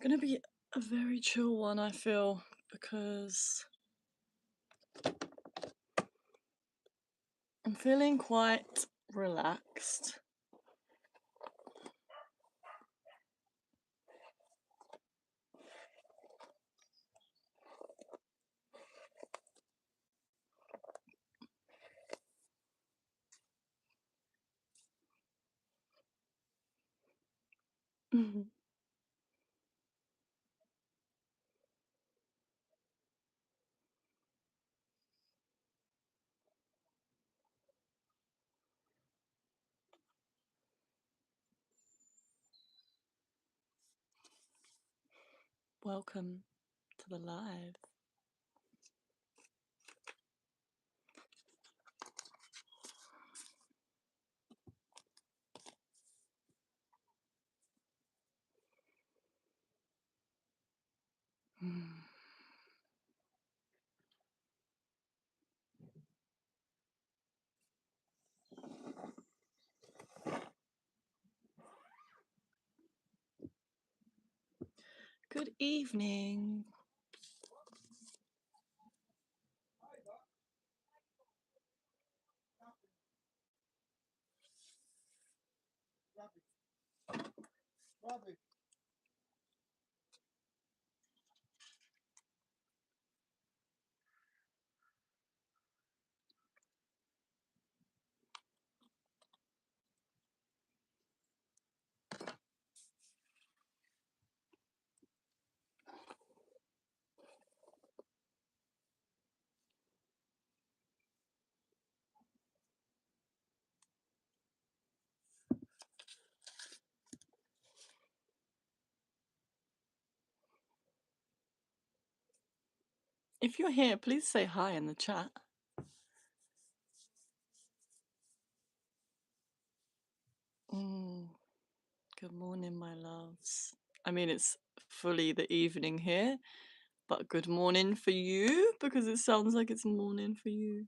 Gonna be a very chill one, I feel, because I'm feeling quite relaxed. Mhm. Welcome to the live. Mm. Good evening. If you're here, please say hi in the chat. Good morning, my loves. I mean, it's fully the evening here, but good morning for you because it sounds like it's morning for you.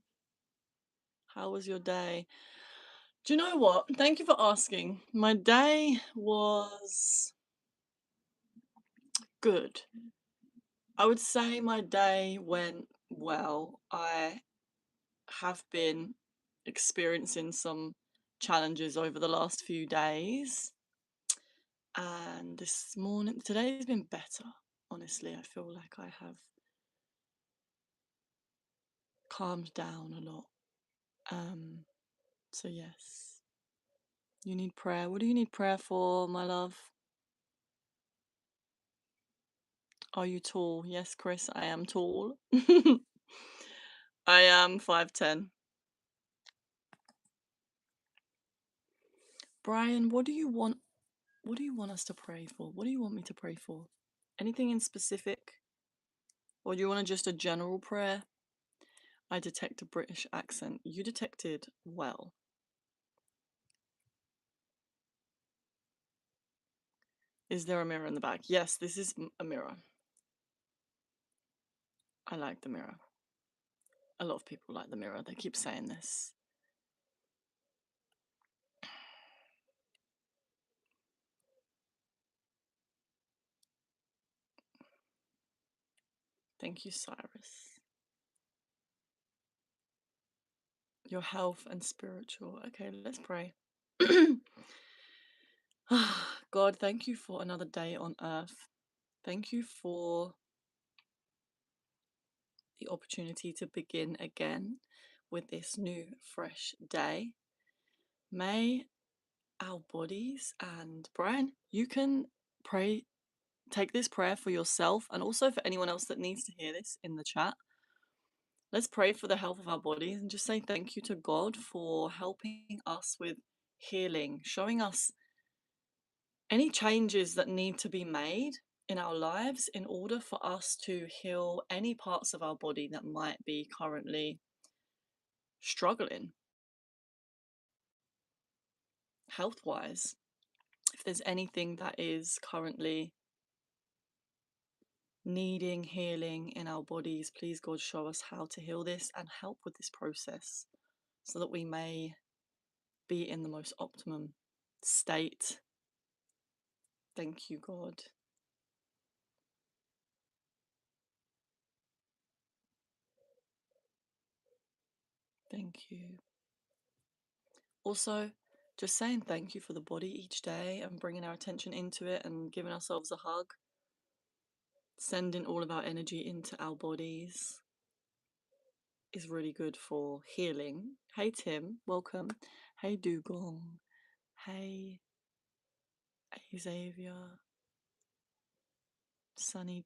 How was your day? Do you know what? Thank you for asking. My day was good. I would say my day went well. I have been experiencing some challenges over the last few days, and today's been better. Honestly, I feel like I have calmed down a lot. So yes, you need prayer. What do you need prayer for, my love? Are you tall? Yes, Chris, I am tall. I am 5'10". Brian, what do you want? What do you want us to pray for? What do you want me to pray for? Anything in specific? Or do you want just a general prayer? I detect a British accent. You detected well. Is there a mirror in the back? Yes, this is a mirror. I like the mirror. A lot of people like the mirror. They keep saying this. Thank you, Cyrus. Your health and spiritual. Okay, let's pray. God, thank you for another day on earth. Thank you for the opportunity to begin again with this new, fresh day. May our bodies, and Brian, you can pray, take this prayer for yourself and also for anyone else that needs to hear this in the chat. Let's pray for the health of our bodies and just say thank you to God for helping us with healing, showing us any changes that need to be made in our lives in order for us to heal any parts of our body that might be currently struggling health wise. If there's anything that is currently needing healing in our bodies, please God show us how to heal this and help with this process so that we may be in the most optimum state. Thank you, God. Thank you. Also, just saying thank you for the body each day and bringing our attention into it and giving ourselves a hug, sending all of our energy into our bodies is really good for healing. Hey Tim, welcome. Hey Dugong. Hey Xavier. Sunny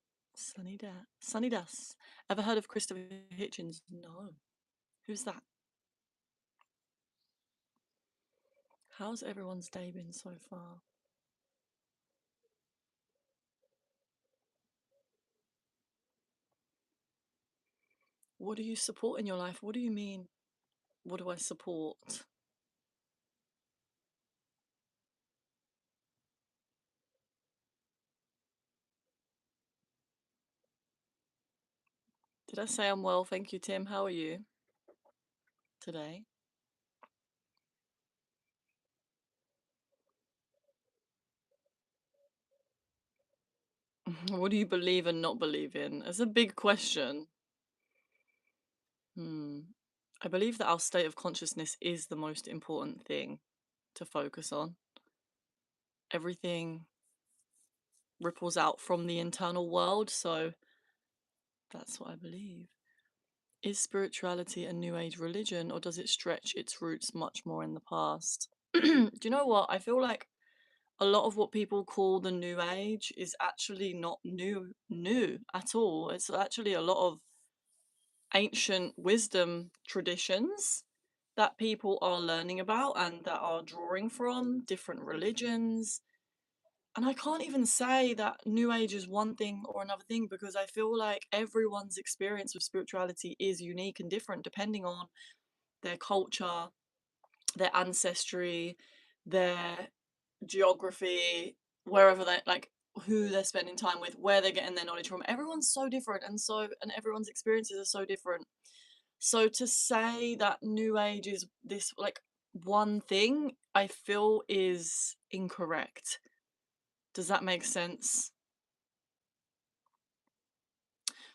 Das. Ever heard of Christopher Hitchens? No. Who's that? How's everyone's day been so far? What do you support in your life? What do you mean? What do I support? Did I say I'm well? Thank you, Tim. How are you today? What do you believe and not believe in? It's a big question. Hmm. I believe that our state of consciousness is the most important thing to focus on. Everything ripples out from the internal world, so that's what I believe. Is spirituality a new age religion, or does it stretch its roots much more in the past? Do you know what? I feel like a lot of what people call the new age is actually not new at all. It's actually a lot of ancient wisdom traditions that people are learning about and that are drawing from different religions. And I can't even say that new age is one thing or another thing, because I feel like everyone's experience with spirituality is unique and different depending on their culture, their ancestry, their geography, wherever they like, who they're spending time with, where they're getting their knowledge from. Everyone's so different, and everyone's experiences are so different. So to say that new age is this like one thing, I feel is incorrect. Does that make sense?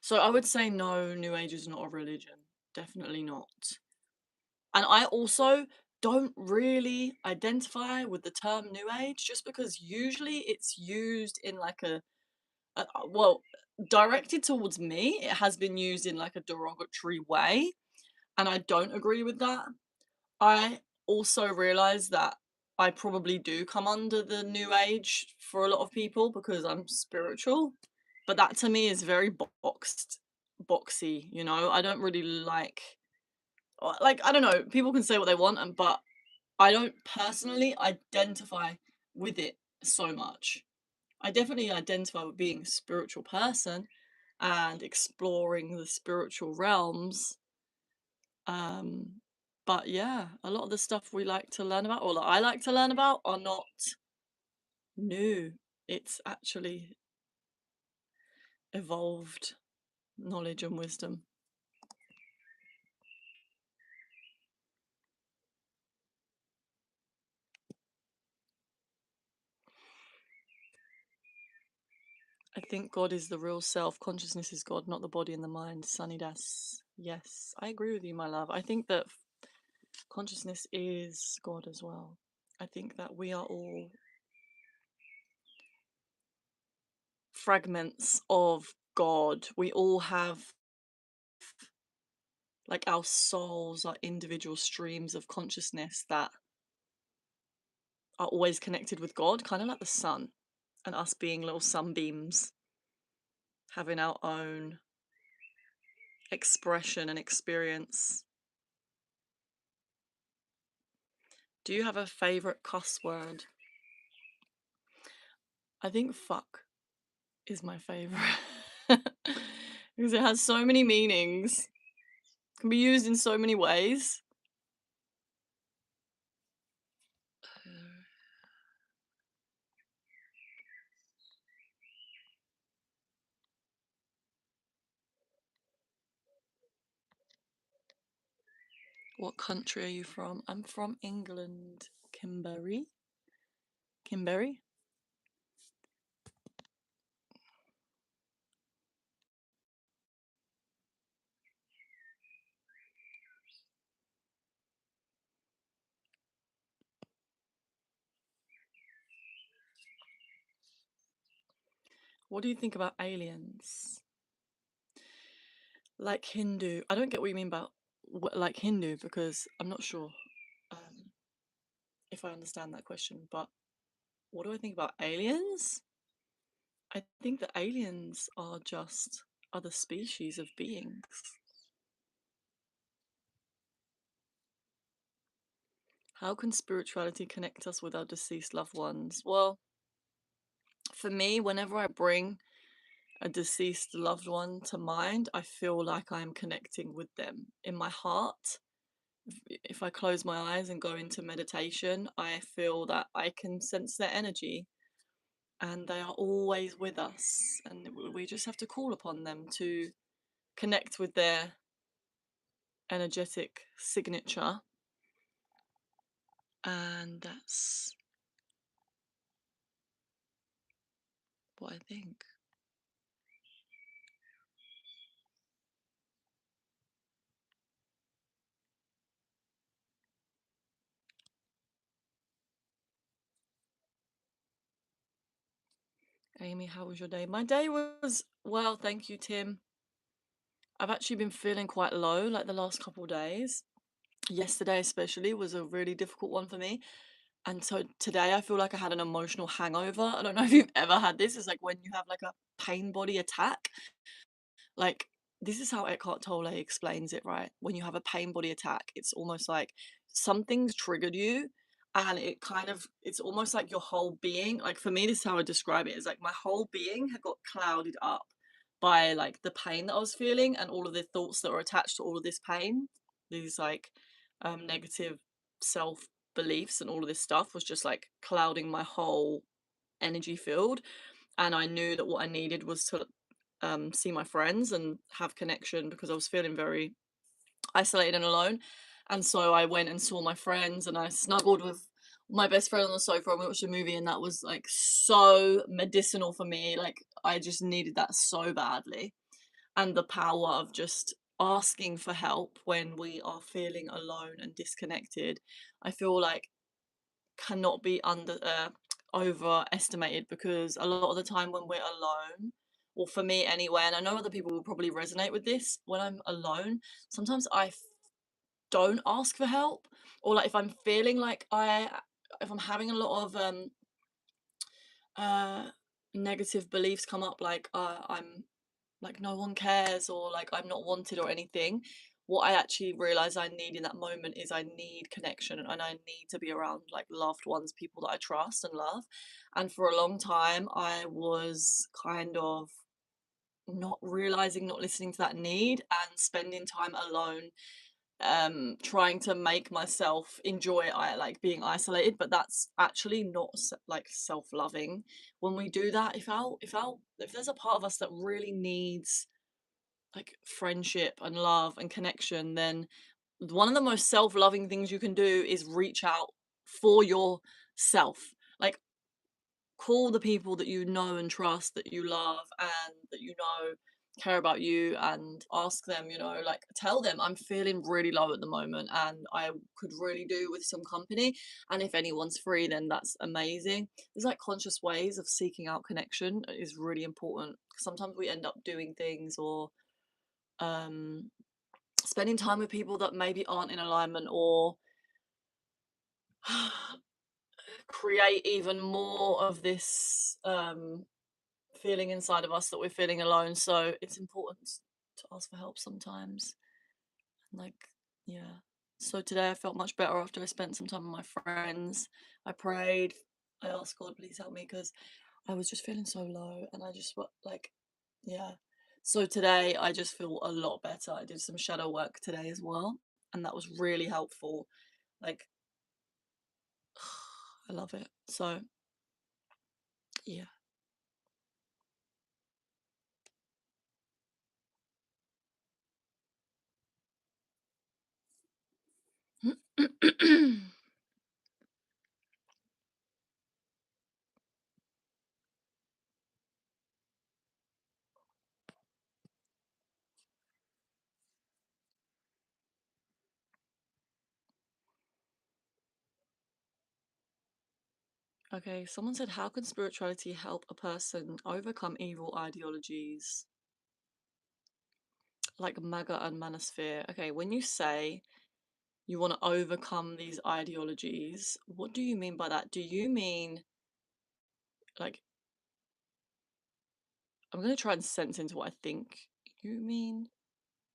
So I would say no, new age is not a religion. Definitely not. And I also don't really identify with the term new age, just because usually it's used in like well, directed towards me, it has been used in like a derogatory way, and I don't agree with that. I also realize that I probably do come under the new age for a lot of people because I'm spiritual, but that to me is very boxy, you know? I don't really like, I don't know, people can say what they want, but I don't personally identify with it so much. I definitely identify with being a spiritual person and exploring the spiritual realms. Um, but yeah, a lot of the stuff we like to learn about, or that I like to learn about, are not new. It's actually evolved knowledge and wisdom. I think God is the real self. Consciousness is God, not the body and the mind. Sunny Das. Yes, I agree with you, my love. I think that consciousness is God as well. I think that we are all fragments of God. We all have like our souls are individual streams of consciousness that are always connected with God, kind of like the sun, and us being little sunbeams, having our own expression and experience. Do you have a favorite cuss word? I think fuck is my favorite because it has so many meanings, can be used in so many ways. What country are you from? I'm from England. Kimberly. Kimberly? What do you think about aliens? Like Hindu. I don't get what you mean about like Hindu because I'm not sure um, if I understand that question. But what do I think about aliens? I think that aliens are just other species of beings. How can spirituality connect us with our deceased loved ones? Well, for me, whenever I bring a deceased loved one to mind, I feel like I'm connecting with them in my heart. If I close my eyes and go into meditation, I feel that I can sense their energy and they are always with us. And we just have to call upon them to connect with their energetic signature. And that's what I think. Amy, how was your day? My day was well, thank you, Tim. I've actually been feeling quite low like the last couple of days. Yesterday, especially, was a really difficult one for me. And so today, I feel like I had an emotional hangover. I don't know if you've ever had this. It's like when you have like a pain body attack. Like, this is how Eckhart Tolle explains it, right? When you have a pain body attack, it's almost like something's triggered you and it's almost like your whole being, like for me, this is how I describe it, is like my whole being had got clouded up by like the pain that I was feeling and all of the thoughts that were attached to all of this pain, these like negative self beliefs and all of this stuff was just like clouding my whole energy field. And I knew that what I needed was to see my friends and have connection because I was feeling very isolated and alone. And so I went and saw my friends and I snuggled with my best friend on the sofa and we watched a movie, and that was like so medicinal for me. Like I just needed that so badly. And the power of just asking for help when we are feeling alone and disconnected, I feel like cannot be overestimated, because a lot of the time when we're alone, or for me anyway, and I know other people will probably resonate with this, when I'm alone, sometimes don't ask for help, or like if I'm feeling like if I'm having a lot of uh negative beliefs come up, like I'm like no one cares, or like I'm not wanted or anything, what I actually realize I need in that moment is I need connection and I need to be around like loved ones, people that I trust and love. And for a long time I was kind of not realizing, not listening to that need, and spending time alone, trying to make myself enjoy like being isolated, but that's actually not like self-loving. When we do that, if there's a part of us that really needs like friendship and love and connection, then one of the most self-loving things you can do is reach out for yourself. Like call the people that you know and trust, that you love and that you know care about you, and ask them, like tell them I'm feeling really low at the moment and I could really do with some company, and if anyone's free then that's amazing. There's like conscious ways of seeking out connection is really important. Sometimes we end up doing things or um spending time with people that maybe aren't in alignment, or create even more of this feeling inside of us that we're feeling alone. So it's important to ask for help sometimes. Like, yeah. So today I felt much better after I spent some time with my friends. I prayed. I asked God, please help me, because I was just feeling so low and I just like, yeah. So today I just feel a lot better. I did some shadow work today as well, and that was really helpful. Like, I love it. So, yeah. Okay, someone said, how can spirituality help a person overcome evil ideologies like MAGA and Manosphere? Okay, when you say you want to overcome these ideologies, what do you mean by that? Do you mean, like, I'm going to try and sense into what I think you mean,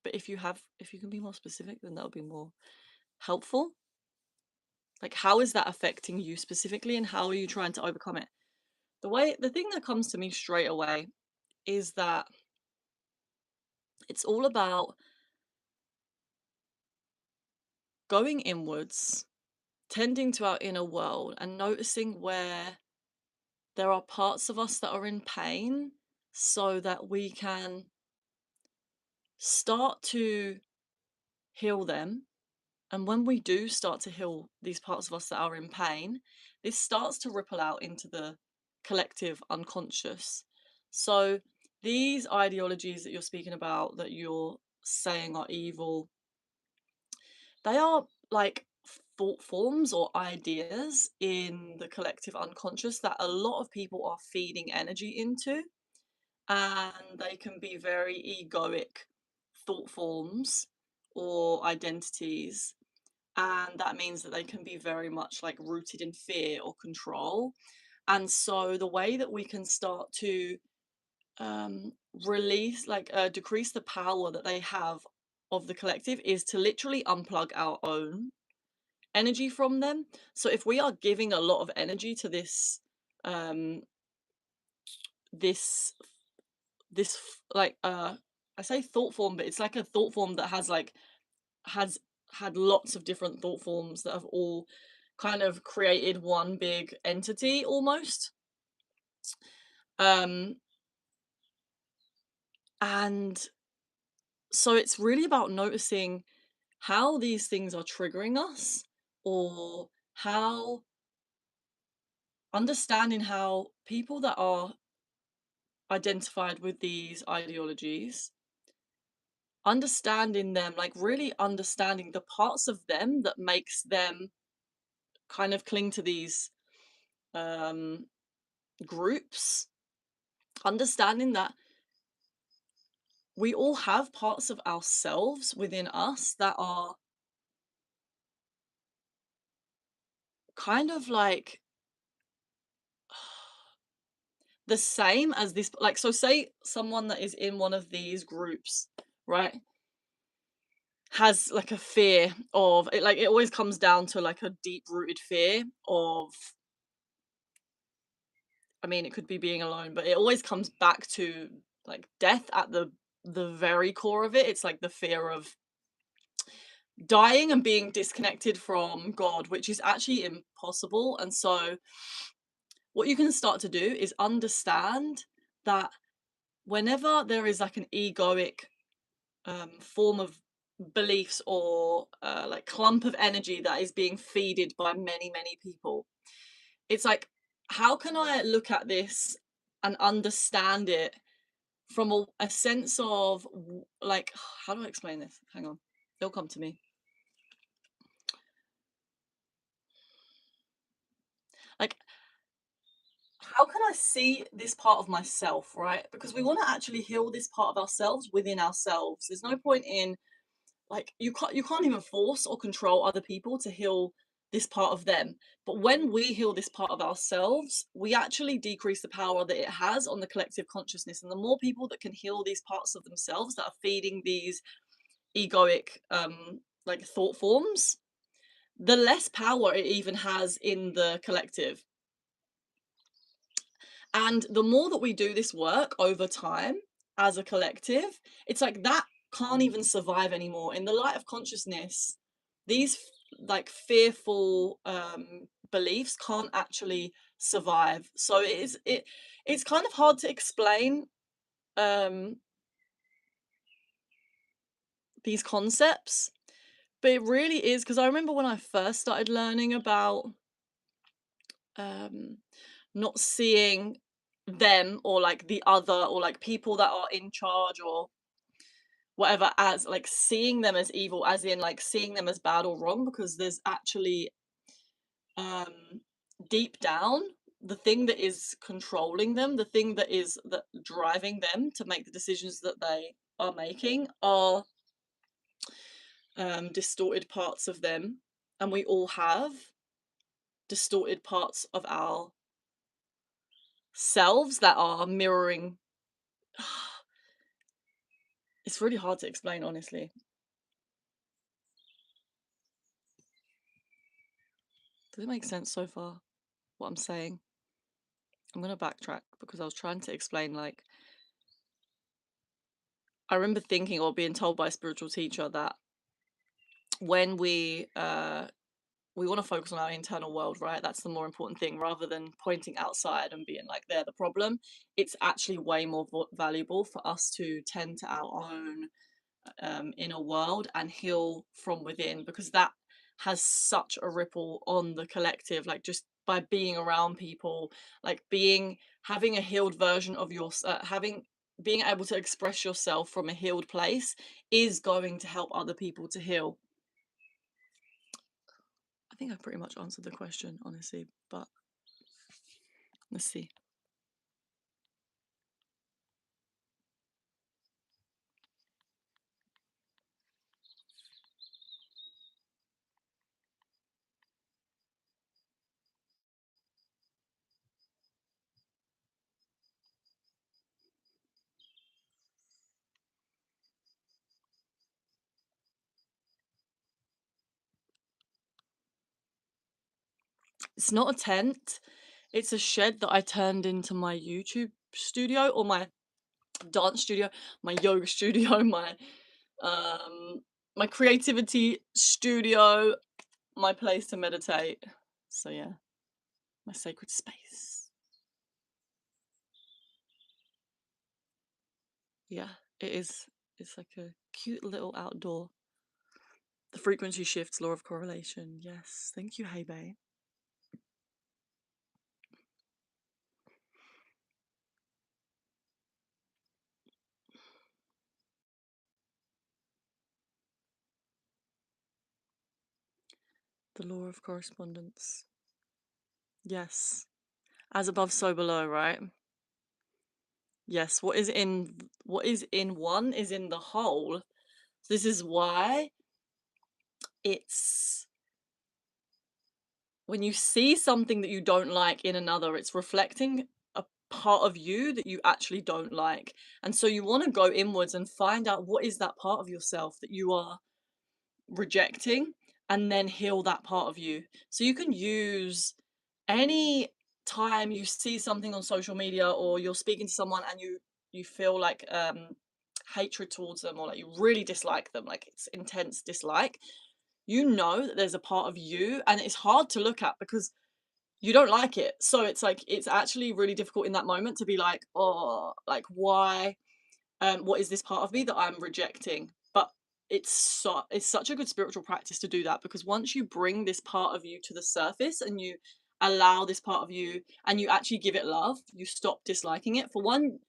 but if you can be more specific, then that would be more helpful. Like, how is that affecting you specifically, and how are you trying to overcome it? The thing that comes to me straight away is that it's all about going inwards, tending to our inner world, and noticing where there are parts of us that are in pain so that we can start to heal them. And when we do start to heal these parts of us that are in pain, this starts to ripple out into the collective unconscious. So these ideologies that you're speaking about, that you're saying are evil, they are like thought forms or ideas in the collective unconscious that a lot of people are feeding energy into, and they can be very egoic thought forms or identities, and that means that they can be very much like rooted in fear or control. And so the way that we can start to um release, like decrease the power that they have of the collective, is to literally unplug our own energy from them. So if we are giving a lot of energy to um this like I say thought form, but it's like a thought form that has had lots of different thought forms that have all kind of created one big entity almost. Um and so it's really about noticing how these things are triggering us, or how understanding how people that are identified with these ideologies, understanding them, like really understanding the parts of them that makes them kind of cling to these um groups, understanding that we all have parts of ourselves within us that are kind of like the same as this. Like, so say someone that is in one of these groups, right, has like a fear of it, like it always comes down to like a deep rooted fear of, I mean, it could be being alone, but it always comes back to like death at the very core of it. It's like the fear of dying and being disconnected from God, which is actually impossible. And so what you can start to do is understand that whenever there is like an egoic form of beliefs, or like clump of energy that is being feeded by many people, it's like, how can I look at this and understand it from a sense of like, how do I explain this? Hang on, it'll come to me. Like, how can I see this part of myself, right? Because we want to actually heal this part of ourselves within ourselves. There's no point in, like, you can't even force or control other people to heal this part of them. But when we heal this part of ourselves, we actually decrease the power that it has on the collective consciousness. And the more people that can heal these parts of themselves that are feeding these egoic like thought forms, the less power it even has in the collective. And the more that we do this work over time as a collective, it's like that can't even survive anymore. In the light of consciousness, these like fearful beliefs can't actually survive. So it's kind of hard to explain um, these concepts, but it really is, because I remember when I first started learning about um, not seeing them, or like the other, or like people that are in charge or whatever, as like seeing them as evil, as in like seeing them as bad or wrong, because there's actually um deep down the thing that is controlling them, the thing that is that driving them to make the decisions that they are making are distorted parts of them, and we all have distorted parts of ourselves that are mirroring. It's really hard to explain, honestly. Does it make sense so far, what I'm saying? I'm gonna backtrack because I was trying to explain, like, I remember thinking or being told by a spiritual teacher that when we want to focus on our internal world, right? That's the more important thing rather than pointing outside and being like they're the problem. It's actually way more valuable for us to tend to our own inner world and heal from within, because that has such a ripple on the collective. Like, just by being around people, like having a healed version of your having being able to express yourself from a healed place is going to help other people to heal. I think I've pretty much answered the question, honestly, but let's see. It's not a tent, it's a shed that I turned into my YouTube studio, or my dance studio, my yoga studio, um my creativity studio, my place to meditate. So yeah, my sacred space. Yeah, it is. It's like a cute little outdoor. The frequency shifts, law of correlation. Yes, thank you, hey babe. The law of correspondence. Yes. As above, so below, right? Yes, what is in one is in the whole. This is why it's when you see something that you don't like in another, it's reflecting a part of you that you actually don't like. And so you want to go inwards and find out what is that part of yourself that you are rejecting, and then heal that part of you. So you can use any time you see something on social media, or you're speaking to someone and you feel like hatred towards them, or like you really dislike them, like it's intense dislike. You know that there's a part of you, and it's hard to look at because you don't like it. So it's like it's actually really difficult in that moment to be like, oh, like why, what is this part of me that I'm rejecting? But it's such a good spiritual practice to do that, because once you bring this part of you to the surface and you allow this part of you and you actually give it love, you stop disliking it. For one,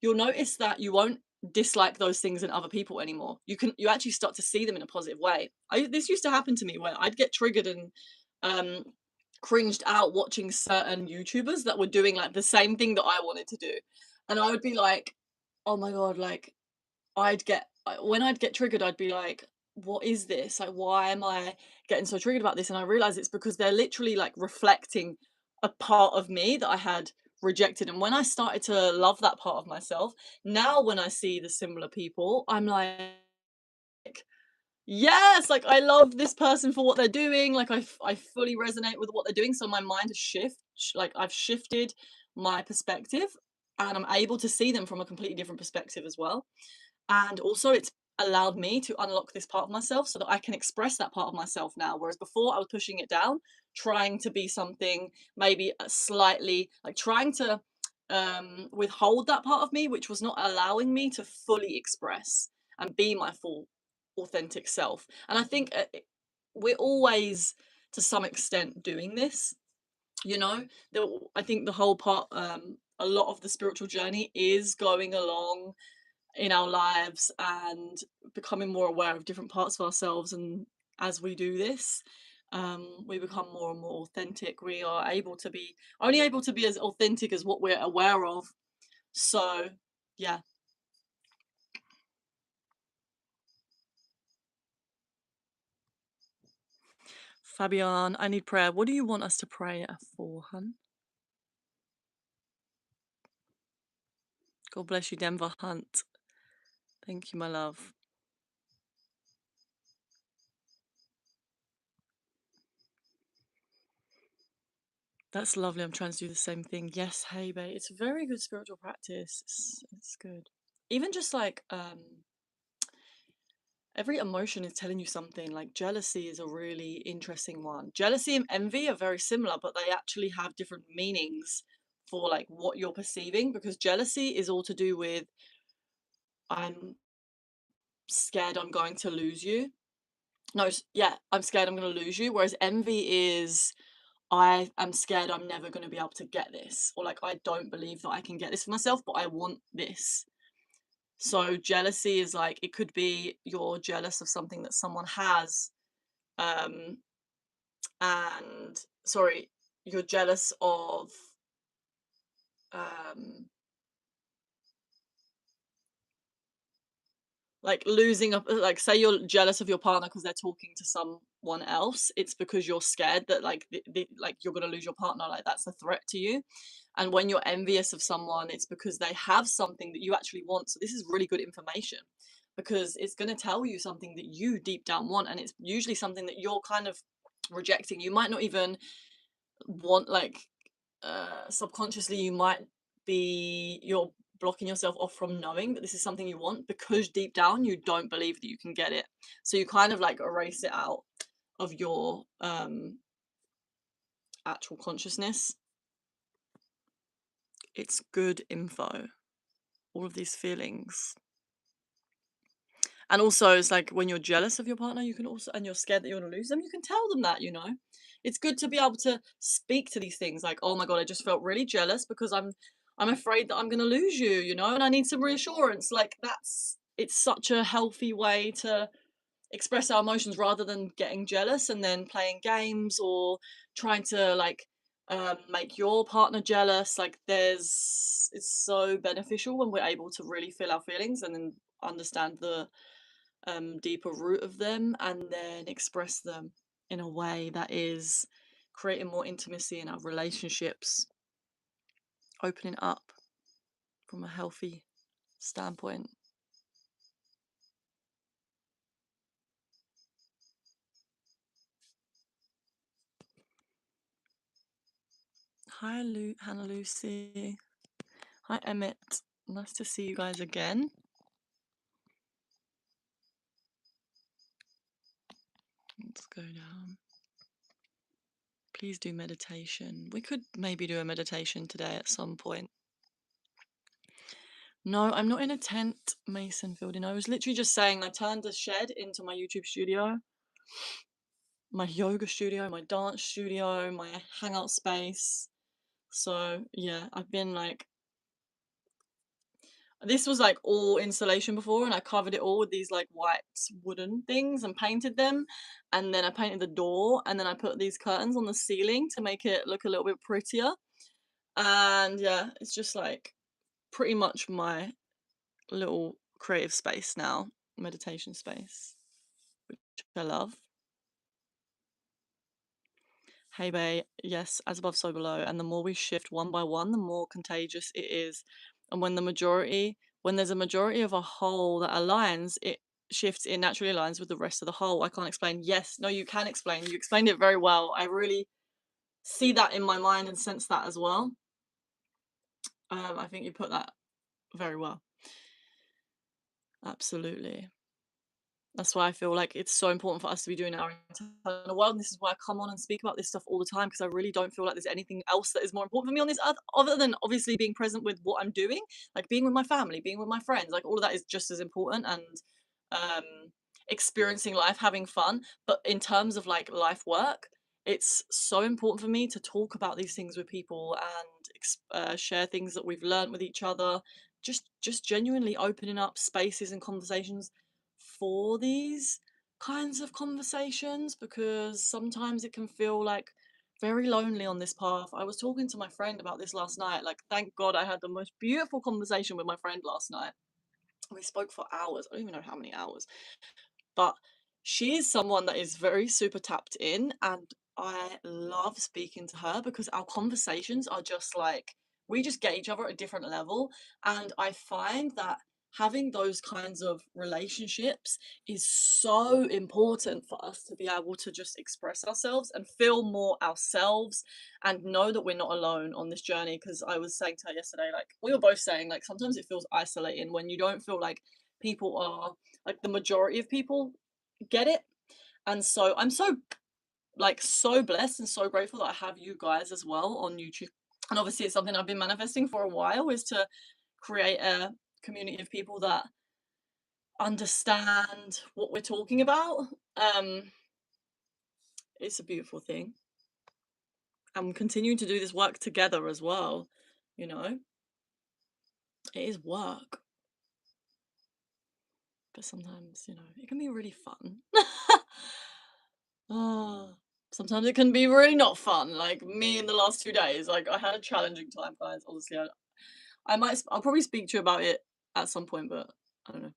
you'll notice that you won't dislike those things in other people anymore. You actually start to see them in a positive way. This used to happen to me where I'd get triggered and um cringed out watching certain YouTubers that were doing like the same thing that I wanted to do. And I would be like, oh my God, like when I'd get triggered, I'd be like, what is this? Like, why am I getting so triggered about this? And I realized it's because they're literally like reflecting a part of me that I had rejected. And when I started to love that part of myself, now when I see the similar people, I'm like, yes, like I love this person for what they're doing. Like I fully resonate with what they're doing. So my mind has like I've shifted my perspective, and I'm able to see them from a completely different perspective as well. And also, it's allowed me to unlock this part of myself so that I can express that part of myself now. Whereas before, I was pushing it down, trying to be something maybe slightly like trying to withhold that part of me, which was not allowing me to fully express and be my full authentic self. And I think we're always, to some extent, doing this. You know, I think the whole part, a lot of the spiritual journey is going along in our lives and becoming more aware of different parts of ourselves, and as we do this, We become more and more authentic. We are able to be only able to be as authentic as what we're aware of. So, yeah. Fabian, I need prayer. What do you want us to pray for, hun? God bless you, Denver Hunt. Thank you, my love. That's lovely. I'm trying to do the same thing. Yes, hey, babe. It's a very good spiritual practice. It's good. Even just like every emotion is telling you something. Like jealousy is a really interesting one. Jealousy and envy are very similar, but they actually have different meanings for like what you're perceiving, because jealousy is all to do with I'm scared I'm going to lose you. No, yeah, I'm scared I'm going to lose you. Whereas envy is I am scared I'm never going to be able to get this, or like I don't believe that I can get this for myself, but I want this. So jealousy is like it could be you're jealous of something that someone has, um, and sorry, you're jealous of um, like losing up, like say you're jealous of your partner because they're talking to someone else. It's because you're scared that like like you're gonna lose your partner, like that's a threat to you. And when you're envious of someone, it's because they have something that you actually want. So this is really good information, because it's going to tell you something that you deep down want, and it's usually something that you're kind of rejecting. You might not even want like subconsciously you might be you're blocking yourself off from knowing that this is something you want, because deep down you don't believe that you can get it. So you kind of like erase it out of your actual consciousness. It's good info, all of these feelings. And also it's like when you're jealous of your partner, you can also, and you're scared that you're going to lose them, you can tell them that, you know. It's good to be able to speak to these things like, oh my god, I just felt really jealous because I'm afraid that I'm going to lose you, you know, and I need some reassurance. Like that's it's such a healthy way to express our emotions, rather than getting jealous and then playing games or trying to like make your partner jealous. Like there's it's so beneficial when we're able to really feel our feelings and then understand the deeper root of them, and then express them in a way that is creating more intimacy in our relationships, opening up from a healthy standpoint. Hi, Hannah Lucy. Hi, Emmett. Nice to see you guys again. Let's go down. Please do meditation. We could maybe do a meditation today at some point. No, I'm not in a tent, Mason Fielding. I was literally just saying I turned a shed into my YouTube studio, my yoga studio, my dance studio, my hangout space. So yeah, I've been like, this was like all insulation before, and I covered it all with these like white wooden things and painted them. And then I painted the door, and then I put these curtains on the ceiling to make it look a little bit prettier. And yeah, it's just like pretty much my little creative space now, meditation space, which I love. Hey, babe, yes, as above, so below. And the more we shift one by one, the more contagious it is. And when there's a majority of a whole that aligns, it shifts, it naturally aligns with the rest of the whole. I can't explain. Yes, no, you can explain. You explained it very well. I really see that in my mind and sense that as well. I think you put that very well. Absolutely. That's why I feel like it's so important for us to be doing our internal world. And this is why I come on and speak about this stuff all the time, because I really don't feel like there's anything else that is more important for me on this earth, other than obviously being present with what I'm doing, like being with my family, being with my friends, like all of that is just as important, and um, experiencing life, having fun. But in terms of like life work, it's so important for me to talk about these things with people and share things that we've learned with each other. Just genuinely opening up spaces and conversations for these. kinds of conversations, because sometimes it can feel like very lonely on this path. I was talking to my friend about this last night. Like, thank God I had the most beautiful conversation with my friend last night. We spoke for hours. I don't even know how many hours. But she is someone that is very super tapped in, and I love speaking to her because our conversations are just like, we just get each other at a different level. And I find that having those kinds of relationships is so important for us to be able to just express ourselves and feel more ourselves and know that we're not alone on this journey. Because I was saying to her yesterday, like, we were both saying, like, sometimes it feels isolating when you don't feel like people are, like, the majority of people get it. And so I'm so, like, so blessed and so grateful that I have you guys as well on YouTube. And obviously it's something I've been manifesting for a while, is to create a community of people that understand what we're talking about. Um it's a beautiful thing. I'm continuing to do this work together as well, you know. It is work, but sometimes, it can be really fun. Oh, sometimes it can be really not fun. Like me in the last 2 days, like I had a challenging time, guys. Obviously, I'll probably speak to you about it at some point, but I don't know.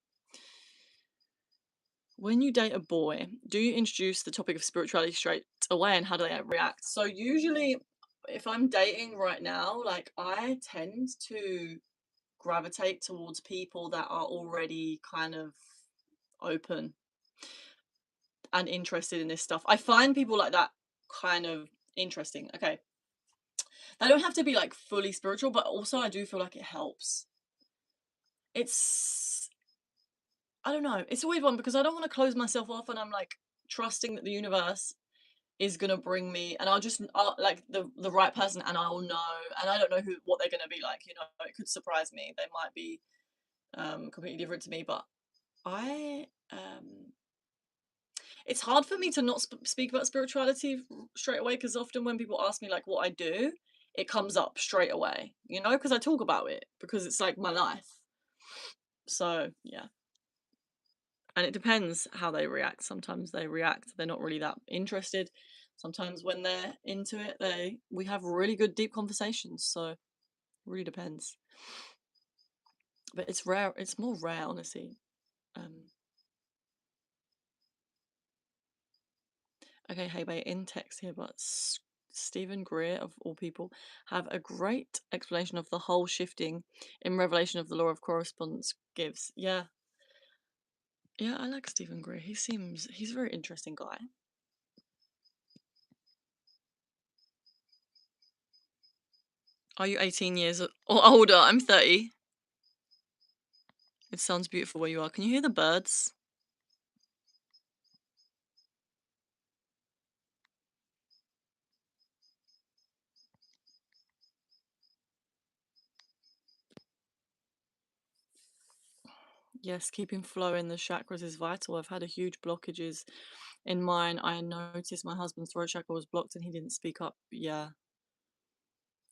When you date a boy, do you introduce the topic of spirituality straight away, and how do they react? So usually, if I'm dating right now, like I tend to gravitate towards people that are already kind of open and interested in this stuff. I find people like that kind of interesting. Okay. They don't have to be like fully spiritual, but also I do feel like it helps. It's, I don't know, it's a weird one because I don't want to close myself off, and I'm like trusting that the universe is gonna bring me, and like the right person, and I'll know, and I don't know what they're gonna be like. It could surprise me. They might be completely different to me, but I it's hard for me to not speak about spirituality straight away, because often when people ask me like what I do, it comes up straight away, because I talk about it because it's like my life. So yeah, and it depends how they react. Sometimes they react, they're not really that interested. Sometimes when they're into it, we have really good deep conversations. So it really depends. But it's rare. It's more rare, honestly. Um, Okay, hey, wait, in text here, but Stephen Greer, of all people, have a great explanation of the whole shifting in Revelation of the Law of Correspondence gives. Yeah, yeah, I like Stephen Greer. He's a very interesting guy. Are you 18 years or older? I'm 30. It sounds beautiful where you are. Can you hear the birds? Yes, keeping flow in the chakras is vital. I've had a huge blockages in mine. I noticed my husband's throat chakra was blocked and he didn't speak up. Yeah,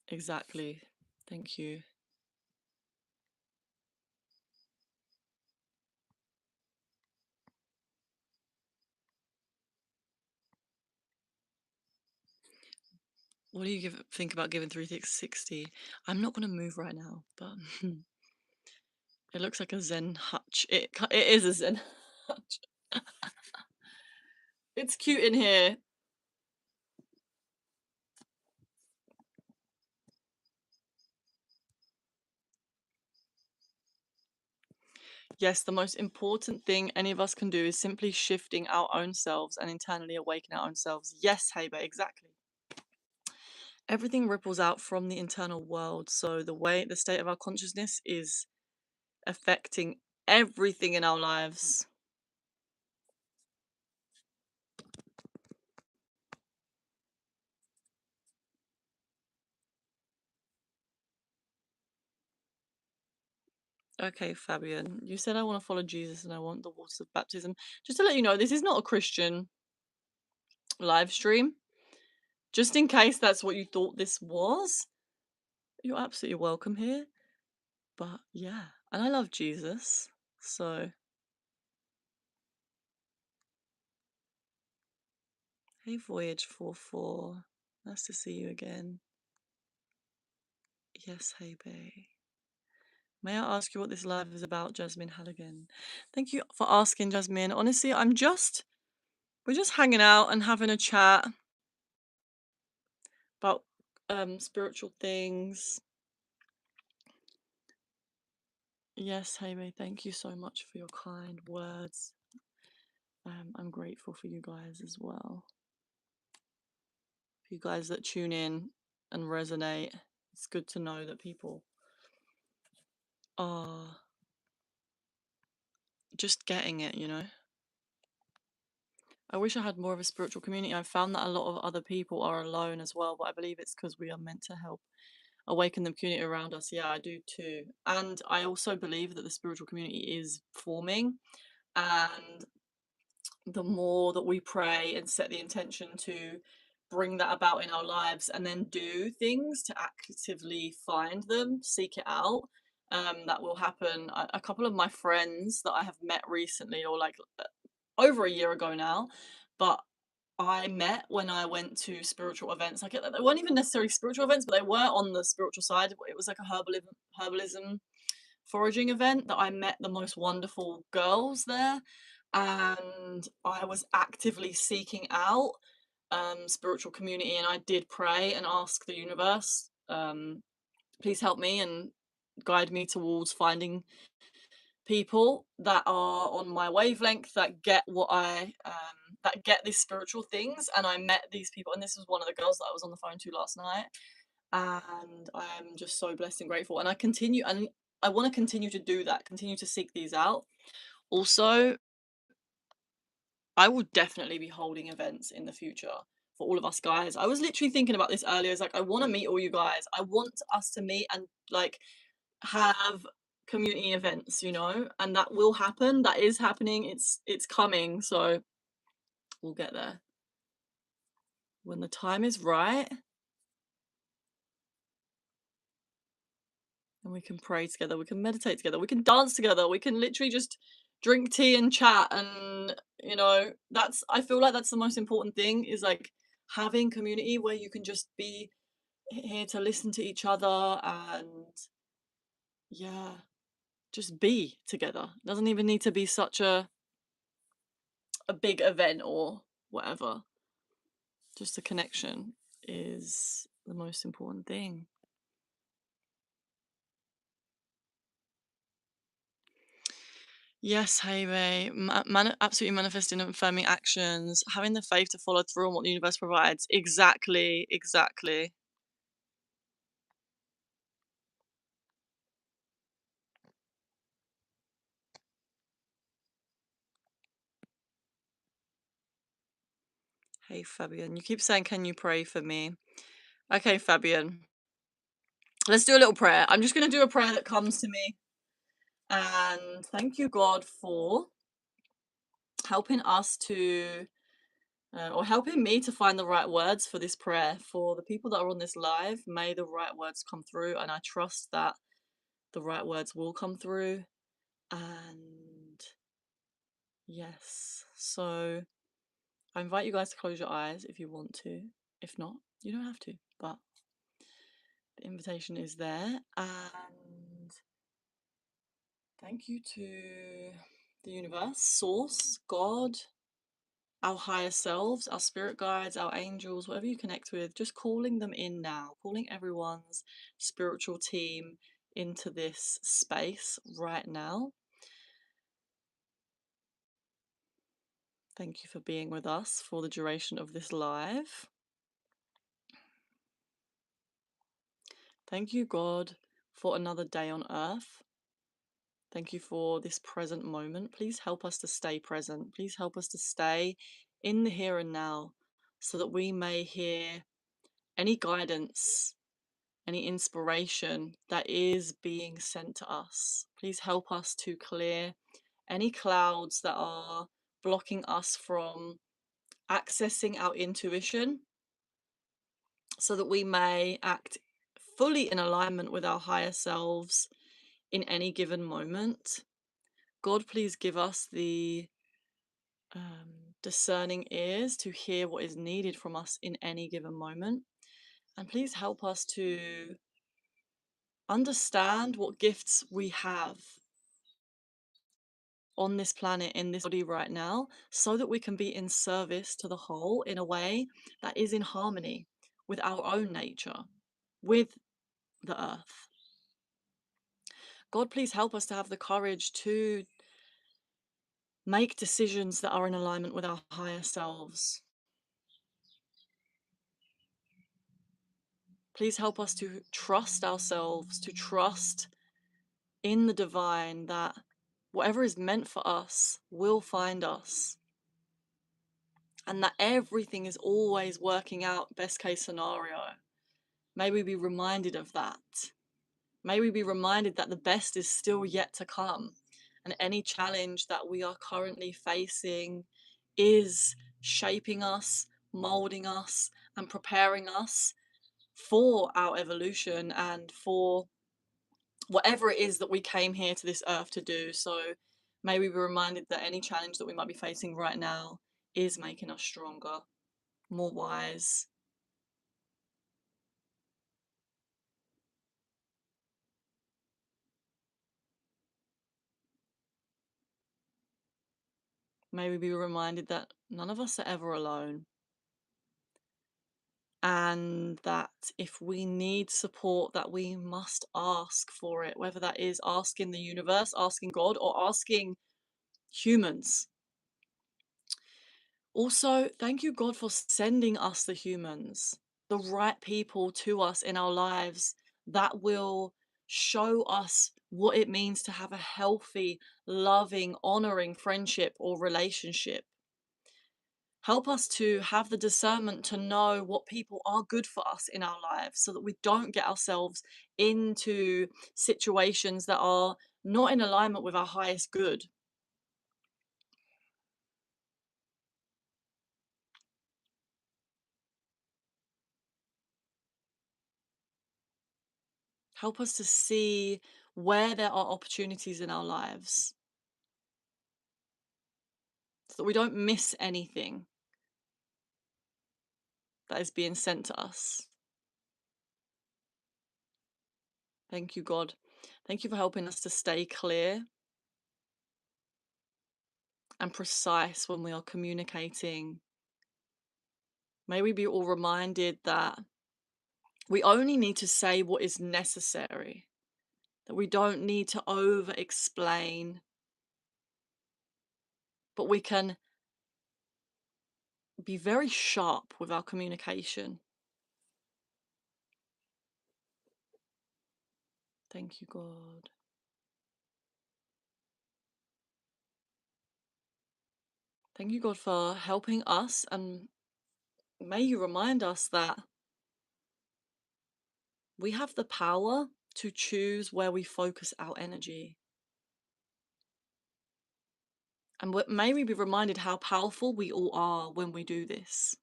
exactly. Thank you. What do you think about giving 360? I'm not gonna move right now, but it looks like a Zen hutch. It is a Zen hutch. It's cute in here. Yes, the most important thing any of us can do is simply shifting our own selves and internally awakening our own selves. Yes, Haber, exactly. Everything ripples out from the internal world, so the state of our consciousness is affecting everything in our lives. Okay, Fabian, you said I want to follow Jesus and I want the waters of baptism. Just to let you know, this is not a Christian live stream. Just in case that's what you thought this was, you're absolutely welcome here. But yeah, and I love Jesus, so Hey, Voyage 44. Nice to see you again. Yes, hey, babe. May I ask you what this live is about, Jasmine Halligan? Thank you for asking, Jasmine. Honestly, we're just hanging out and having a chat about spiritual things. Yes, hey, babe. Thank you so much for your kind words. I'm grateful for you guys as well. For you guys that tune in and resonate. It's good to know that people are just getting it, you know? I wish I had more of a spiritual community. I've found that a lot of other people are alone as well, but I believe it's because we are meant to help awaken the community around us. Yeah, I do too. And I also believe that the spiritual community is forming, and the more that we pray and set the intention to bring that about in our lives and then do things to actively find them, seek it out, that will happen. A couple of my friends that I have met recently, or like over a year ago now, but I met when I went to spiritual events. Like they weren't even necessarily spiritual events, but they were on the spiritual side. It was like a herbalism foraging event that I met the most wonderful girls there, and I was actively seeking out spiritual community, and I did pray and ask the universe, please help me and guide me towards finding people that are on my wavelength, that get what I that get these spiritual things. And I met these people, and this was one of the girls that I was on the phone to last night, and I'm just so blessed and grateful, and I want to continue to do that, continue to seek these out. Also, I will definitely be holding events in the future for all of us guys. I was literally thinking about this earlier. It's like, I want to meet all you guys. I want us to meet and like have community events, you know, and that will happen. That is happening. It's coming. So we'll get there when the time is right, and we can pray together, we can meditate together, we can dance together, we can literally just drink tea and chat. And you know, that's, I feel like that's the most important thing, is like having community where you can just be here to listen to each other and yeah, just be together. Doesn't even need to be such a big event or whatever. Just a connection is the most important thing. Yes, Hayley. Absolutely manifesting and affirming actions, having the faith to follow through on what the universe provides. Exactly, exactly. Hey, Fabian. You keep saying, can you pray for me? Okay, Fabian. Let's do a little prayer. I'm just going to do a prayer that comes to me. And thank you, God, for helping us to, or helping me to find the right words for this prayer. For the people that are on this live, may the right words come through. And I trust that the right words will come through. And yes, so I invite you guys to close your eyes if you want to. If not, you don't have to, but the invitation is there. And thank you to the universe, source, God, our higher selves, our spirit guides, our angels, whatever you connect with, just calling them in now, calling everyone's spiritual team into this space right now. Thank you for being with us for the duration of this live. Thank you, God, for another day on earth. Thank you for this present moment. Please help us to stay present. Please help us to stay in the here and now so that we may hear any guidance, any inspiration that is being sent to us. Please help us to clear any clouds that are blocking us from accessing our intuition so that we may act fully in alignment with our higher selves in any given moment. God, please give us the discerning ears to hear what is needed from us in any given moment. And please help us to understand what gifts we have on this planet, in this body right now, so that we can be in service to the whole in a way that is in harmony with our own nature, with the earth. God, please help us to have the courage to make decisions that are in alignment with our higher selves. Please help us to trust ourselves, to trust in the divine, that whatever is meant for us will find us, and that everything is always working out best case scenario. May we be reminded of that. May we be reminded that the best is still yet to come, and any challenge that we are currently facing is shaping us, molding us, and preparing us for our evolution and for whatever it is that we came here to this earth to do. So may we be reminded that any challenge that we might be facing right now is making us stronger, more wise. May we be reminded that none of us are ever alone, and that if we need support, that we must ask for it, whether that is asking the universe, asking God, or asking humans. Also, thank you, God, for sending us the humans, the right people to us in our lives that will show us what it means to have a healthy, loving, honoring friendship or relationship. Help us to have the discernment to know what people are good for us in our lives, so that we don't get ourselves into situations that are not in alignment with our highest good. Help us to see where there are opportunities in our lives, so that we don't miss anything that is being sent to us. Thank you, God. Thank you for helping us to stay clear and precise when we are communicating. May we be all reminded that we only need to say what is necessary, that we don't need to over explain, but we can be very sharp with our communication. Thank you, God. Thank you, God, for helping us, and may you remind us that we have the power to choose where we focus our energy. And may we be reminded how powerful we all are when we do this,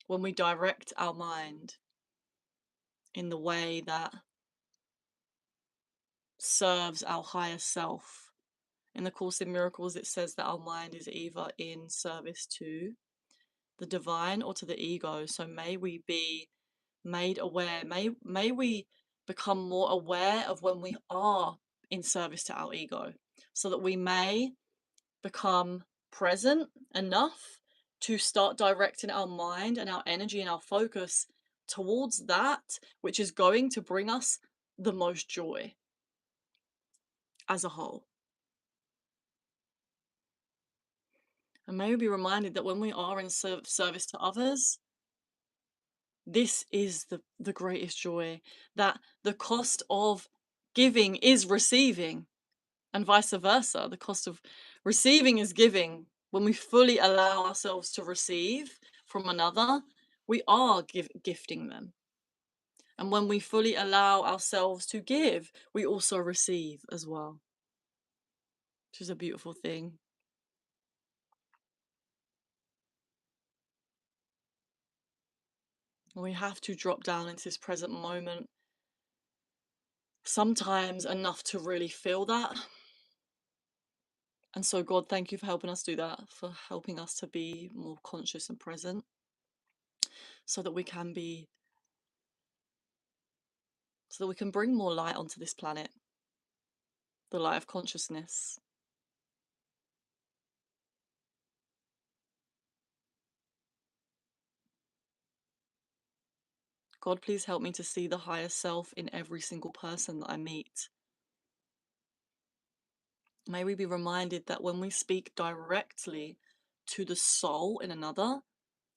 when we direct our mind in the way that serves our higher self. In the Course in Miracles, it says that our mind is either in service to the divine or to the ego. So may we be made aware, may we become more aware of when we are in service to our ego, so that we may become present enough to start directing our mind and our energy and our focus towards that which is going to bring us the most joy as a whole. And may we be reminded that when we are in service to others, this is the greatest joy, that the cost of giving is receiving, and vice versa. The cost of receiving is giving. When we fully allow ourselves to receive from another, we are gifting them. And when we fully allow ourselves to give, we also receive as well, which is a beautiful thing. We have to drop down into this present moment sometimes enough to really feel that, And so, God, thank you for helping us do that, for helping us to be more conscious and present so that we can be, so that we can bring more light onto this planet, the light of consciousness. God, please help me to see the higher self in every single person that I meet. May we be reminded that when we speak directly to the soul in another,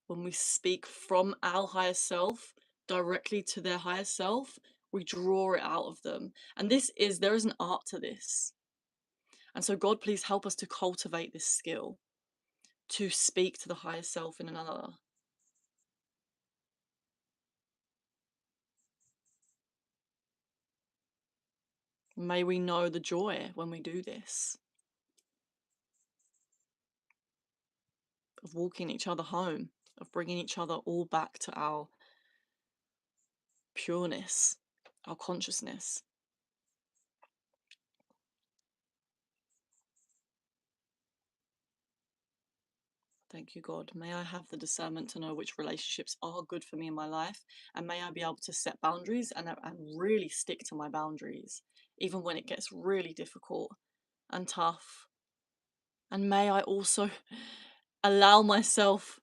when we speak from our higher self directly to their higher self, we draw it out of them. And there is an art to this. And so, God, please help us to cultivate this skill to speak to the higher self in another. May we know the joy when we do this, of walking each other home, of bringing each other all back to our pureness, our consciousness. Thank you, God. May I have the discernment to know which relationships are good for me in my life, and may I be able to set boundaries and really stick to my boundaries, even when it gets really difficult and tough. And may I also allow myself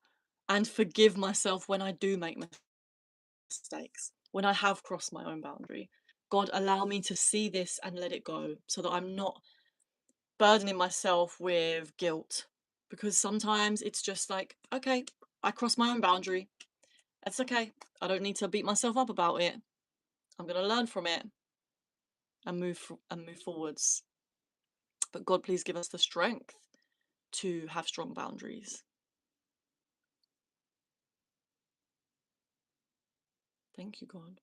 and forgive myself when I do make mistakes, when I have crossed my own boundary. God, allow me to see this and let it go so that I'm not burdening myself with guilt. Because sometimes it's just like, okay, I crossed my own boundary. It's okay. I don't need to beat myself up about it. I'm going to learn from it and move forwards. But God, please give us the strength to have strong boundaries. Thank you, God.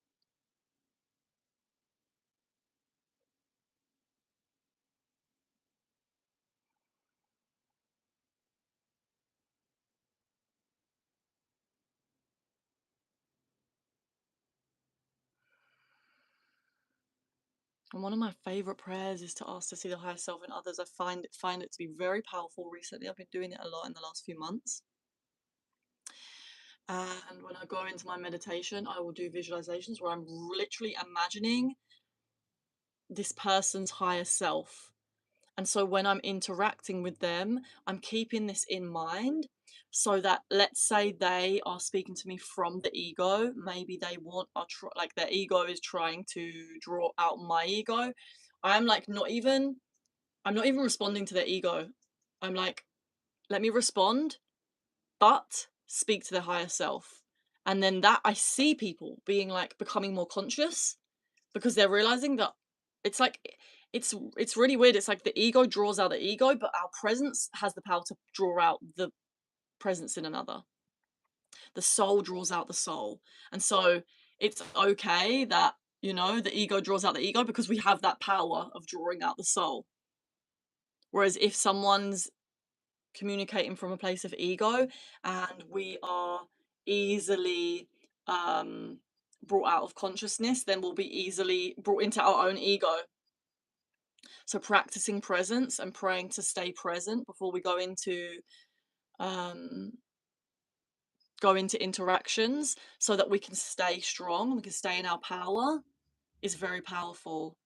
And one of my favorite prayers is to ask to see the higher self in others. I find it to be very powerful recently. I've been doing it a lot in the last few months. And when I go into my meditation, I will do visualizations where I'm literally imagining this person's higher self. And so when I'm interacting with them, I'm keeping this in mind so that, let's say they are speaking to me from the ego, maybe they like their ego is trying to draw out my ego. I'm like I'm not even responding to their ego. I'm like, let me respond, but speak to their higher self. And then that I see people being like becoming more conscious because they're realizing that it's like it's really weird. It's like the ego draws out the ego, but our presence has the power to draw out the presence in another. The soul draws out the soul. And so it's okay that, the ego draws out the ego because we have that power of drawing out the soul. Whereas if someone's communicating from a place of ego and we are easily brought out of consciousness, then we'll be easily brought into our own ego. So practicing presence and praying to stay present before we um, go into interactions so that we can stay strong, we can stay in our power is very powerful.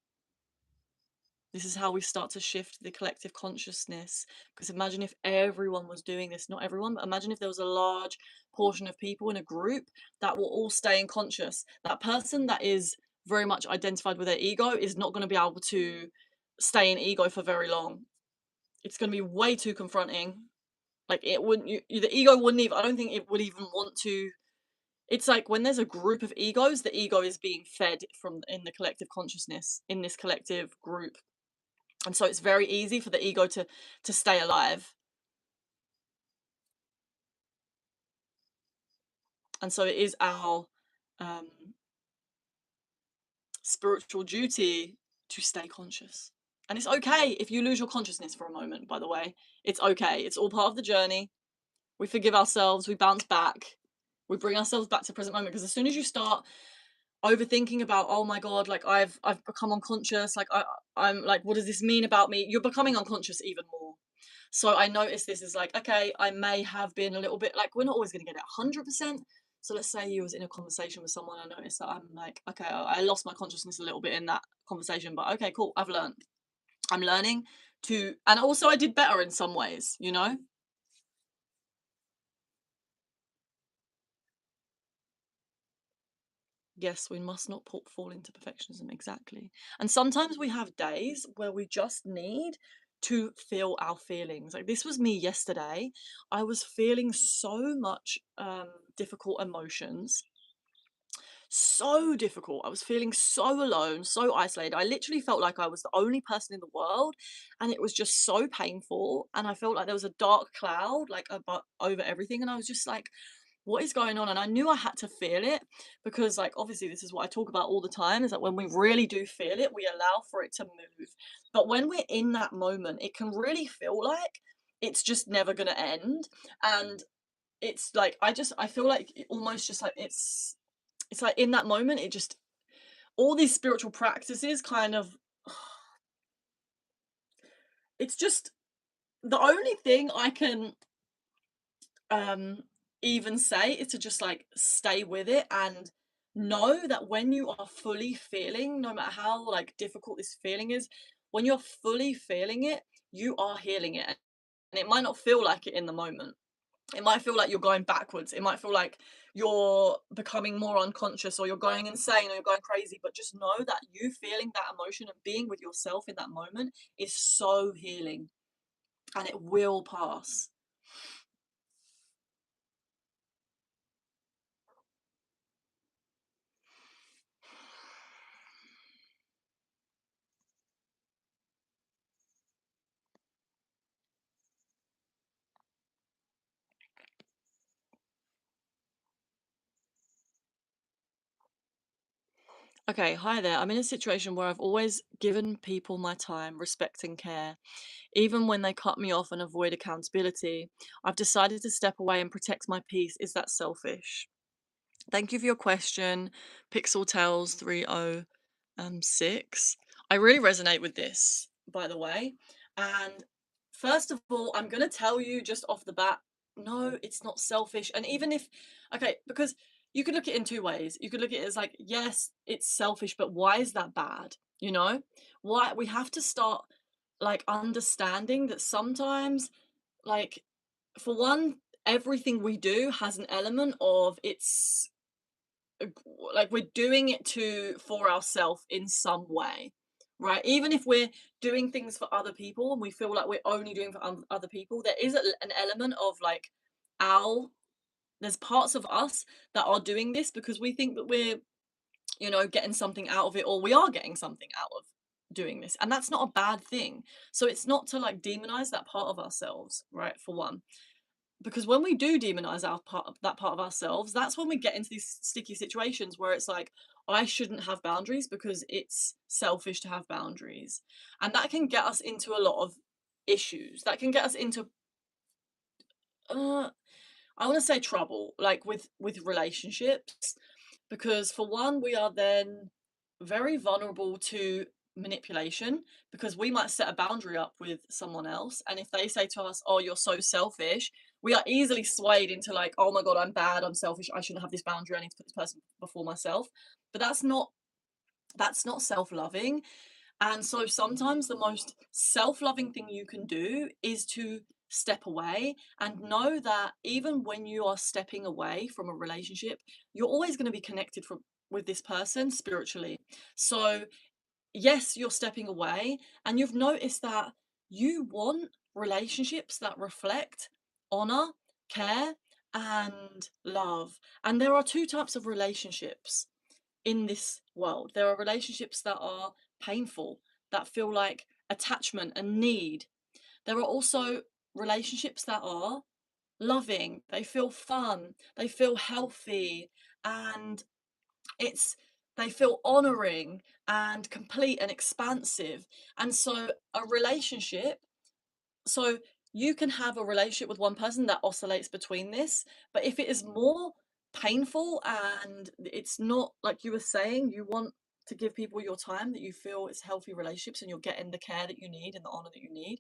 This is how we start to shift the collective consciousness. Because imagine if everyone was doing this, not everyone, but imagine if there was a large portion of people in a group that were all staying conscious. That person that is very much identified with their ego is not going to be able to stay in ego for very long. It's going to be way too confronting. Like it wouldn't, the ego wouldn't even, I don't think it would even want to. It's like when there's a group of egos, the ego is being fed from in the collective consciousness in this collective group. And so it's very easy for the ego to stay alive. And so it is our um, spiritual duty to stay conscious. And it's okay if you lose your consciousness for a moment, by the way. It's okay. It's all part of the journey. We forgive ourselves, we bounce back, we bring ourselves back to present moment. Because as soon as you start overthinking about, oh my God, like I've become unconscious, like I'm like, what does this mean about me? You're becoming unconscious even more. So I noticed this is like, okay, I may have been a little bit like, we're not always going to get it 100%. So let's say you was in a conversation with someone, I noticed that I'm like, okay, I lost my consciousness a little bit in that conversation, but okay, cool, I've learned. I'm learning to, and also I did better in some ways, you know? Yes, we must not fall into perfectionism, exactly. And sometimes we have days where we just need to feel our feelings. Like this was me yesterday. I was feeling so much difficult emotions, so difficult. I was feeling so alone, so isolated. I literally felt like I was the only person in the world, and it was just so painful. And I felt like there was a dark cloud like about over everything, and I was just like, what is going on? And I knew I had to feel it because, like, obviously, this is what I talk about all the time is that when we really do feel it, we allow for it to move. But when we're in that moment, it can really feel like it's just never going to end. And it's like, I feel like almost just like it's like in that moment, it just, all these spiritual practices kind of, it's just the only thing I can um even say is to just like stay with it and know that when you are fully feeling, no matter how like difficult this feeling is, when you're fully feeling it, you are healing it. And it might not feel like it in the moment. It might feel like you're going backwards. It might feel like you're becoming more unconscious or you're going insane or you're going crazy, but just know that you feeling that emotion and being with yourself in that moment is so healing, and it will pass. Okay, hi there. I'm in a situation where I've always given people my time, respect, and care. Even when they cut me off and avoid accountability, I've decided to step away and protect my peace. Is that selfish? Thank you for your question, Pixel Tales 3006. I really resonate with this, by the way. And first of all, I'm going to tell you just off the bat, no, it's not selfish. And even if, okay, because you could look at it in two ways. You could look at it as like, yes, it's selfish, but why is that bad? You know, why we have to start like understanding that sometimes, like, for one, everything we do has an element of it's like we're doing it to for ourselves in some way, right? Even if we're doing things for other people and we feel like we're only doing for other people, there is an element of like our there's parts of us that are doing this because we think that we're, you know, getting something out of it, or we are getting something out of doing this, and that's not a bad thing. So it's not to like demonize that part of ourselves, right? For one, because when we do demonize our part that part of ourselves, that's when we get into these sticky situations where it's like, I shouldn't have boundaries because it's selfish to have boundaries, and that can get us into a lot of issues. That can get us into uh I want to say trouble, like with relationships, because for one, we are then very vulnerable to manipulation because we might set a boundary up with someone else, and if they say to us, "Oh, you're so selfish," we are easily swayed into like, "Oh my god, I'm bad, I'm selfish, I shouldn't have this boundary, I need to put this person before myself." But that's not self-loving. And so sometimes the most self loving thing you can do is to step away and know that even when you are stepping away from a relationship, you're always going to be connected with this person spiritually. So, yes, you're stepping away, and you've noticed that you want relationships that reflect honor, care, and love. And there are two types of relationships in this world. There are relationships that are painful, that feel like attachment and need. There are also relationships that are loving, they feel fun, they feel healthy, and it's they feel honoring and complete and expansive. And so a relationship, so you can have a relationship with one person that oscillates between this, but if it is more painful and it's not like you were saying, you want to give people your time that you feel it's healthy relationships and you're getting the care that you need and the honor that you need,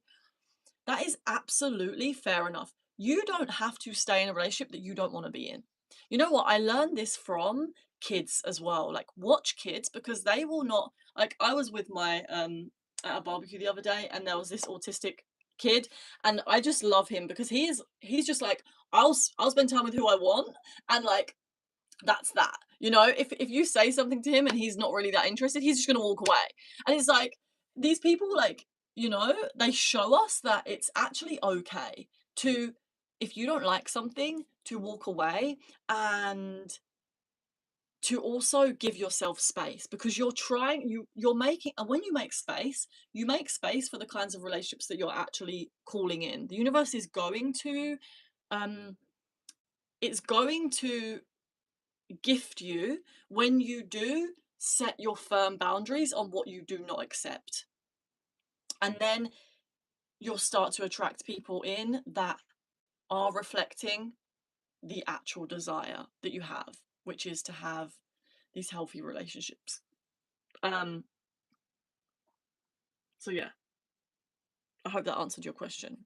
That is absolutely fair enough. You don't have to stay in a relationship that you don't want to be in. You know what? I learned this from kids as well. Like, watch kids because they will not, like, I was with my at a barbecue the other day, and there was this autistic kid, and I just love him because he's just like, I'll spend time with who I want, and like, that's that. You know, if you say something to him and he's not really that interested, he's just gonna walk away. And it's like, these people, like, you know, they show us that it's actually okay to, if you don't like something, to walk away, and to also give yourself space, because you're making, and when you make space for the kinds of relationships that you're actually calling in. The universe is going to um it's going to gift you when you do set your firm boundaries on what you do not accept. And then you'll start to attract people in that are reflecting the actual desire that you have, which is to have these healthy relationships. Um, so yeah, I hope that answered your question.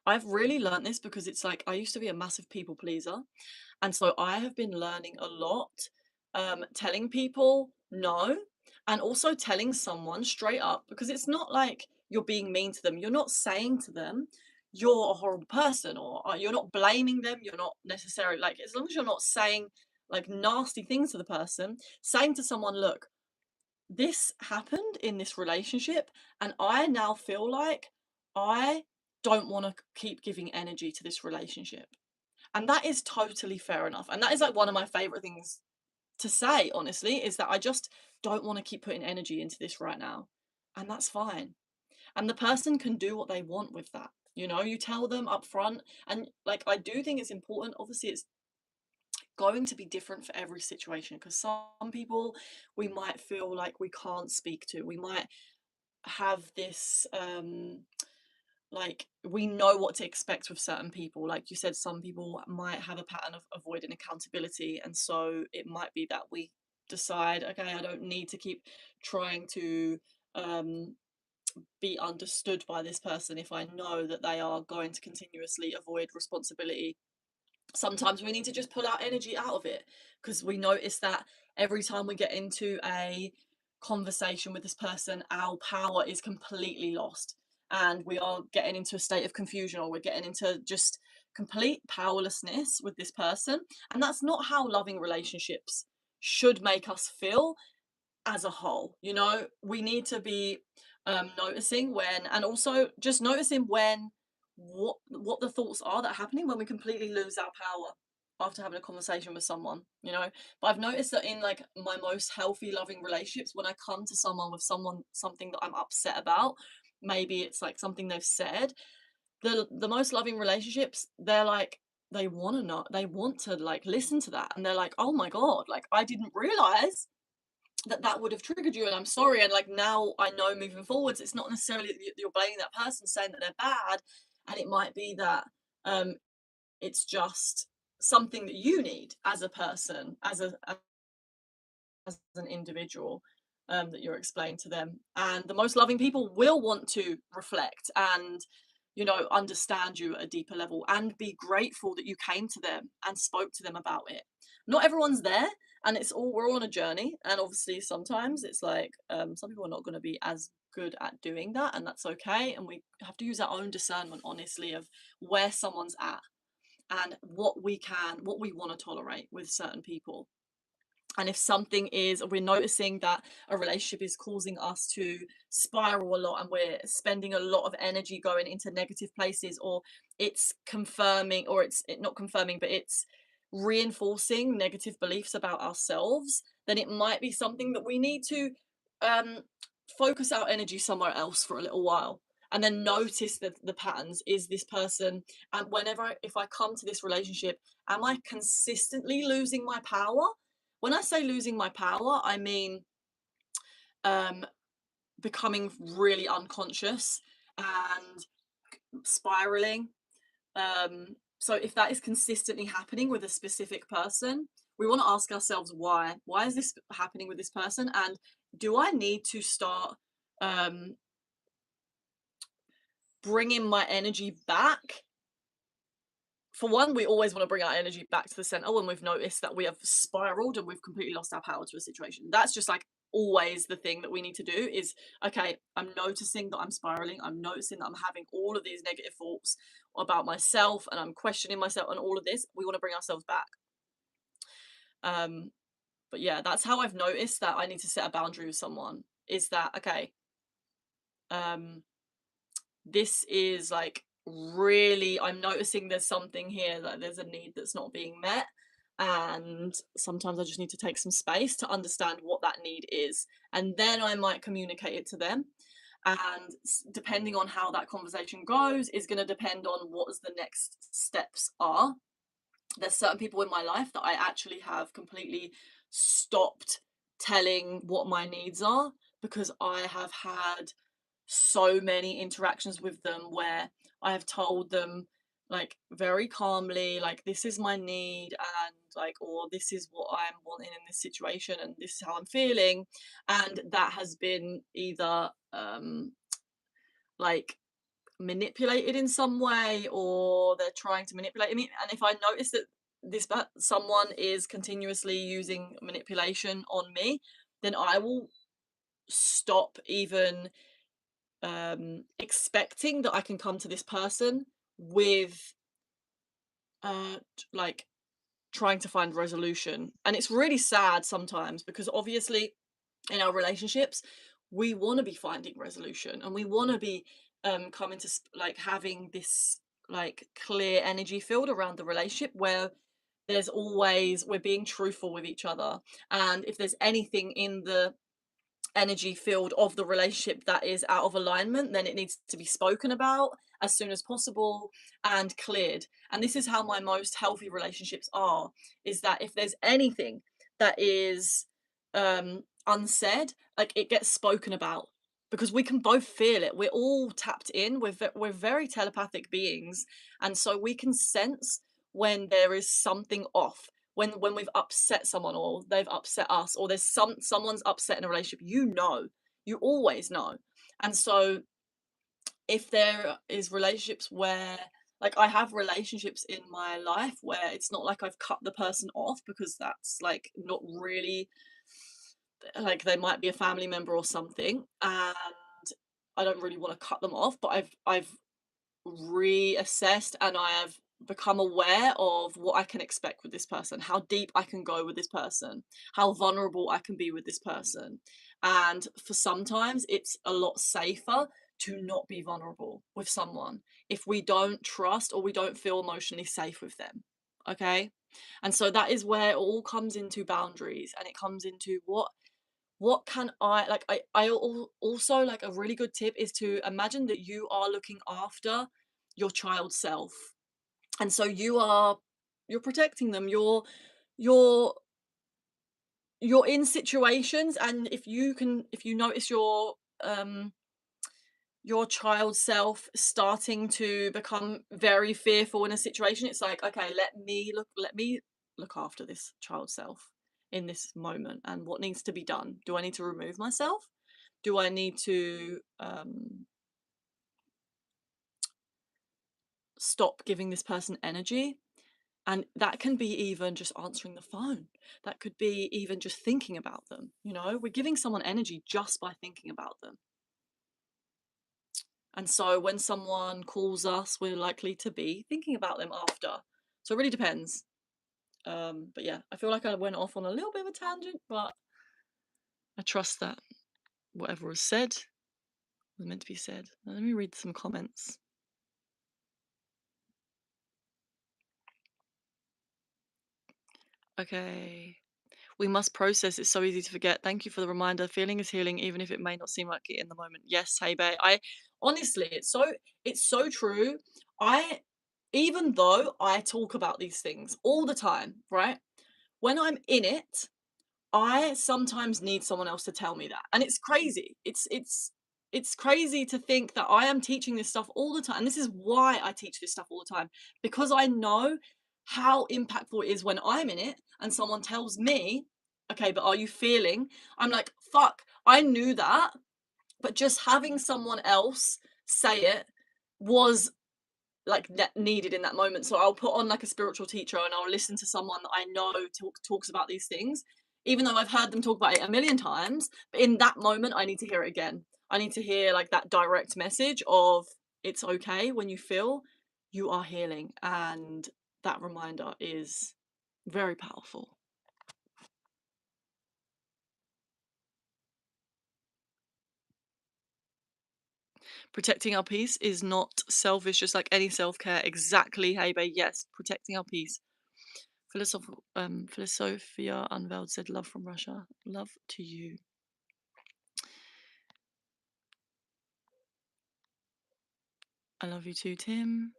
I've really learnt this because it's like I used to be a massive people pleaser. And so I have been learning a lot, telling people no, and also telling someone straight up, because it's not like you're being mean to them. You're not saying to them, you're a horrible person, or you're not blaming them. You're not necessarily like, as long as you're not saying like nasty things to the person, saying to someone, look, this happened in this relationship, and I now feel like I don't want to keep giving energy to this relationship. And that is totally fair enough. And that is like one of my favorite things to say, honestly, is that I just don't want to keep putting energy into this right now. And that's fine. And the person can do what they want with that. You know, you tell them up front. And like, I do think it's important. Obviously, it's going to be different for every situation, because some people we might feel like we can't speak to. We might have this like, we know what to expect with certain people. Like you said, some people might have a pattern of avoiding accountability, and so it might be that we decide, okay, I don't need to keep trying to um be understood by this person if I know that they are going to continuously avoid responsibility. Sometimes we need to just pull our energy out of it, because we notice that every time we get into a conversation with this person, our power is completely lost, and we are getting into a state of confusion, or we're getting into just complete powerlessness with this person. And that's not how loving relationships should make us feel as a whole. You know, we need to be noticing when, and also just noticing when, what the thoughts are that are happening when we completely lose our power after having a conversation with someone, you know. But I've noticed that in like my most healthy loving relationships, when I come to someone with something that I'm upset about, maybe it's like something they've said, the most loving relationships, they're like, they want to know, they want to like listen to that, and they're like, oh my god, like I didn't realize that that would have triggered you, and I'm sorry, and like now I know moving forwards it's not necessarily that you're blaming that person, saying that they're bad, and it might be that um it's just something that you need as a person, as an individual, that you're explaining to them. And the most loving people will want to reflect and, you know, understand you at a deeper level, and be grateful that you came to them and spoke to them about it. Not everyone's there, and we're all on a journey. And obviously, sometimes it's like, some people are not going to be as good at doing that, and that's okay. And we have to use our own discernment, honestly, of where someone's at, and what we want to tolerate with certain people. And if something is, we're noticing that a relationship is causing us to spiral a lot, and we're spending a lot of energy going into negative places, or it's confirming, or not confirming, but it's reinforcing negative beliefs about ourselves, then it might be something that we need to um, focus our energy somewhere else for a little while. And then notice the patterns. Is this person, and if I come to this relationship, am I consistently losing my power? When I say losing my power, I mean um, becoming really unconscious and spiraling. So if that is consistently happening with a specific person, we want to ask ourselves why. Why is this happening with this person? And do I need to start um, bringing my energy back. For one, we always want to bring our energy back to the center when we've noticed that we have spiraled and we've completely lost our power to a situation. That's just like always the thing that we need to do is, okay, I'm noticing that I'm spiraling. I'm noticing that I'm having all of these negative thoughts about myself and I'm questioning myself and all of this. We want to bring ourselves back. Um, but yeah, that's how I've noticed that I need to set a boundary with someone is that, okay, um, this is like really, I'm noticing there's something here, that there's a need that's not being met. And sometimes I just need to take some space to understand what that need is. And then I might communicate it to them. And depending on how that conversation goes, is going to depend on what the next steps are. There's certain people in my life that I actually have completely stopped telling what my needs are because I have had so many interactions with them where I have told them like very calmly, like this is my need and like, or this is what I'm wanting in this situation and this is how I'm feeling. And that has been either like manipulated in some way or they're trying to manipulate me. And if I notice that someone is continuously using manipulation on me, then I will stop even expecting that I can come to this person with like trying to find resolution. And it's really sad sometimes because obviously in our relationships we want to be finding resolution and we want to be coming to like having this like clear energy field around the relationship where there's always we're being truthful with each other, and if there's anything in the energy field of the relationship that is out of alignment, then it needs to be spoken about as soon as possible and cleared. And this is how my most healthy relationships are, is that if there's anything that is unsaid, like it gets spoken about because we can both feel it. We're all tapped in. We're very telepathic beings, and so we can sense when there is something off, when we've upset someone or they've upset us or there's someone's upset in a relationship, you always know. And so if there is relationships where like I have relationships in my life where it's not like I've cut the person off because that's like not really like they might be a family member or something and I don't really want to cut them off, but I've reassessed and I have become aware of what I can expect with this person, how deep I can go with this person, how vulnerable I can be with this person. And for sometimes it's a lot safer to not be vulnerable with someone if we don't trust or we don't feel emotionally safe with them. Okay. And so that is where it all comes into boundaries and it comes into what can I like also like a really good tip is to imagine that you are looking after your child self. And so you're protecting them. You're you're in situations and if you notice your child self starting to become very fearful in a situation, it's like, okay, let me look after this child self in this moment and what needs to be done. Do I need to remove myself? Do I need to stop giving this person energy? And that can be even just answering the phone. That could be even just thinking about them. You know, we're giving someone energy just by thinking about them. And so when someone calls us, we're likely to be thinking about them after. So it really depends. But yeah, I feel like I went off on a little bit of a tangent, but I trust that whatever was said was meant to be said. Now, let me read some comments. Okay. We must process. It's so easy to forget. Thank you for the reminder. Feeling is healing, even if it may not seem like it in the moment. Yes, hey babe. I honestly, it's so true. I even though I talk about these things all the time, right? When I'm in it, I sometimes need someone else to tell me that. And it's crazy. It's crazy to think that I am teaching this stuff all the time. And this is why I teach this stuff all the time. Because I know how impactful it is when I'm in it and someone tells me, okay, but are you feeling? I'm like, fuck, I knew that. But just having someone else say it was like needed in that moment. So I'll put on like a spiritual teacher and I'll listen to someone that I know talks about these things, even though I've heard them talk about it a million times. But in that moment, I need to hear it again. I need to hear like that direct message of it's okay when you feel you are healing, and that reminder is very powerful. Protecting our peace is not selfish, just like any self care. Exactly, Hebe. Yes, protecting our peace. Philosophia Unveiled said, "Love from Russia. Love to you." I love you too, Tim.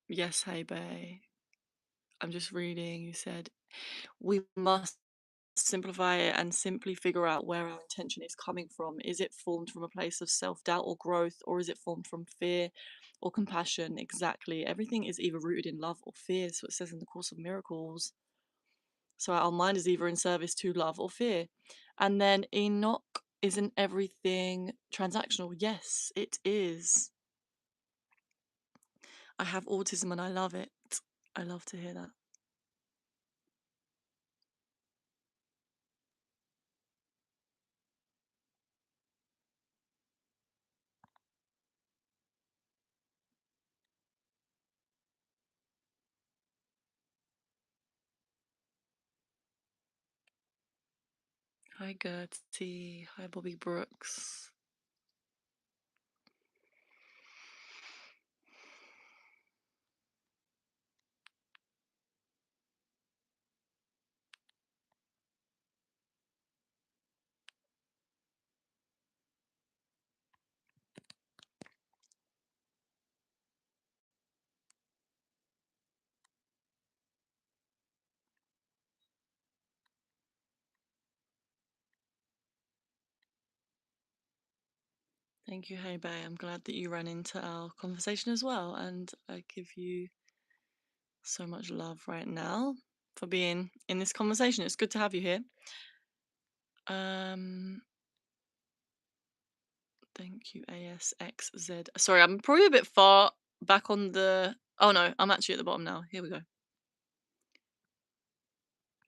Yes, Hebe. I'm just reading. You said, "We must simplify it and simply figure out where our intention is coming from. Is it formed from a place of self doubt or growth, or is it formed from fear or compassion?" Exactly. Everything is either rooted in love or fear. So it says in the Course of Miracles. So our mind is either in service to love or fear. And then Enoch, isn't everything transactional? Yes, it is. I have autism and I love it. I love to hear that. Hi Gertie. Hi Bobby Brooks. Thank you, Hey Bay. I'm glad that you ran into our conversation as well, and I give you so much love right now for being in this conversation. It's good to have you here. Thank you, ASXZ. Sorry, I'm probably a bit far back on the. Oh no, I'm actually at the bottom now. Here we go.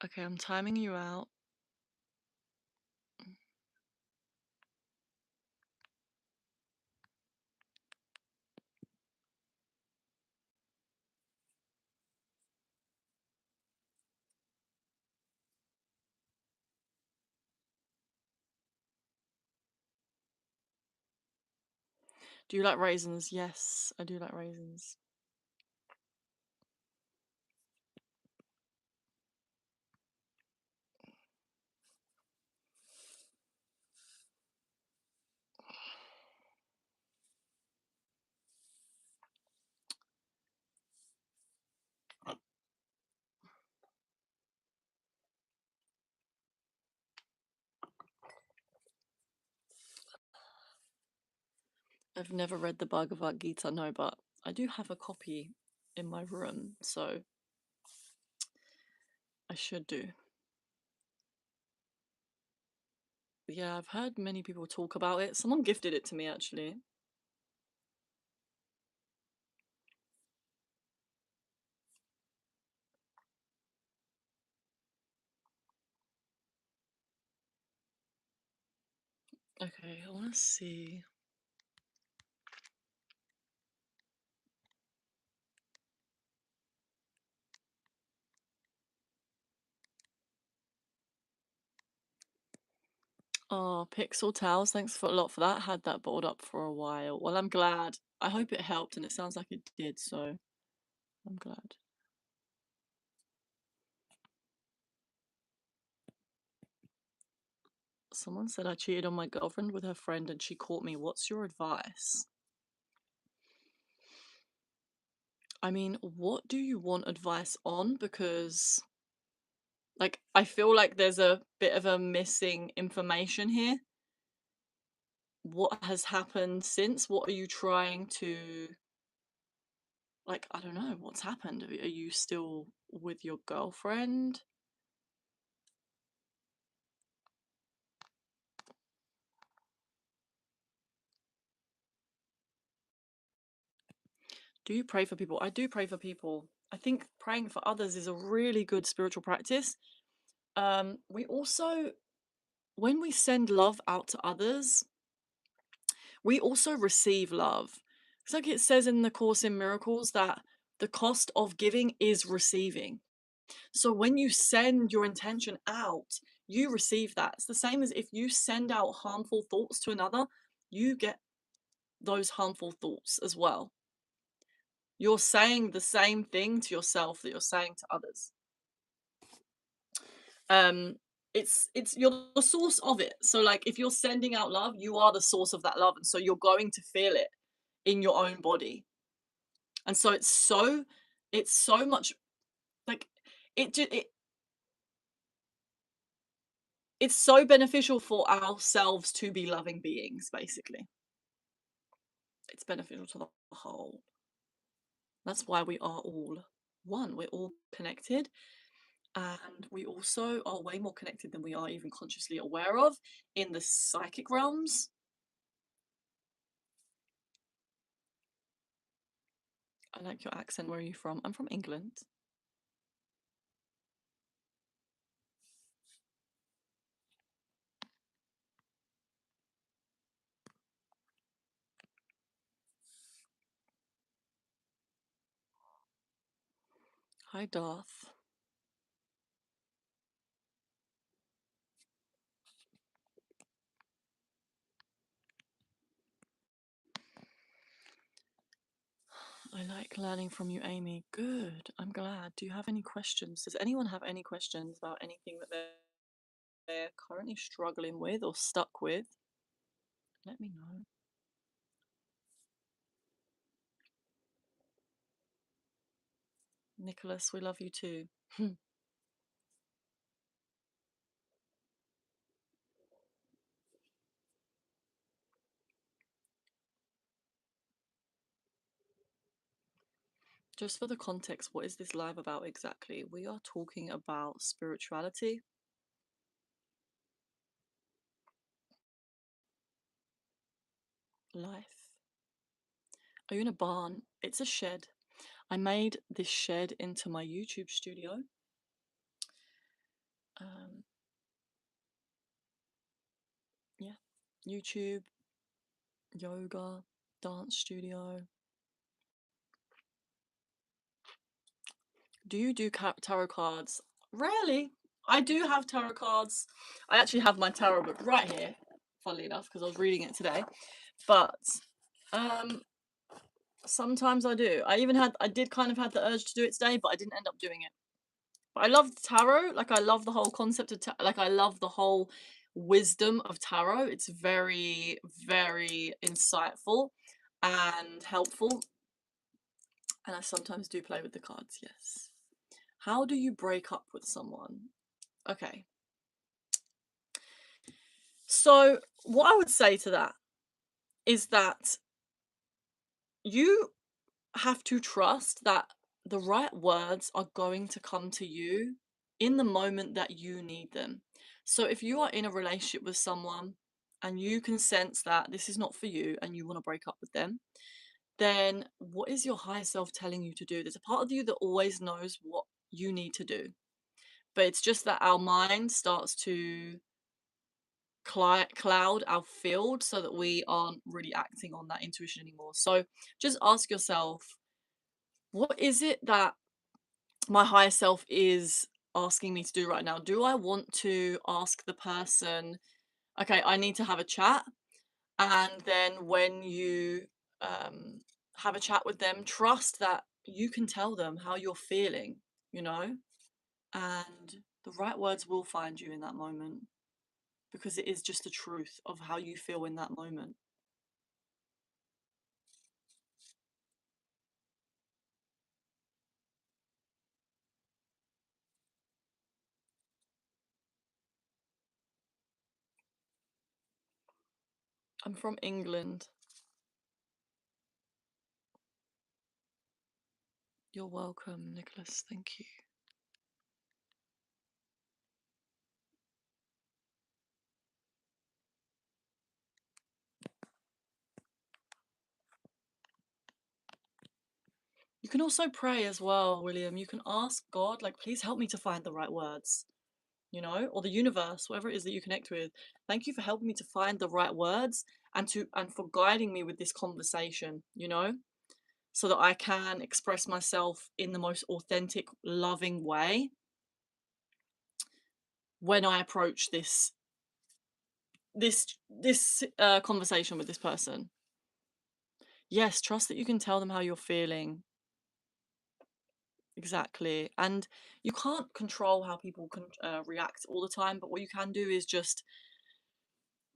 Okay, I'm timing you out. Do you like raisins? Yes, I do like raisins. I've never read the Bhagavad Gita, no, but I do have a copy in my room, so I should do. Yeah, I've heard many people talk about it. Someone gifted it to me actually. Okay, I want to see. Oh, Pixel Towels, thanks for a lot for that. Had that bottled up for a while. Well, I'm glad. I hope it helped, and it sounds like it did, so I'm glad. Someone said I cheated on my girlfriend with her friend and she caught me. What's your advice? I mean, what do you want advice on? Because, like, I feel like there's a bit of a missing information here. What has happened since? What are you trying to, like, I don't know, what's happened? Are you still with your girlfriend? Do you pray for people? I do pray for people. I think praying for others is a really good spiritual practice. We also, when we send love out to others, we also receive love. It's like it says in the Course in Miracles that the cost of giving is receiving. So when you send your intention out, you receive that. It's the same as if you send out harmful thoughts to another, you get those harmful thoughts as well. You're saying the same thing to yourself that you're saying to others. Um, it's you're the source of it. So like if you're sending out love, you are the source of that love, and so you're going to feel it in your own body. And so it's so much like it it's so beneficial for ourselves to be loving beings, basically. It's beneficial to the whole. That's why we are all one. We're all connected. And we also are way more connected than we are even consciously aware of in the psychic realms. I like your accent. Where are you from? I'm from England. Hi, Darth. I like learning from you, Amy. Good. I'm glad. Do you have any questions? Does anyone have any questions about anything that they're currently struggling with or stuck with? Let me know. Nicholas, we love you too. Just for the context, what is this live about exactly? We are talking about spirituality, life. Are you in a barn? It's a shed. I made this shed into my YouTube studio. Um, yeah, YouTube, yoga, dance studio. Do you do tarot cards? Rarely. I do have tarot cards. I actually have my tarot book right here, funnily enough, because I was reading it today. But um, sometimes I do. I did kind of have the urge to do it today, but I didn't end up doing it. But I love tarot. Like I love the whole concept of like I love the whole wisdom of tarot. It's very, very insightful and helpful. And I sometimes do play with the cards, yes. How do you break up with someone? Okay. So, what I would say to that is that you have to trust that the right words are going to come to you in the moment that you need them. So, if you are in a relationship with someone and you can sense that this is not for you and you want to break up with them, then what is your higher self telling you to do? There's a part of you that always knows what you need to do, but it's just that our mind starts to cloud our field so that we aren't really acting on that intuition anymore. So just ask yourself, what is it that my higher self is asking me to do right now? Do I want to ask the person, okay, I need to have a chat? And then when you have a chat with them, trust that you can tell them how you're feeling, you know, and the right words will find you in that moment because it is just the truth of how you feel in that moment. I'm from England. You're welcome, Nicholas. Thank you. You can also pray as well, William. You can ask God, like, please help me to find the right words, or the universe, whatever it is that you connect with. Thank you for helping me to find the right words and for guiding me with this conversation, so that I can express myself in the most authentic, loving way when I approach this conversation with this person. Yes, trust that you can tell them how you're feeling. Exactly. And you can't control how people can react all the time, but what you can do is just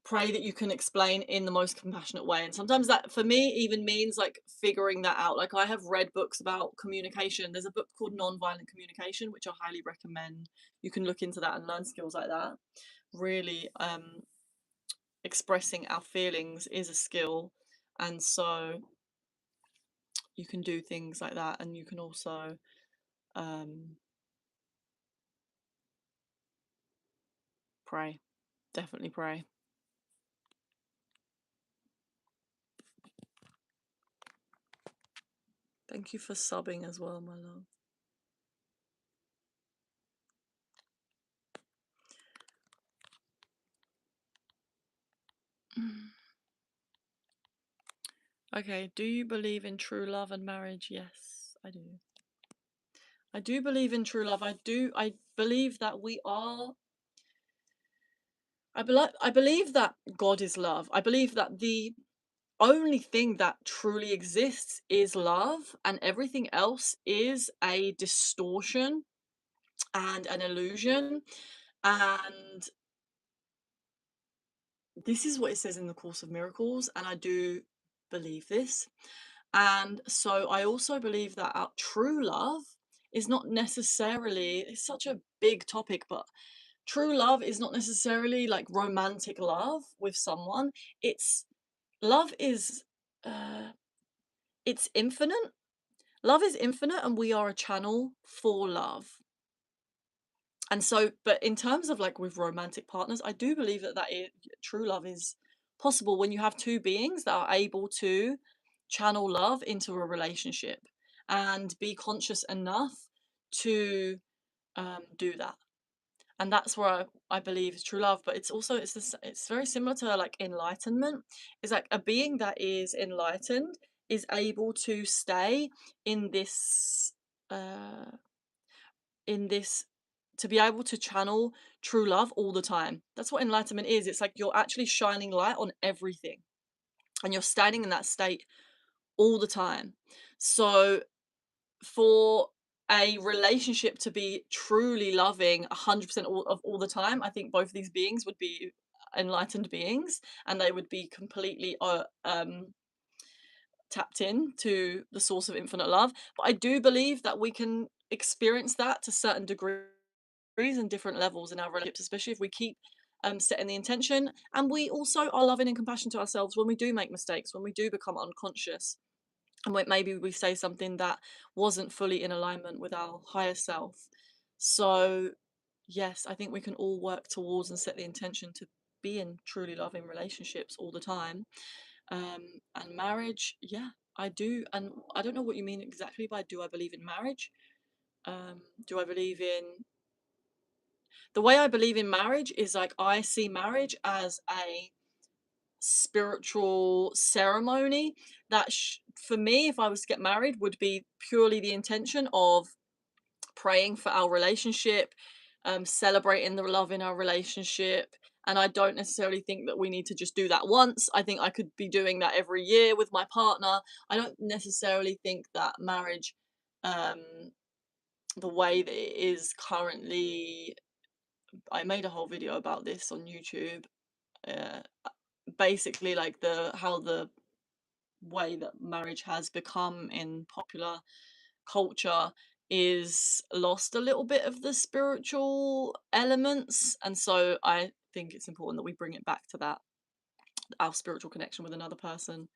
pray that you can explain in the most compassionate way. And sometimes that, for me, even means like figuring that out. Like, I have read books about communication. There's a book called Nonviolent Communication, which I highly recommend. You can look into that and learn skills like that. Really, expressing our feelings is a skill. And so you can do things like that. And you can also, pray. Definitely pray. Thank you for subbing as well, my love. Okay, do you believe in true love and marriage? Yes, I do. I do believe in true love. I believe that we are. I believe that God is love. I believe that the only thing that truly exists is love, and everything else is a distortion and an illusion. And this is what it says in the Course of Miracles, and I do believe this. And so I also believe that our true love is not necessarily, it's such a big topic, but true love is not necessarily like romantic love with someone. It's love is it's infinite. Love is infinite, and we are a channel for love. And so, but in terms of like with romantic partners, I do believe that true love is possible when you have two beings that are able to channel love into a relationship and be conscious enough to do that. And that's where I believe is true love. But it's also it's very similar to like enlightenment. It's like a being that is enlightened is able to stay in this uh in this to be able to channel true love all the time. That's what enlightenment is. It's like you're actually shining light on everything and you're standing in that state all the time. So for a relationship to be truly loving 100% all the time, I think both of these beings would be enlightened beings, and they would be completely tapped in to the source of infinite love. But I do believe that we can experience that to certain degrees and different levels in our relationships, especially if we keep setting the intention. And we also are loving and compassionate to ourselves when we do make mistakes, when we do become unconscious, and maybe we say something that wasn't fully in alignment with our higher self. So, yes, I think we can all work towards and set the intention to be in truly loving relationships all the time. And marriage, yeah, I do. And I don't know what you mean exactly by do I believe in marriage? Do I believe in the way I believe in marriage is like I see marriage as a spiritual ceremony that for me, if I was to get married, would be purely the intention of praying for our relationship, celebrating the love in our relationship. And I don't necessarily think that we need to just do that once. I think I could be doing that every year with my partner. I don't necessarily think that marriage, um, the way that it is currently, I made a whole video about this on YouTube. Uh, Basically, like how the way that marriage has become in popular culture is lost a little bit of the spiritual elements, and so I think it's important that we bring it back to that, our spiritual connection with another person.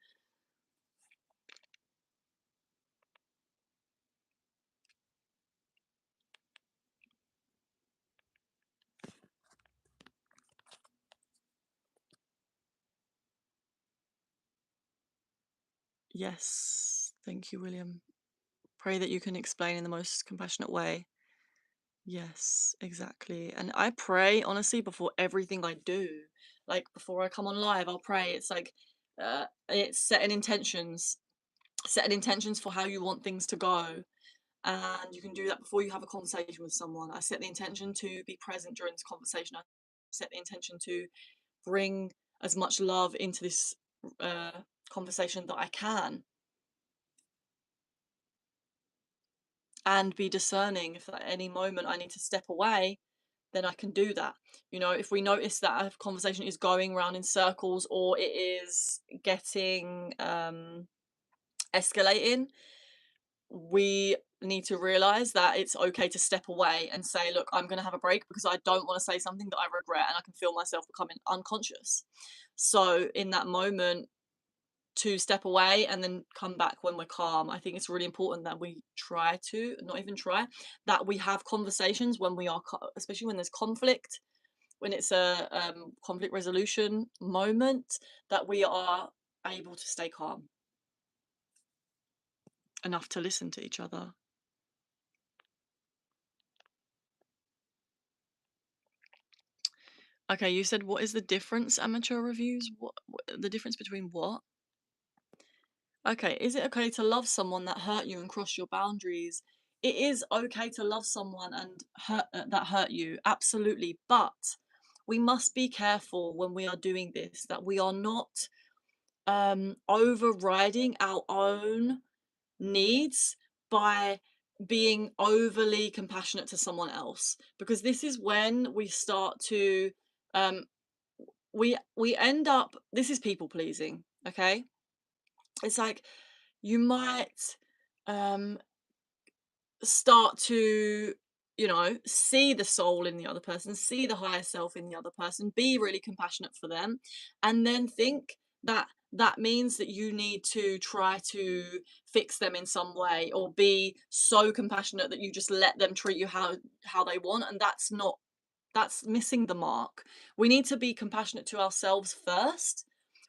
Yes, thank you, William. Pray that you can explain in the most compassionate way. Yes, exactly. And I pray honestly before everything I do. Like before I come on live, I'll pray. It's setting intentions for how you want things to go. And you can do that before you have a conversation with someone. I set the intention to be present during this conversation. I set the intention to bring as much love into this uh, conversation that I can, and be discerning. If at any moment I need to step away, then I can do that. You know, if we notice that a conversation is going around in circles, or it is getting escalating, we need to realize that it's okay to step away and say, look, I'm going to have a break because I don't want to say something that I regret and I can feel myself becoming unconscious. So in that moment, to step away and then come back when we're calm. I think it's really important that we try to, not even try, that we have conversations when we are, especially when there's conflict, when it's a conflict resolution moment, that we are able to stay calm enough to listen to each other. Okay, you said what is the difference, amateur reviews? What the difference between what? Okay, is it okay to love someone that hurt you and cross your boundaries? It is okay to love someone and that hurt you, absolutely. But we must be careful when we are doing this that we are not overriding our own needs by being overly compassionate to someone else, because this is when we start to um, we end up. This is people pleasing. Okay, it's like you might um start to, you know, see the soul in the other person, see the higher self in the other person, be really compassionate for them, and then think that that means that you need to try to fix them in some way, or be so compassionate that you just let them treat you how they want, and that's missing the mark. We need to be compassionate to ourselves first.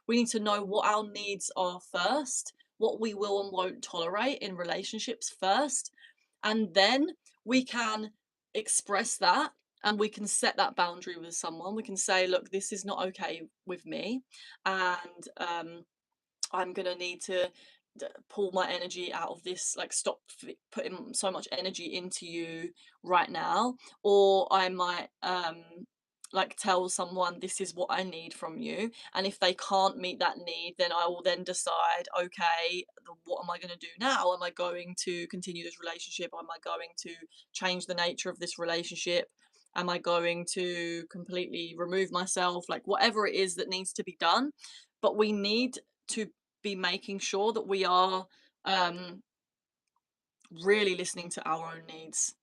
We need to know what our needs are first, what we will and won't tolerate in relationships first. And then we can express that, and we can set that boundary with someone. We can say, look, this is not okay with me. And I'm gonna need to pull my energy out of this, like stop putting so much energy into you right now. Or I might like tell someone this is what I need from you, and if they can't meet that need, then I will then decide, okay, what am I going to do now? Am I going to continue this relationship? Am I going to change the nature of this relationship? Am I going to completely remove myself? Like whatever it is that needs to be done. But we need to be making sure that we are um, really listening to our own needs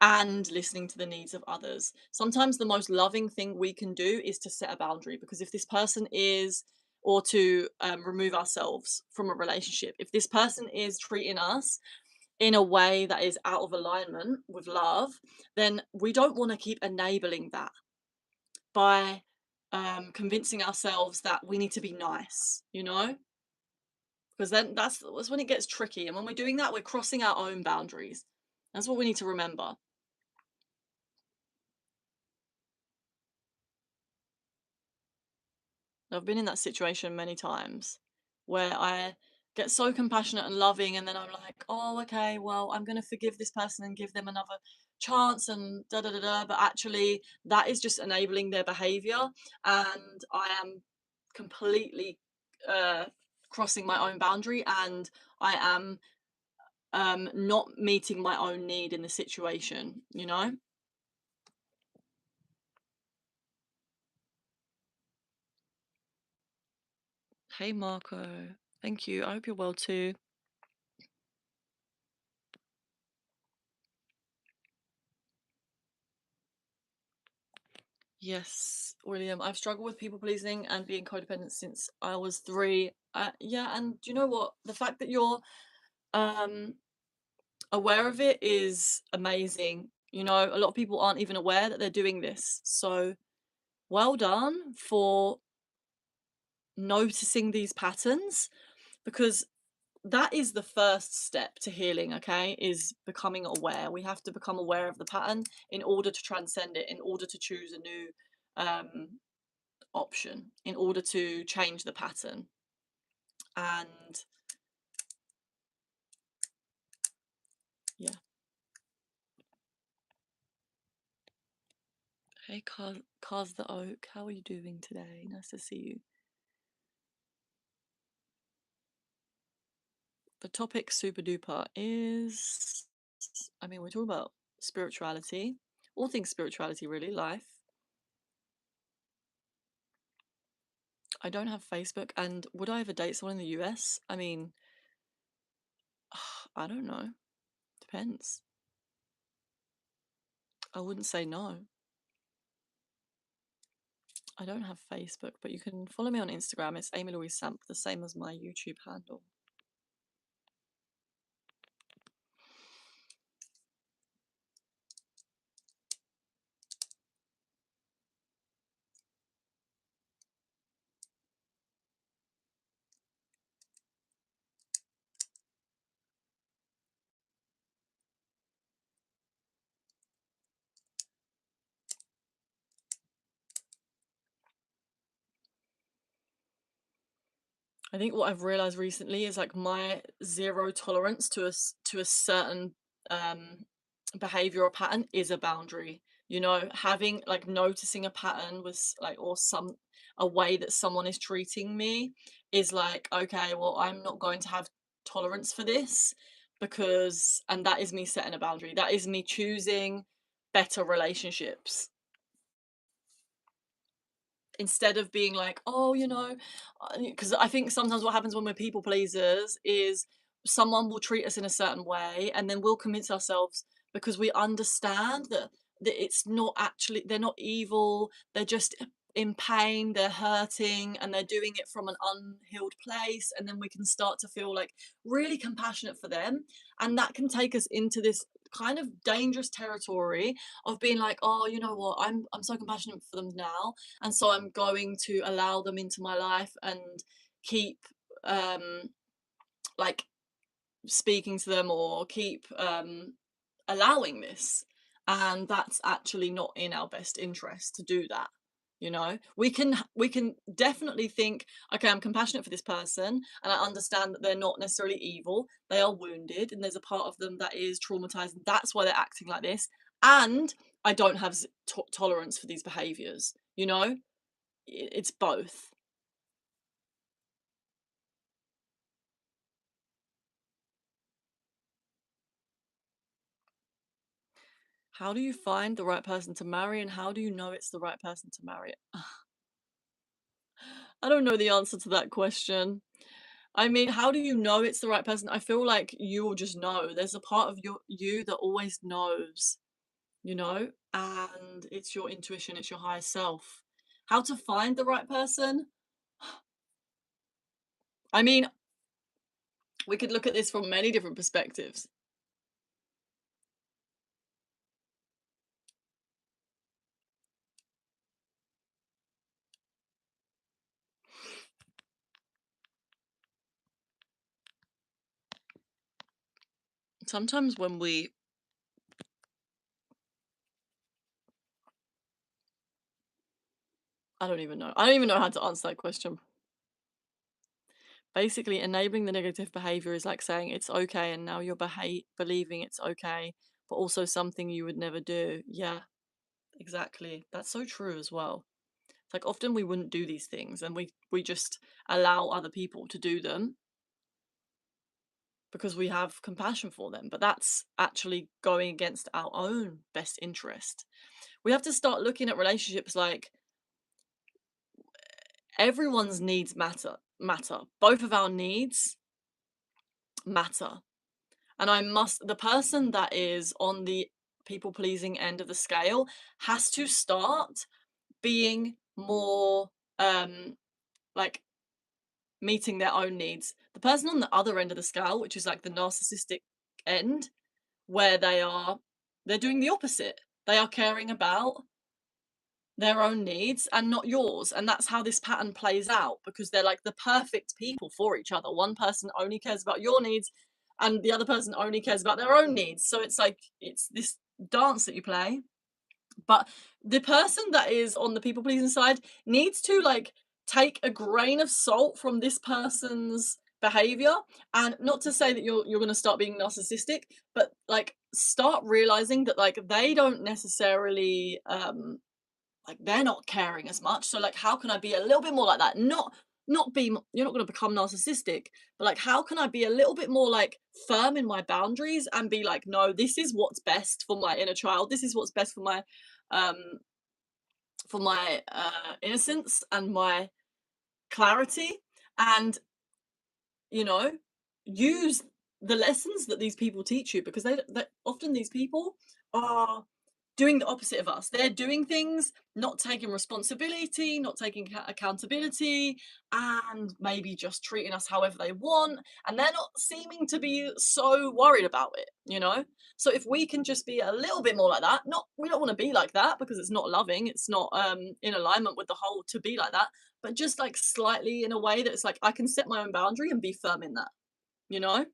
and listening to the needs of others. Sometimes the most loving thing we can do is to set a boundary, because if this person is, or to remove ourselves from a relationship, if this person is treating us in a way that is out of alignment with love, then we don't want to keep enabling that by convincing ourselves that we need to be nice, you know? Because then that's when it gets tricky. And when we're doing that, we're crossing our own boundaries. That's what we need to remember. I've been in that situation many times where I get so compassionate and loving, and then I'm like, oh, okay, well, I'm going to forgive this person and give them another chance and da da da da. But actually, that is just enabling their behavior. And I am completely uh, crossing my own boundary, and I am not meeting my own need in the situation, you know? Hey, Marco. Thank you. I hope you're well too. Yes, William, I've struggled with people pleasing and being codependent since I was 3. Yeah, and do you know what? The fact that you're um, aware of it is amazing. You know, a lot of people aren't even aware that they're doing this. So, well done for noticing these patterns, because that is the first step to healing, okay? Is becoming aware. We have to become aware of the pattern in order to transcend it, in order to choose a new um, option, in order to change the pattern. And yeah. Hey, Cars the Oak, how are you doing today? Nice to see you. The topic super duper is, I mean, we're talking about spirituality, all things spirituality, really, life. I don't have Facebook, and would I ever date someone in the US? I mean, I don't know. Depends. I wouldn't say no. I don't have Facebook, but you can follow me on Instagram. It's Amy Louise Samp, the same as my YouTube handle. I think what I've realized recently is like my zero tolerance to a certain um behavior or pattern is a boundary. You know, having like noticing a pattern was like or some a way that someone is treating me is like, okay, well, I'm not going to have tolerance for this because and that is me setting a boundary. That is me choosing better relationships instead of being like, oh, you know, because I think sometimes what happens when we're people pleasers is someone will treat us in a certain way, and then we'll convince ourselves because we understand that it's not actually they're not evil, they're just in pain, they're hurting, and they're doing it from an unhealed place, and then we can start to feel like really compassionate for them, and that can take us into this kind of dangerous territory of being like, oh, you know what, I'm so compassionate for them now, and so I'm going to allow them into my life and keep um like speaking to them or keep allowing this, and that's actually not in our best interest to do that. You know, we can definitely think, okay, I'm compassionate for this person and I understand that they're not necessarily evil, they are wounded and there's a part of them that is traumatized and that's why they're acting like this, and I don't have tolerance for these behaviors, you know. It's both. How do you find the right person to marry, and how do you know it's the right person to marry? I don't know the answer to that question. I mean, how do you know it's the right person? I feel like you will just know. There's a part of you that always knows, you know, and it's your intuition, it's your higher self. How to find the right person? I mean, we could look at this from many different perspectives. Sometimes when we I don't even know. I don't even know how to answer that question. Basically, enabling the negative behavior is like saying it's okay, and now you're believing it's okay, but also something you would never do. Yeah, exactly. That's so true as well. It's like often we wouldn't do these things, and we just allow other people to do them because we have compassion for them. But that's actually going against our own best interest. We have to start looking at relationships like everyone's needs matter. Both of our needs matter. And the person that is on the people pleasing end of the scale has to start being more like meeting their own needs. The person on the other end of the scale, which is like the narcissistic end, where they're doing the opposite. They are caring about their own needs and not yours. And that's how this pattern plays out because they're like the perfect people for each other. One person only cares about your needs and the other person only cares about their own needs. So it's like it's this dance that you play. But the person that is on the people pleasing side needs to like take a grain of salt from this person's behavior, and not to say that you're going to start being narcissistic, but like start realizing that like they don't necessarily like they're not caring as much. So like how can I be a little bit more like that? Not be you're not going to become narcissistic, but like how can I be a little bit more like firm in my boundaries and be like, no, this is what's best for my inner child. This is what's best um for my innocence and my clarity, and you know, use the lessons that these people teach you because they often these people are doing the opposite of us. They're doing things, not taking responsibility, not taking accountability, and maybe just treating us however they want. And they're not seeming to be so worried about it, you know? So if we can just be a little bit more like that, not we don't want to be like that because it's not loving, it's not in alignment with the whole to be like that, but just like slightly in a way that it's like I can set my own boundary and be firm in that, you know?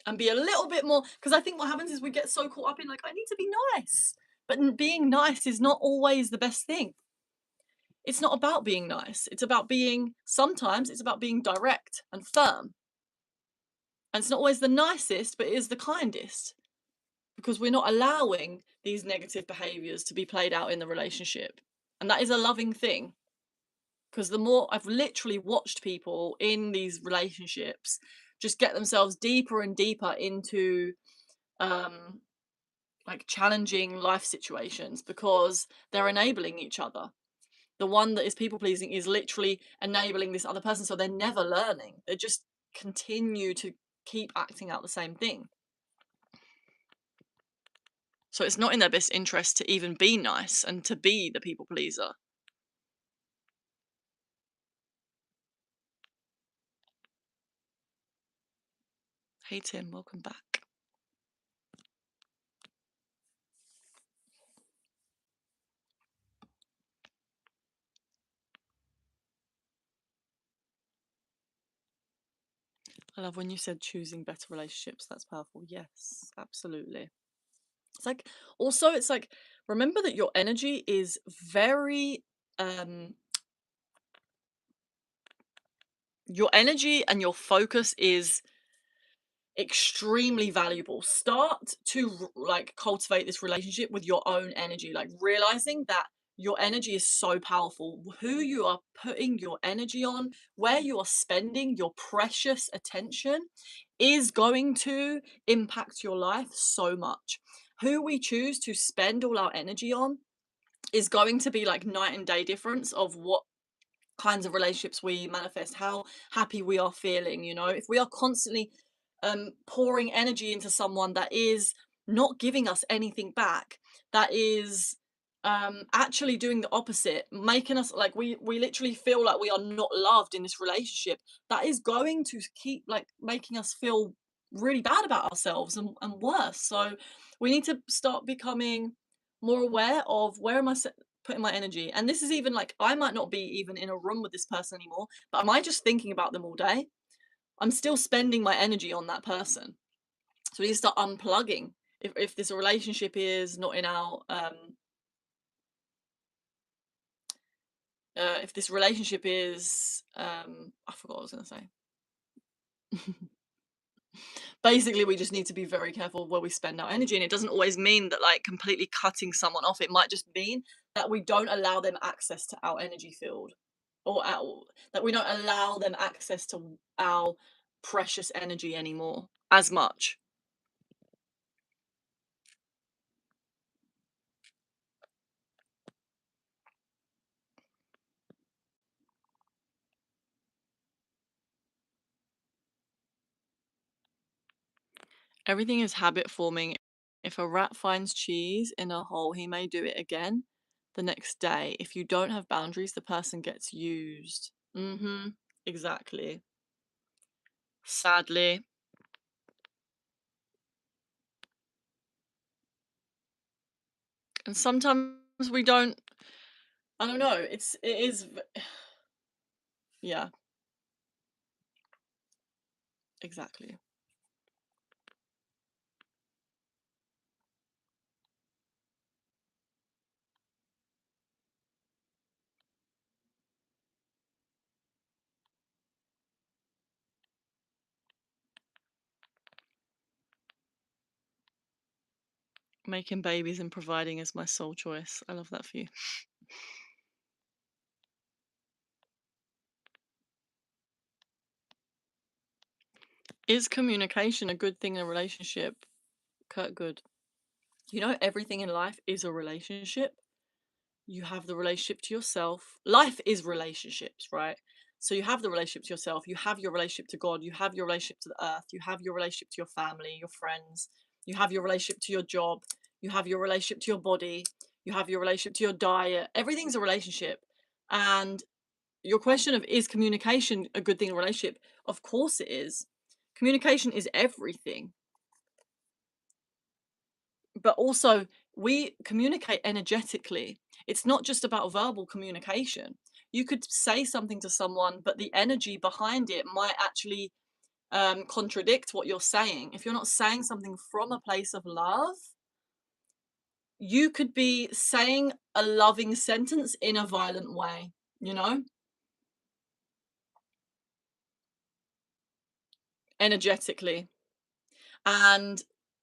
And be a little bit more because I think what happens is we get so caught up in like I need to be nice. But being nice is not always the best thing. It's not about being nice. It's about being sometimes it's about being direct and firm. And it's not always the nicest, but it is the kindest because we're not allowing these negative behaviors to be played out in the relationship. And that is a loving thing. Because the more I've literally watched people in these relationships just get themselves deeper and deeper into um, like challenging life situations because they're enabling each other. The one that is people pleasing is literally enabling this other person, so they're never learning. They just continue to keep acting out the same thing. So it's not in their best interest to even be nice and to be the people pleaser. Hey Tim, welcome back. I love when you said choosing better relationships. That's powerful. Yes, absolutely. It's like also it's like remember that your energy is very your energy and your focus is extremely valuable. Start to like cultivate this relationship with your own energy, like realizing that your energy is so powerful. Who you are putting your energy on, where you are spending your precious attention is going to impact your life so much. Who we choose to spend all our energy on is going to be like night and day difference of what kinds of relationships we manifest, how happy we are feeling, you know. If we are constantly pouring energy into someone that is not giving us anything back, that is actually doing the opposite, making us like we literally feel like we are not loved in this relationship, that is going to keep like making us feel really bad about ourselves and worse. So we need to start becoming more aware of where am I putting my energy. And this is even like I might not be even in a room with this person anymore, but am I just thinking about them all day? I'm still spending my energy on that person. So we need to start unplugging. If this relationship is not in our if this relationship is I forgot what I was gonna say. Basically we just need to be very careful where we spend our energy, and it doesn't always mean that like completely cutting someone off. It might just mean that we don't allow them access to our energy field, or that we don't allow them access to our precious energy anymore as much. Everything is habit forming. If a rat finds cheese in a hole, he may do it again the next day. If you don't have boundaries, the person gets used. Exactly. Sadly. And sometimes we don't. I don't know. It is. Yeah, exactly. Making babies and providing is my sole choice. I love that for you. Is communication a good thing in a relationship? Kurt Good. You know, everything in life is a relationship. You have the relationship to yourself. Life is relationships, right? So you have the relationship to yourself, you have your relationship to God, you have your relationship to the earth, you have your relationship to your family, your friends, you have your relationship to your job, you have your relationship to your body, you have your relationship to your diet. Everything's a relationship. And your question of is communication a good thing in a relationship? Of course it is. Communication is everything. But also, we communicate energetically. It's not just about verbal communication. You could say something to someone, but the energy behind it might actually contradict what you're saying. If you're not saying something from a place of love, you could be saying a loving sentence in a violent way, you know, energetically. And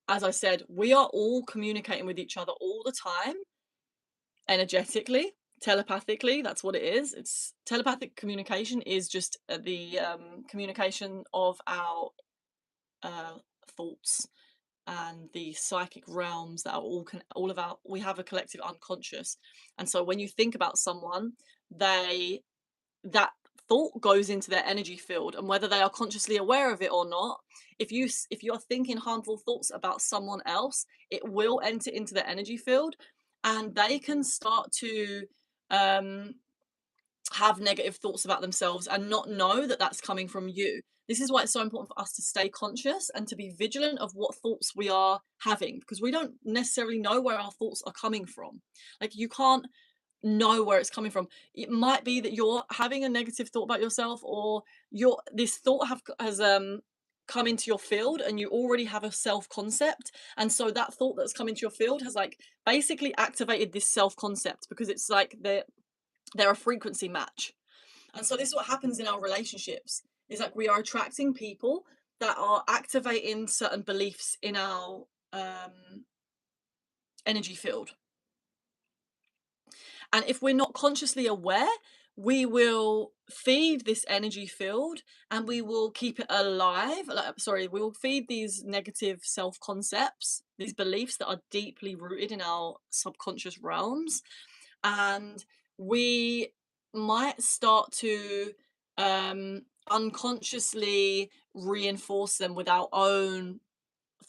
as I said, we are all communicating with each other all the time, energetically, telepathically. That's what it is. It's telepathic communication is just the communication of our uh, thoughts and the psychic realms that are all of our, we have a collective unconscious. And so when you think about someone, they that thought goes into their energy field, and whether they are consciously aware of it or not, if you're thinking harmful thoughts about someone else, it will enter into their energy field, and they can start to um have negative thoughts about themselves and not know that that's coming from you. This is why it's so important for us to stay conscious and to be vigilant of what thoughts we are having, because we don't necessarily know where our thoughts are coming from. Like, you can't know where it's coming from. It might be that you're having a negative thought about yourself, or your this thought has come into your field, and you already have a self concept, and so that thought that's come into your field has like basically activated this self concept, because it's like they're a frequency match. And so this is what happens in our relationships, is like we are attracting people that are activating certain beliefs in our energy field. And if we're not consciously aware, we will feed this energy field, and we will keep it alive. Like, sorry, we will feed these negative self concepts, these beliefs that are deeply rooted in our subconscious realms. And we might start to unconsciously reinforce them with our own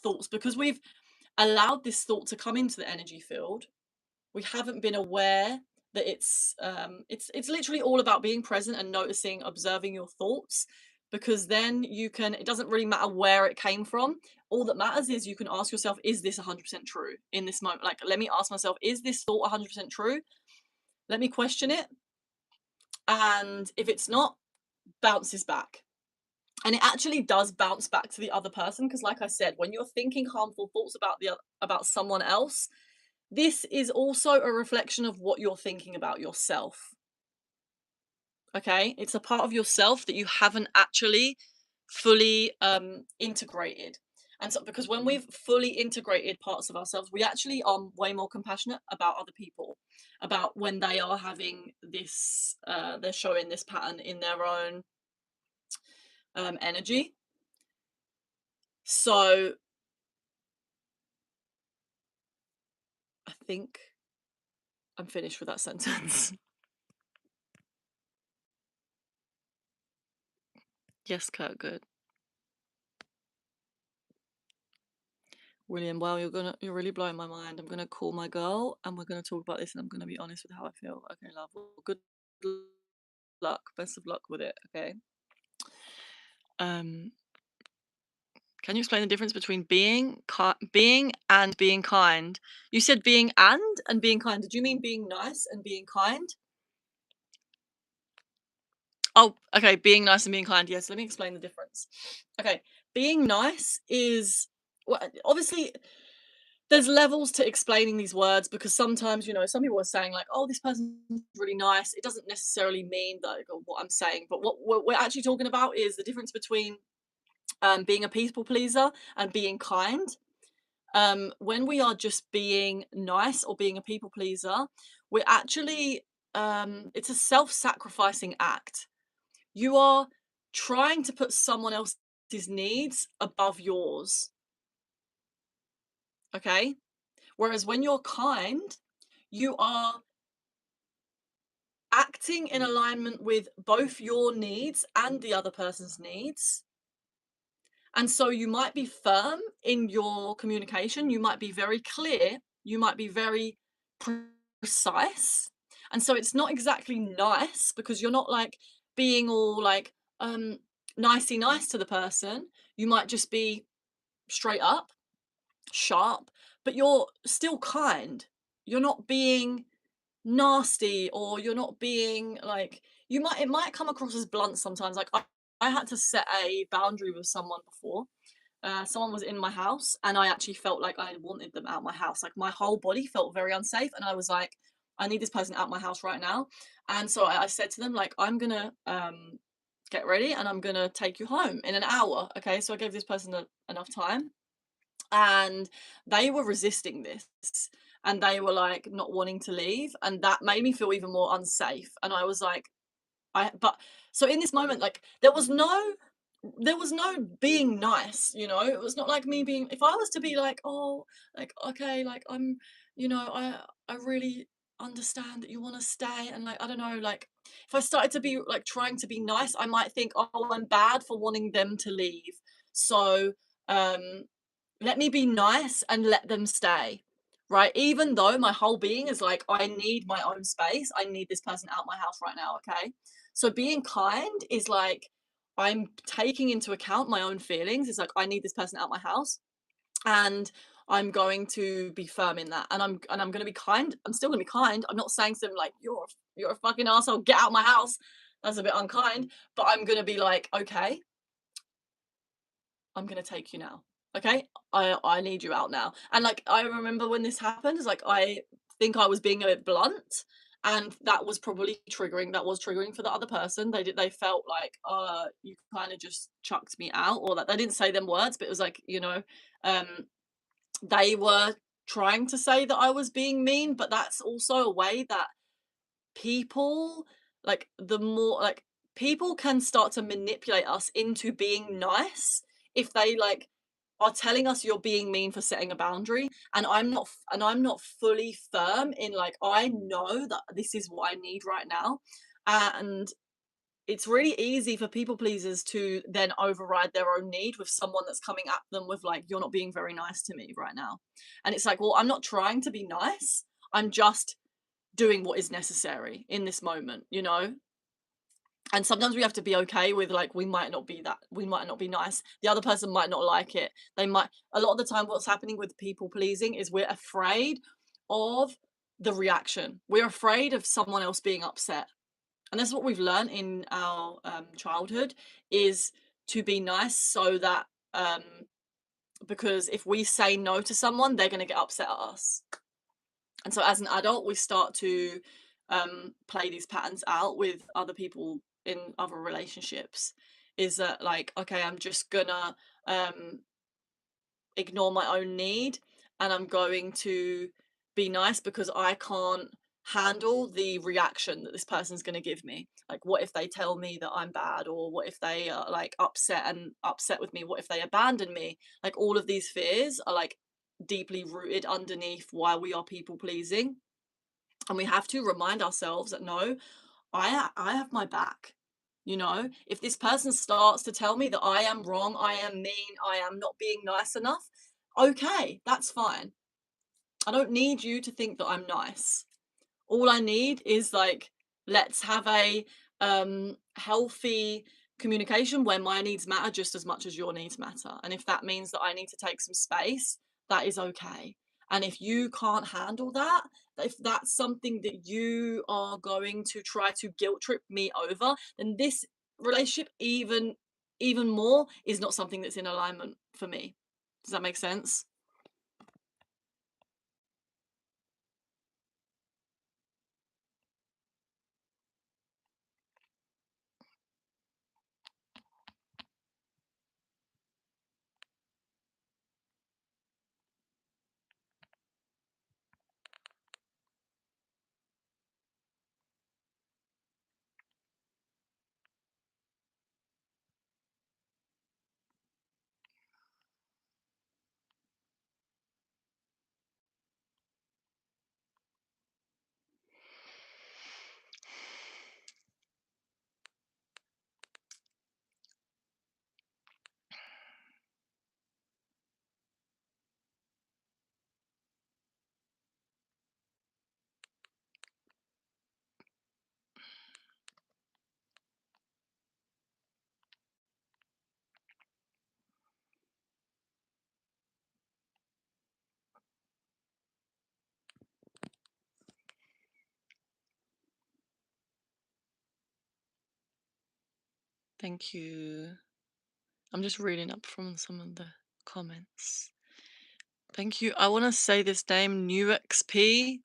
thoughts, because we've allowed this thought to come into the energy field. We haven't been aware that it's literally all about being present and noticing, observing your thoughts, because then you can, it doesn't really matter where it came from. All that matters is you can ask yourself, is this 100% true in this moment? Like, let me ask myself, is this thought 100% true? Let me question it, and if it's not, bounces back. And it actually does bounce back to the other person, because like I said, when you're thinking harmful thoughts about someone else, this is also a reflection of what you're thinking about yourself. Okay, it's a part of yourself that you haven't actually fully integrated. And so, because when we've fully integrated parts of ourselves, we actually are way more compassionate about other people, about when they are having this they're showing this pattern in their own energy. So I think I'm finished with that sentence. Yes, Kurt, good. William, wow, you're really blowing my mind. I'm gonna call my girl and we're gonna talk about this, and I'm gonna be honest with how I feel. Okay, love. Well, good luck. Best of luck with it. Okay. Um. Can you explain the difference between being and being kind? You said being and being kind. Did you mean being nice and being kind? Oh, okay, being nice and being kind. Yes, let me explain the difference. Okay, being nice is, well, obviously there's levels to explaining these words because sometimes, some people are saying like, "Oh, this person's really nice." It doesn't necessarily mean that what I'm saying, but what we're actually talking about is the difference between being a people pleaser and being kind. When we are just being nice or being a people pleaser, we're actually it's a self-sacrificing act. You are trying to put someone else's needs above yours, okay? Whereas when you're kind, you are acting in alignment with both your needs and the other person's needs. And so you might be firm in your communication, you might be very clear, you might be very precise. And so it's not exactly nice because you're not like being all like nicey nice to the person. You might just be straight up, sharp, but you're still kind. You're not being nasty or you're not being like it might come across as blunt sometimes. Like I had to set a boundary with someone before. Someone was in my house and I actually felt like I wanted them out my house. Like my whole body felt very unsafe and I was like, I need this person out my house right now. And so I said to them, like, I'm gonna get ready and I'm gonna take you home in an hour. Okay. So I gave this person enough time and they were resisting this and they were like not wanting to leave. And that made me feel even more unsafe. And I was like, but so in this moment, like there was no being nice, it was not like me being, if I was to be like, oh, like, okay, like I really understand that you want to stay, and like I don't know, like if I started to be like trying to be nice, I might think, oh, I'm bad for wanting them to leave, so um let me be nice and let them stay, right? Even though my whole being is like, I need my own space. I need this person out my house right now, okay? So being kind is like, I'm taking into account my own feelings. It's like, I need this person out my house and I'm going to be firm in that. And I'm going to be kind. I'm still going to be kind. I'm not saying to them like, you're a fucking asshole. Get out my house. That's a bit unkind. But I'm going to be like, okay, I'm gonna take you now. Okay? I need you out now. And like I remember when this happened, it's like I think I was being a bit blunt and that was probably triggering. That was triggering for the other person. They felt like you kind of just chucked me out, or that they didn't say them words, but it was like, um they were trying to say that I was being mean, but that's also a way that people the more like people can start to manipulate us into being nice if they like are telling us you're being mean for setting a boundary, and I'm not fully firm in like I know that this is what I need right now, and it's really easy for people pleasers to then override their own need with someone that's coming at them with like, you're not being very nice to me right now. And it's like, well, I'm not trying to be nice, I'm just doing what is necessary in this moment. And sometimes we have to be okay with like we might not be nice, the other person might not like it, they might, a lot of the time what's happening with people pleasing is we're afraid of the reaction, we're afraid of someone else being upset. And that's what we've learned in our childhood, is to be nice so that um because if we say no to someone, they're going to get upset at us. And so as an adult, we start to play these patterns out with other people in other relationships. Is that like, okay, I'm just gonna um, ignore my own need and I'm going to be nice because I can't handle the reaction that this person's going to give me. Like, what if they tell me that I'm bad? Or what if they are like upset with me? What if they abandon me? Like, all of these fears are like deeply rooted underneath why we are people pleasing. And we have to remind ourselves that no, I have my back. If this person starts to tell me that I am wrong, I am mean, I am not being nice enough, okay, that's fine. I don't need you to think that I'm nice. All I need is like, let's have a healthy communication where my needs matter just as much as your needs matter. And if that means that I need to take some space, that is okay. And if you can't handle that, if that's something that you are going to try to guilt trip me over, then this relationship even more is not something that's in alignment for me. Does that make sense? Thank you. I'm just reading up from some of the comments. Thank you. I want to say this name, New XP.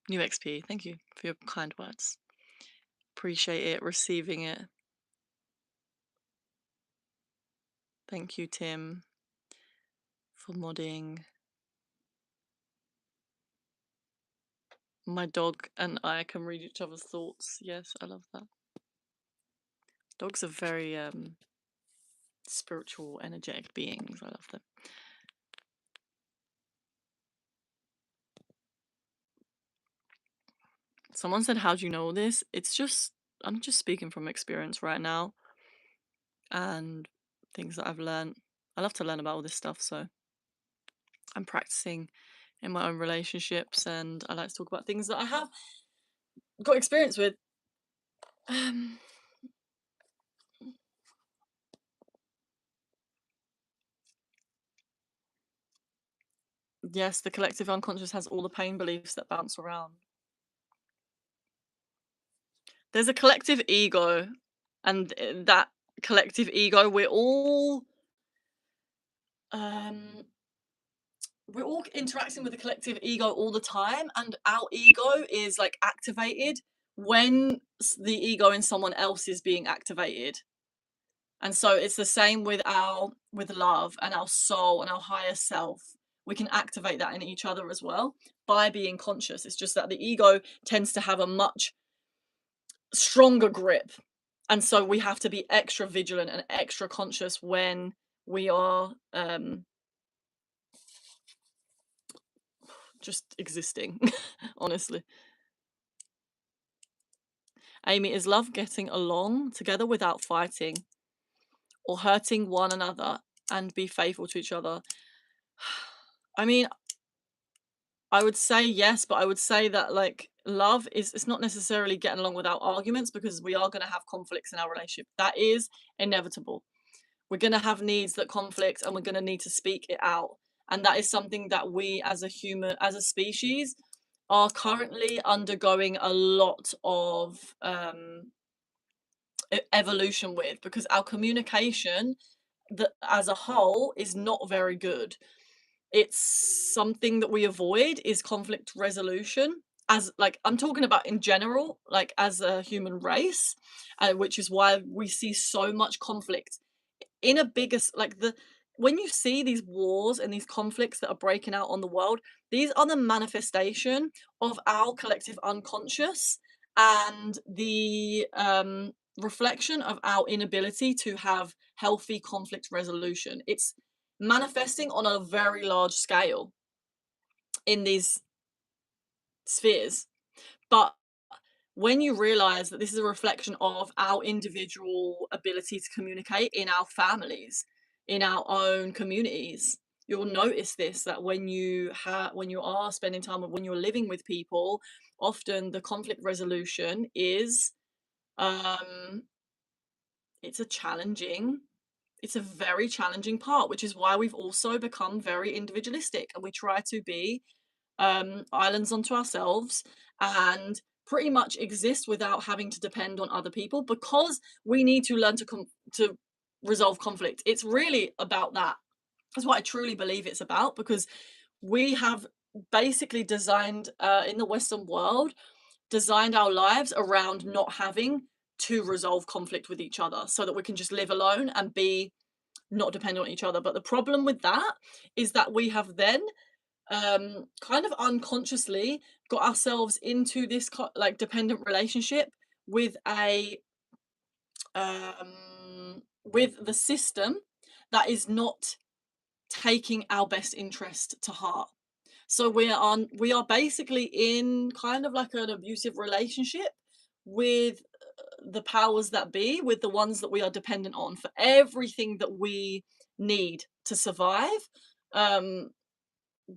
New XP. Thank you for your kind words. Appreciate it, receiving it. Thank you, Tim, for modding. My dog and I can read each other's thoughts. Yes, I love that. Dogs are very spiritual, energetic beings. I love them. Someone said, "How do you know all this?" It's just I'm just speaking from experience right now and things that I've learned. I love to learn about all this stuff, so I'm practicing in my own relationships, and I like to talk about things that I have got experience with. Um, yes, the collective unconscious has all the pain beliefs that bounce around. There's a collective ego, and that collective ego, um, we're all interacting with the collective ego all the time, and our ego is like activated when the ego in someone else is being activated. And so it's the same with love and our soul and our higher self. We can activate that in each other as well by being conscious. It's just that the ego tends to have a much stronger grip. And so we have to be extra vigilant and extra conscious when we are just existing, honestly. Amy, is love getting along together without fighting or hurting one another and be faithful to each other? I mean, I would say yes, but I would say that like love is it's not necessarily getting along without arguments because we are going to have conflicts in our relationship. That is inevitable. We're going to have needs that conflict and we're going to need to speak it out. And that is something that we as a human, as a species, are currently undergoing a lot of evolution with because our communication that as a whole is not very good. It's something that we avoid is conflict resolution as like I'm talking about in general like as a human race, which is why we see so much conflict in a bigger like the when you see these wars and these conflicts that are breaking out on the world, these are the manifestation of our collective unconscious and the reflection of our inability to have healthy conflict resolution. It's manifesting on a very large scale in these spheres. But when you realize that this is a reflection of our individual ability to communicate in our families, in our own communities, you'll notice this that when you are spending time with when you're living with people, often the conflict resolution is um it's a challenging it's a very challenging part, which is why we've also become very individualistic, and we try to be islands unto ourselves and pretty much exist without having to depend on other people, because we need to learn to resolve conflict. It's really about that. That's what I truly believe it's about, because we have basically designed, in the Western world, designed our lives around not having to resolve conflict with each other so that we can just live alone and be not dependent on each other. But the problem with that is that we have then kind of unconsciously got ourselves into this like dependent relationship with a with the system that is not taking our best interest to heart. So we are basically in kind of like an abusive relationship with the powers that be, with the ones that we are dependent on for everything that we need to survive. Um,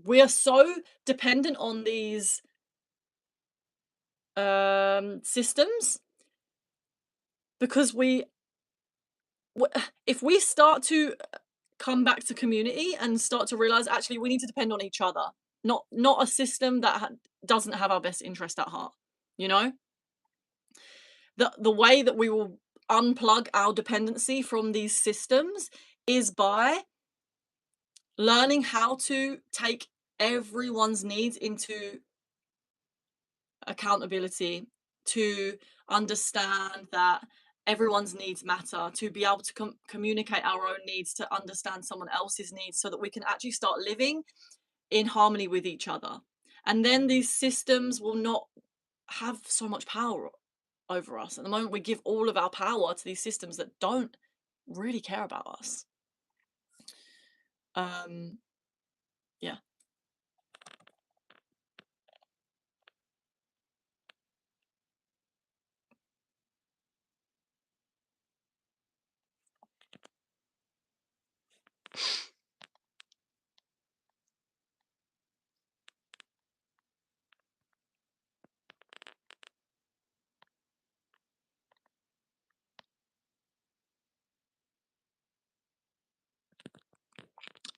we are so dependent on these systems because if we start to come back to community and start to realize actually we need to depend on each other, not a system that doesn't have our best interest at heart. You know, the way that we will unplug our dependency from these systems is by learning how to take everyone's needs into accountability, to understand that everyone's needs matter, to be able to communicate our own needs, to understand someone else's needs, so that we can actually start living in harmony with each other. And then these systems will not have so much power over us. At the moment, we give all of our power to these systems that don't really care about us. Um, yeah.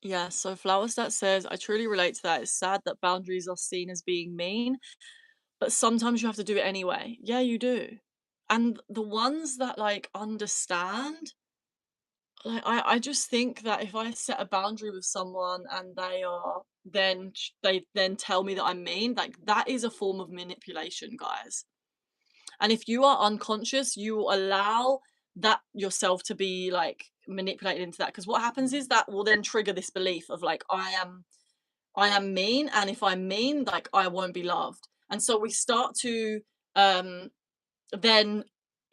Yeah, so Flowers that says, I truly relate to that. It's sad that boundaries are seen as being mean, but sometimes you have to do it anyway. Yeah, you do. And the ones that like understand, like I just think that if I set a boundary with someone and they then tell me that I'm mean, like that is a form of manipulation, guys. And if you are unconscious, you will allow that yourself to be like manipulated into that. Because what happens is that will then trigger this belief of like, I am mean, and if I'm mean, like I won't be loved. And so we start to um then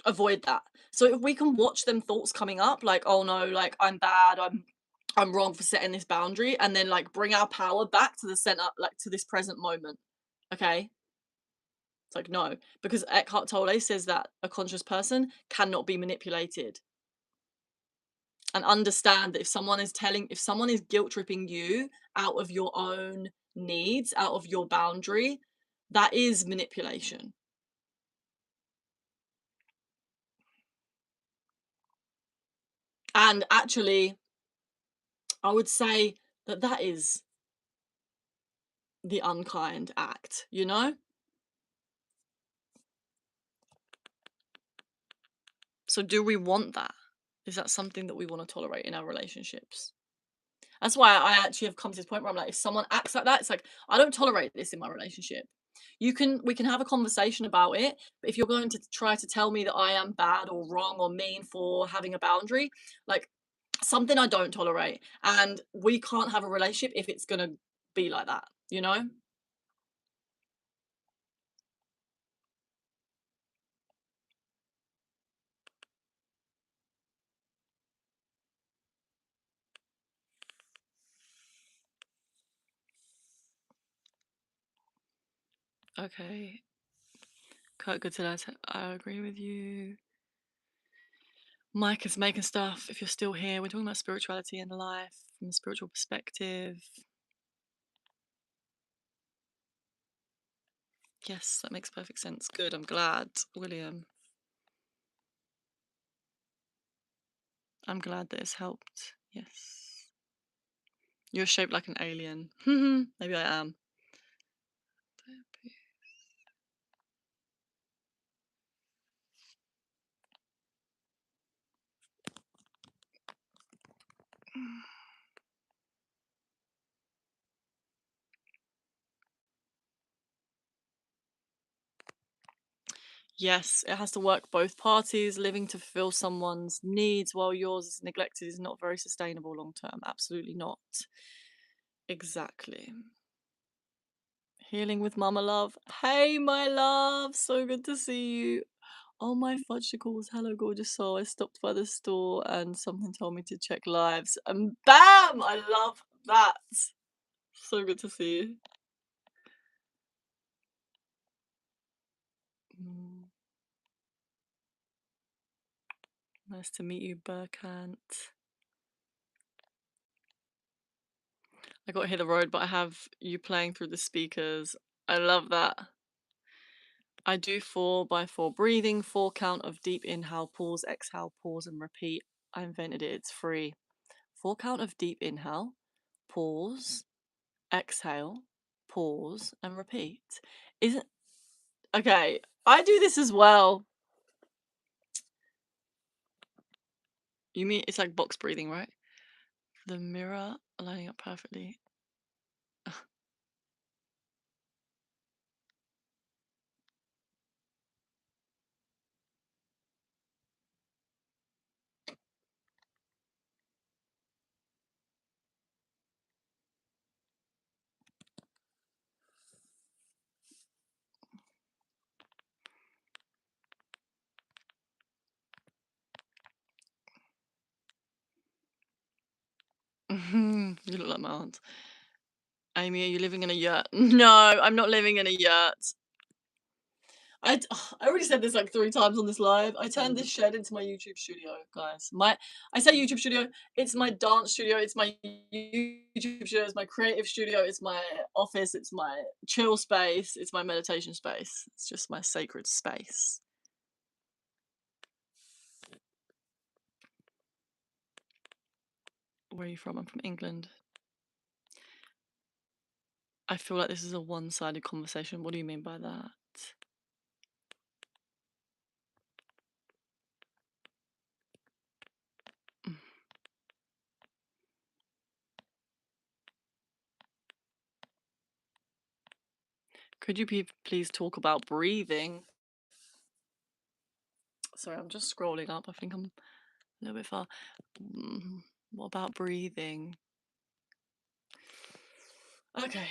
avoid that. So if we can watch them thoughts coming up, like, oh no, like I'm bad, I'm wrong for setting this boundary, and then like bring our power back to the center, like to this present moment. Okay. It's like, no, because Eckhart Tolle says that a conscious person cannot be manipulated. And understand that if someone is guilt tripping you out of your own needs, out of your boundary, that is manipulation. And actually, I would say that that is the unkind act, you know? So do we want that? Is that something that we want to tolerate in our relationships? That's why I actually have come to this point where I'm like, if someone acts like that, it's like, I don't tolerate this in my relationship. We can have a conversation about it, but if you're going to try to tell me that I am bad or wrong or mean for having a boundary, like something I don't tolerate, and we can't have a relationship if it's gonna be like that, you know? Okay. Kurt Good today. I agree with you. Mike is making stuff. If you're still here, we're talking about spirituality and life from a spiritual perspective. Yes, that makes perfect sense. Good. I'm glad, William. I'm glad that it's helped. Yes. You're shaped like an alien. Maybe I am. Yes, it has to work both parties. Living to fulfill someone's needs while yours is neglected is not very sustainable long term. Absolutely not. Exactly. Healing with Mama Love. Hey, my love. So good to see you. Oh, my fudgesicles. Hello, gorgeous soul. I stopped by the store and something told me to check lives. And bam! I love that. So good to see you. Mm, nice to meet you, Burkant. I got to hit the road, but I have you playing through the speakers. I love that. I do 4x4 breathing, 4 count of deep inhale, pause, exhale, pause, and repeat. I invented it. It's free. 4 count of deep inhale, pause, exhale, pause, and repeat. Isn't okay? I do this as well. You mean it's like box breathing, right? The mirror lining up perfectly. You look like my aunt. Amy, are you living in a yurt? No, I'm not living in a yurt. I already said this like 3 times on this live. I turned this shed into my YouTube studio, guys. I say YouTube studio, it's my dance studio, it's my YouTube studio, it's my creative studio, it's my office, it's my chill space, it's my meditation space. It's just my sacred space. Where are you from? I'm from England. I feel like this is a one-sided conversation. What do you mean by that? Could you please talk about breathing? Sorry, I'm just scrolling up. I think I'm a little bit far. What about breathing? Okay.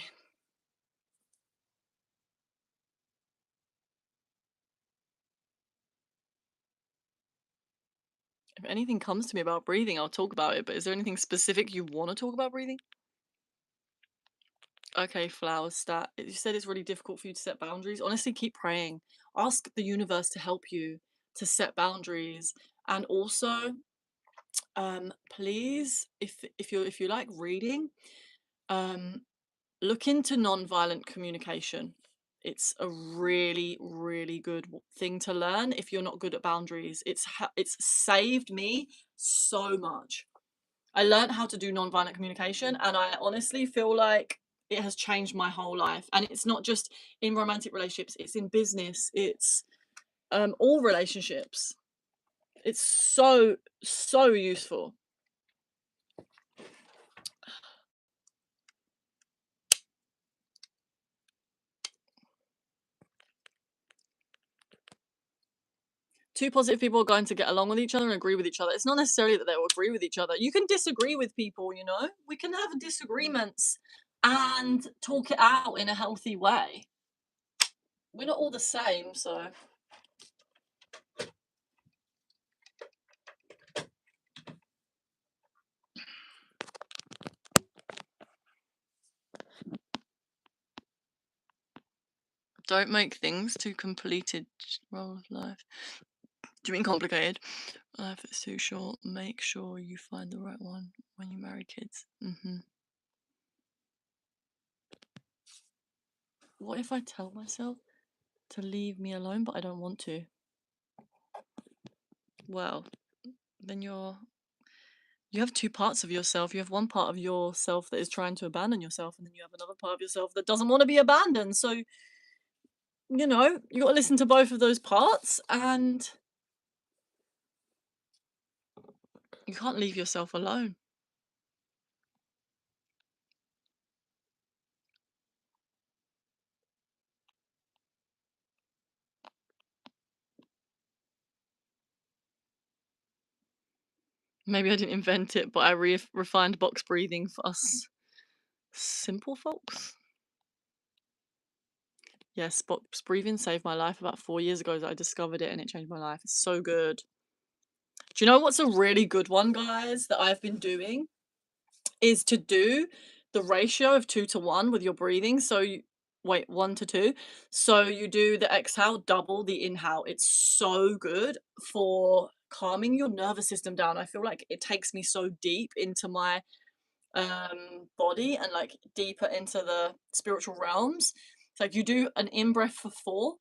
If anything comes to me about breathing, I'll talk about it. But is there anything specific you want to talk about breathing? Okay, flower stat. You said it's really difficult for you to set boundaries. Honestly, keep praying. Ask the universe to help you to set boundaries. And also, please, if you like reading, look into non-violent communication. It's a really, really good thing to learn if you're not good at boundaries. It's saved me so much. I learned how to do non-violent communication, and I honestly feel like it has changed my whole life. And it's not just in romantic relationships; it's in business. It's all relationships. It's so useful. Two positive people are going to get along with each other and agree with each other. It's not necessarily that they will agree with each other. You can disagree with people, you know? We can have disagreements and talk it out in a healthy way. We're not all the same, so. Don't make things too completed. Role of life. Do you mean complicated? Life is too short. Make sure you find the right one when you marry kids. What if I tell myself to leave me alone, but I don't want to? Well, then you're You have two parts of yourself. You have one part of yourself that is trying to abandon yourself, and then you have another part of yourself that doesn't want to be abandoned. So, you got to listen to both of those parts, and you can't leave yourself alone. Maybe I didn't invent it, but I refined box breathing for us simple folks. Yes, box breathing saved my life about 4 years ago that I discovered it and it changed my life. It's so good. Do you know what's a really good one, guys, that I've been doing? Is to do the ratio of 2 to 1 with your breathing. So you wait, 1 to 2. So you do the exhale, double the inhale. It's so good for calming your nervous system down. I feel like it takes me so deep into my body and like deeper into the spiritual realms. It's like you do an in breath for 4,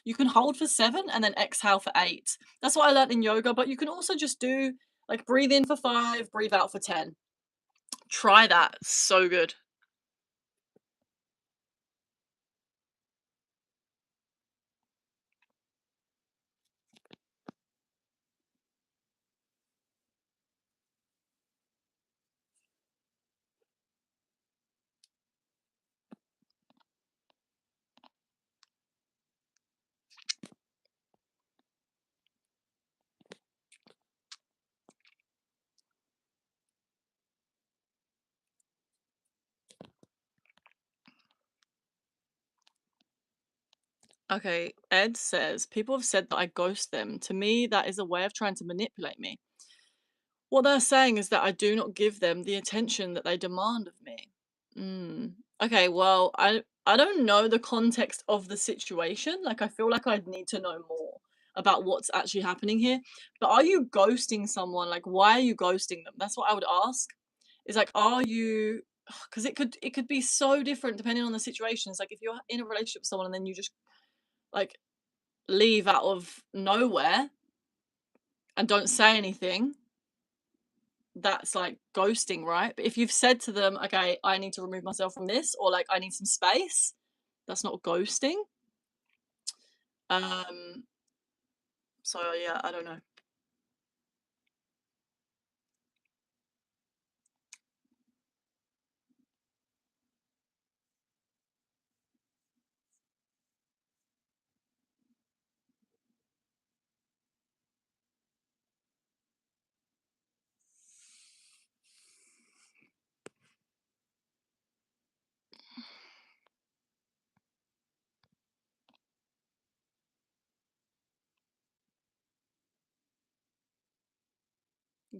you can hold for 7, and then exhale for 8. That's what I learned in yoga, but you can also just do like breathe in for 5, breathe out for 10. Try that. So good. Okay, Ed says, people have said that I ghost them. To me, that is a way of trying to manipulate me. What they're saying is that I do not give them the attention that they demand of me. Mm. Okay, well, I don't know the context of the situation. Like, I feel like I'd need to know more about what's actually happening here. But are you ghosting someone? Like, why are you ghosting them? That's what I would ask. Is like, are you? Because it could be so different depending on the situation. It's like if you're in a relationship with someone and then you just like leave out of nowhere and don't say anything, that's like ghosting, right? But if you've said to them, okay, I need to remove myself from this, or like I need some space, that's not ghosting. Um, so yeah, I don't know.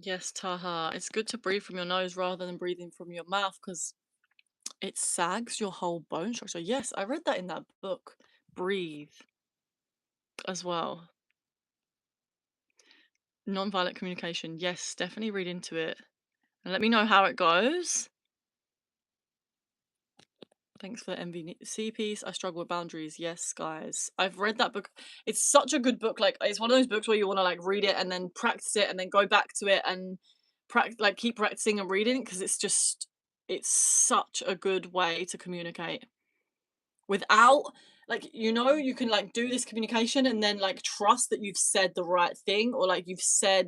Yes, Taha, it's good to breathe from your nose rather than breathing from your mouth because it sags your whole bone structure. Yes, I read that in that book, Breathe, as well. Nonviolent communication. Yes, definitely read into it and let me know how it goes. Thanks for the MVC piece. I struggle with boundaries. Yes, guys. I've read that book. It's such a good book. Like it's one of those books where you want to like read it and then practice it and then go back to it and like keep practicing and reading because it's such a good way to communicate without like you can like do this communication and then like trust that you've said the right thing or like you've said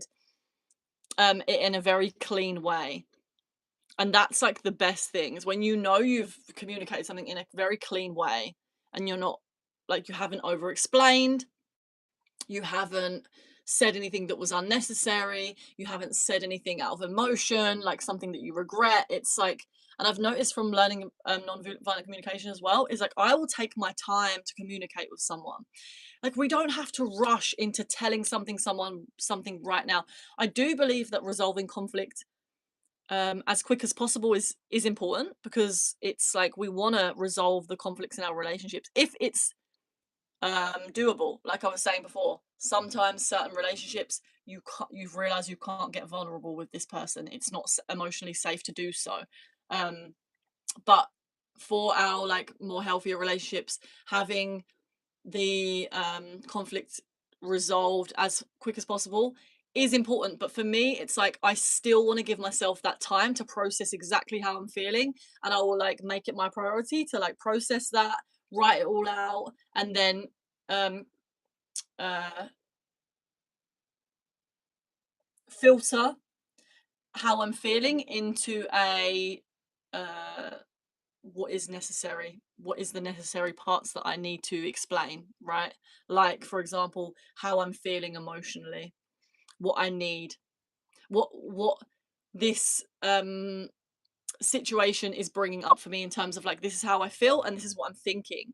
it in a very clean way. And that's like the best thing is when you know you've communicated something in a very clean way and you're not like you haven't over explained, you haven't said anything that was unnecessary, you haven't said anything out of emotion, like something that you regret. It's like, and I've noticed from learning non-violent communication as well, is like I will take my time to communicate with someone. Like we don't have to rush into telling someone something right now. I do believe that resolving conflict as quick as possible is important because it's like we want to resolve the conflicts in our relationships if it's doable. Like I was saying before, sometimes certain relationships you've realized you can't get vulnerable with this person. It's not emotionally safe to do so. um but for our like more healthier relationships, having the conflict resolved as quick as possible is important, but for me, it's like I still want to give myself that time to process exactly how I'm feeling, and I will like make it my priority to like process that, write it all out, and then um uh filter how I'm feeling into a uh what is necessary, what is the necessary parts that I need to explain, right? Like for example, how I'm feeling emotionally, what I need, what this situation is bringing up for me in terms of like this is how I feel and this is what I'm thinking,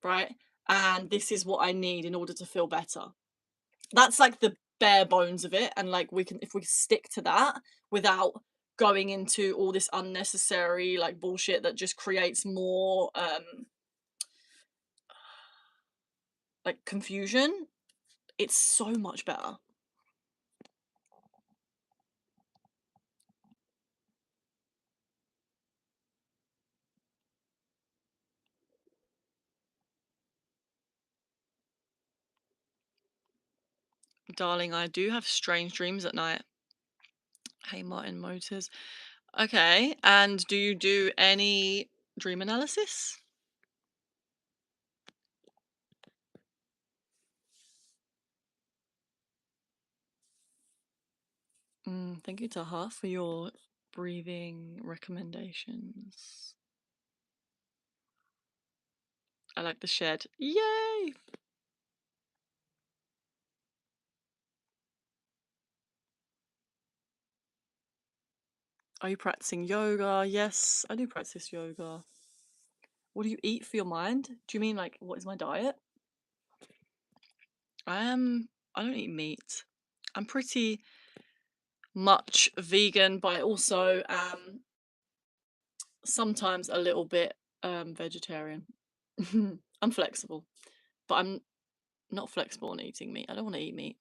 right? And this is what I need in order to feel better. That's like the bare bones of it, and like we can, if we stick to that without going into all this unnecessary like bullshit that just creates more like confusion, it's so much better. Darling, I do have strange dreams at night. Hey Martin Motors. Okay, and do you do any dream analysis? Thank you, Taha, for your breathing recommendations. I like the shed. Yay! Are you practicing yoga? Yes, I do practice yoga. What do you eat for your mind? Do you mean like what is my diet? I don't eat meat. I'm pretty much vegan, but I also sometimes a little bit vegetarian. I'm flexible, but I'm not flexible on eating meat. I don't want to eat meat.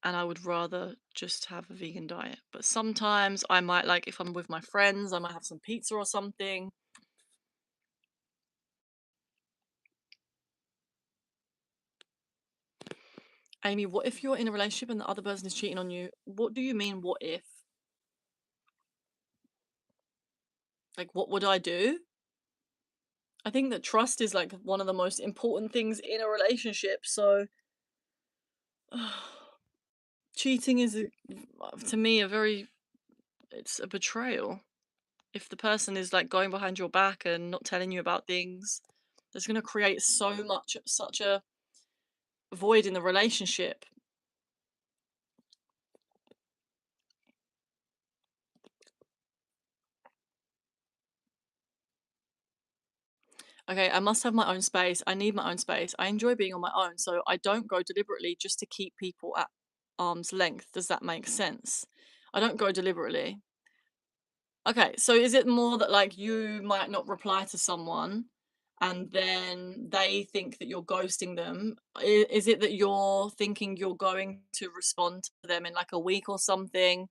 And I would rather just have a vegan diet. But sometimes I might like if I'm with my friends, I might have some pizza or something. Amy, what if you're in a relationship and the other person is cheating on you? What do you mean, what if? Like, what would I do? I think that trust is like one of the most important things in a relationship. So, cheating is, to me, a very, it's a betrayal. If the person is like going behind your back and not telling you about things, that's going to create such a void in the relationship. Okay, I must have my own space. I need my own space. I enjoy being on my own, so I don't go deliberately just to keep people at arm's length. Does that make sense? I don't go deliberately. Okay, so is it more that like you might not reply to someone and then they think that you're ghosting them? Is it that you're thinking you're going to respond to them in like a week or something?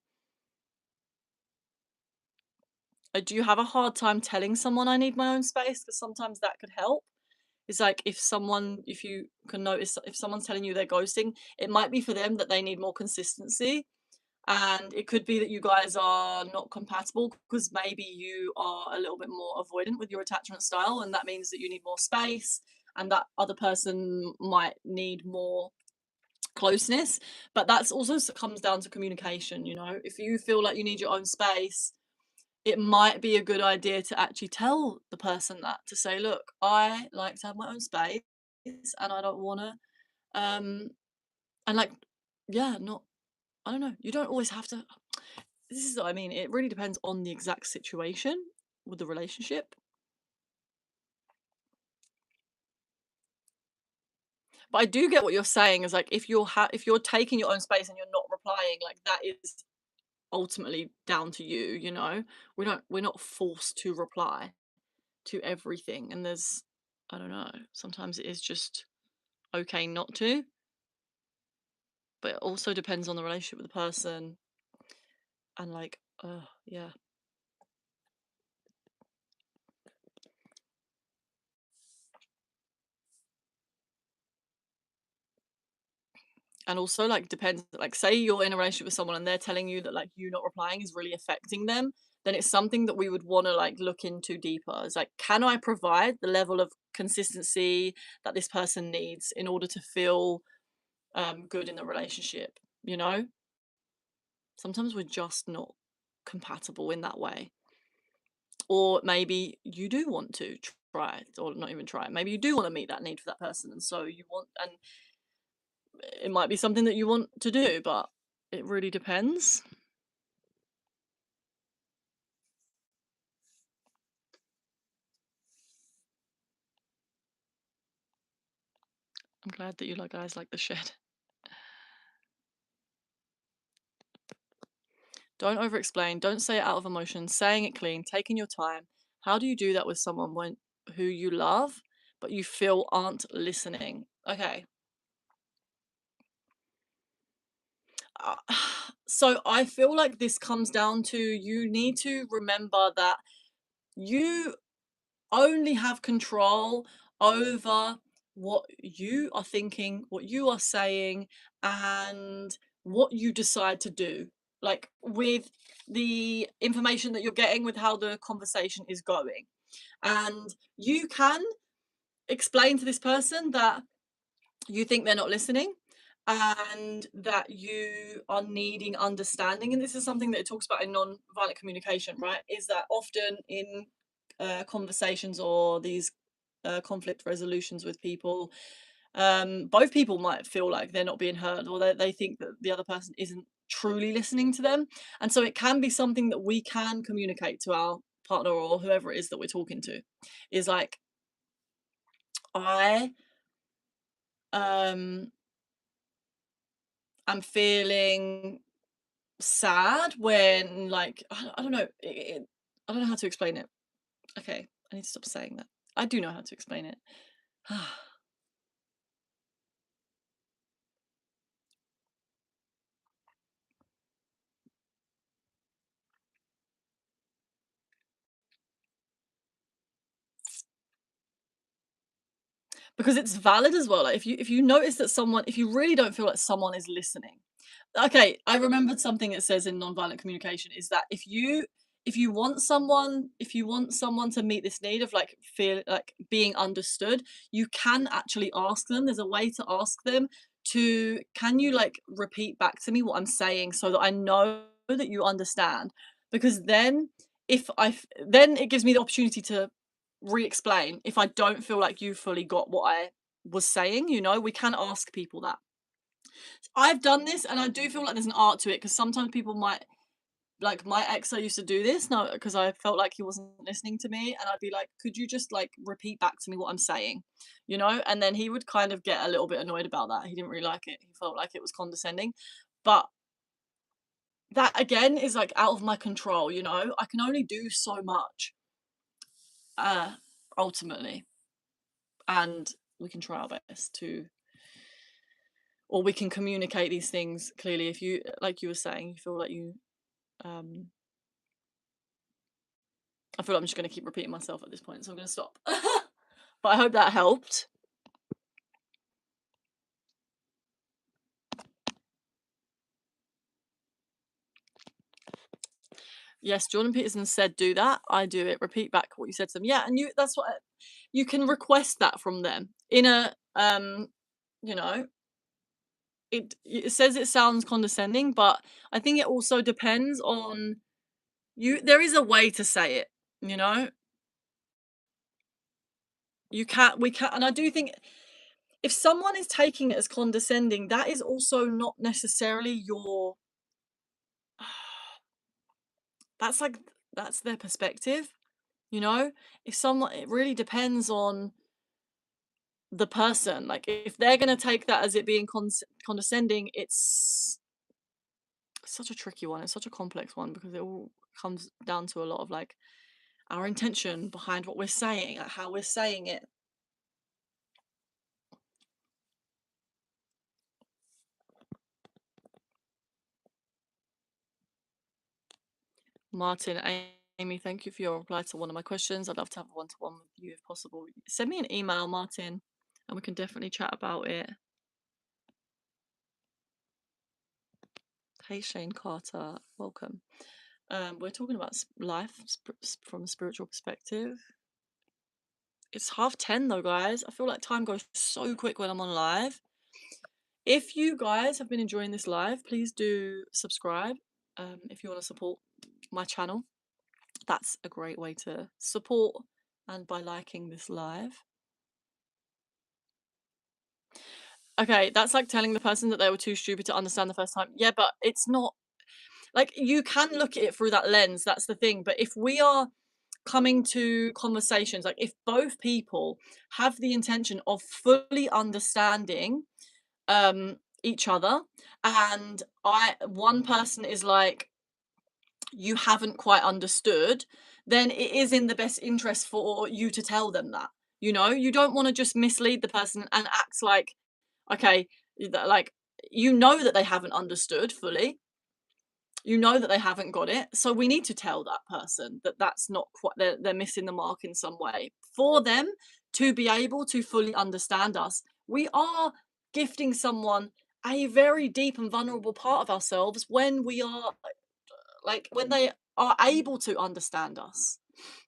Do you have a hard time telling someone I need my own space? Because sometimes that could help. It's like if you can notice if someone's telling you they're ghosting, it might be for them that they need more consistency. And it could be that you guys are not compatible because maybe you are a little bit more avoidant with your attachment style, and that means that you need more space, and that other person might need more closeness. But that's also comes down to communication, you know. If you feel like you need your own space, it might be a good idea to actually tell the person that, to say, look, I like to have my own space and I don't want to and like yeah, not, I don't know, you don't always have to, this is what I mean, it really depends on the exact situation with the relationship. But I do get what you're saying, is like if if you're taking your own space and you're not replying, like that is ultimately down to you, you know. We're not forced to reply to everything, and there's, I don't know, sometimes it is just okay not to, but it also depends on the relationship with the person, and like yeah. And also, like, depends, like, say you're in a relationship with someone and they're telling you that, like, you not replying is really affecting them, then it's something that we would wanna, like, look into deeper. It's like, can I provide the level of consistency that this person needs in order to feel, good in the relationship, you know? Sometimes we're just not compatible in that way. Or maybe you do want to try it, or not even try it. Maybe you do wanna meet that need for that person, and so you want, and it might be something that you want to do, but it really depends. I'm glad that you like guys like the shed. Don't over explain, don't say it out of emotion, saying it clean, taking your time. How do you do that with someone who you love, but you feel aren't listening? Okay. Uh, so I feel like this comes down to, you need to remember that you only have control over what you are thinking, what you are saying, and what you decide to do. Like, with the information that you're getting, with how the conversation is going. And you can explain to this person that you think they're not listening, and that you are needing understanding. And this is something that it talks about in non-violent communication, right? Is that often in conversations or these conflict resolutions with people, both people might feel like they're not being heard, or they think that the other person isn't truly listening to them. And so it can be something that we can communicate to our partner or whoever it is that we're talking to, is like, I um am feeling sad when, like, I don't know, I don't know how to explain it. Okay, I need to stop saying that. I do know how to explain it. Because it's valid as well. Like, if you notice that someone, if you really don't feel like someone is listening. Okay, I remembered something it says in nonviolent communication, is that if you want someone to meet this need of, like, feel like being understood, you can actually ask them. There's a way to ask them to, can you, like, repeat back to me what I'm saying so that I know that you understand? Because then, then it gives me the opportunity to re-explain if I don't feel like you fully got what I was saying. We can ask people that. I've done this, and I do feel like there's an art to it, because sometimes people might, like, my ex, I used to do this now because I felt like he wasn't listening to me, and I'd be like, could you just, like, repeat back to me what I'm saying? And then he would kind of get a little bit annoyed about that. He didn't really like it. He felt like it was condescending. But that, again, is, like, out of my control. I can only do so much, uh ultimately. And we can try our best to, or we can communicate these things clearly. If you, like you were saying, you feel like you, um I feel like I'm just going to keep repeating myself at this point, so I'm going to stop. But I hope that helped. Yes, Jordan Peterson said, do that. I do it. Repeat back what you said to them. Yeah, and that's what you can request that from them in a, you know, it says it sounds condescending, but I think it also depends on you. There is a way to say it, you know. We can, and I do think, if someone is taking it as condescending, that is also not necessarily your, that's like, that's their perspective, you know? If someone, it really depends on the person. Like, if they're gonna take that as it being condescending, it's such a tricky one. It's such a complex one, because it all comes down to a lot of, like, our intention behind what we're saying, like, how we're saying it. Martin, Amy, thank you for your reply to one of my questions. I'd love to have a one-to-one with you if possible. Send me an email, Martin, and we can definitely chat about it. Hey Shane Carter, welcome. We're talking about life from a spiritual perspective. It's 10:30 though, guys. I feel like time goes so quick when I'm on live. If you guys have been enjoying this live, please do subscribe. If you want to support my channel, that's a great way to support, and by liking this live. Okay, that's like telling the person that they were too stupid to understand the first time. Yeah, but it's not like you can look at it through that lens. That's the thing. But if we are coming to conversations, like if both people have the intention of fully understanding each other, and one person is like, you haven't quite understood, then it is in the best interest for you to tell them that. You don't want to just mislead the person and act like, okay, like, that they haven't understood fully, that they haven't got it, so we need to tell that person that that's not quite, they're missing the mark in some way. For them to be able to fully understand us, we are gifting someone a very deep and vulnerable part of ourselves when we are, like, when they are able to understand us,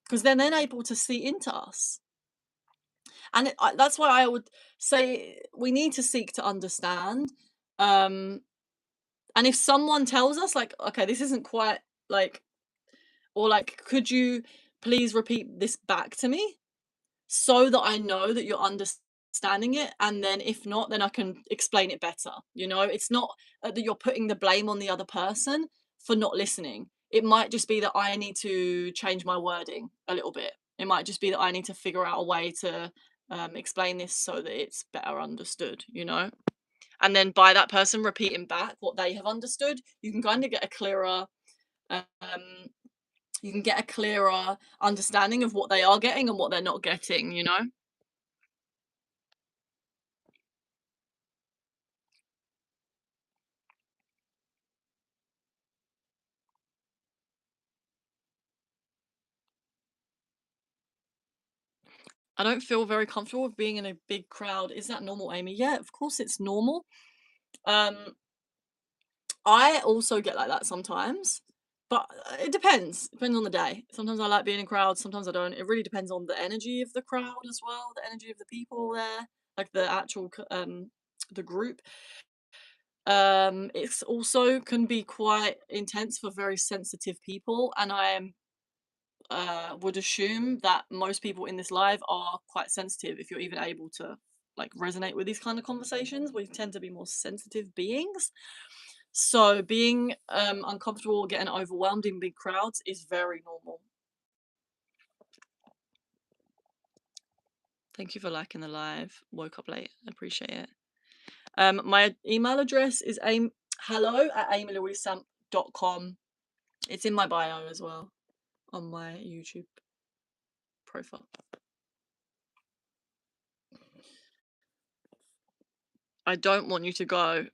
because they're then able to see into us. And that's why I would say we need to seek to understand. um and if someone tells us, like, okay, this isn't quite, like, or like, could you please repeat this back to me so that I know that you're understanding it? And then if not, then I can explain it better. It's not that you're putting the blame on the other person for not listening. It might just be that I need to change my wording a little bit. It might just be that I need to figure out a way to explain this so that it's better understood. And then by that person repeating back what they have understood, you can kind of get a clearer um, understanding of what they are getting and what they're not getting. I don't feel very comfortable with being in a big crowd. Is that normal, Amy? Yeah, of course it's normal. Um, I also get like that sometimes, but it depends. Depends on the day. Sometimes I like being in crowds, sometimes I don't. It really depends on the energy of the crowd as well, the energy of the people there, like the actual the group. It's also can be quite intense for very sensitive people, and I am would assume that most people in this live are quite sensitive. If you're even able to, like, resonate with these kind of conversations, we tend to be more sensitive beings. So being uncomfortable or getting overwhelmed in big crowds is very normal. Thank you for liking the live. Woke up late. Appreciate it. My email address is hello@amylouisesamp.com. It's in my bio as well on my YouTube profile. I don't want you to go.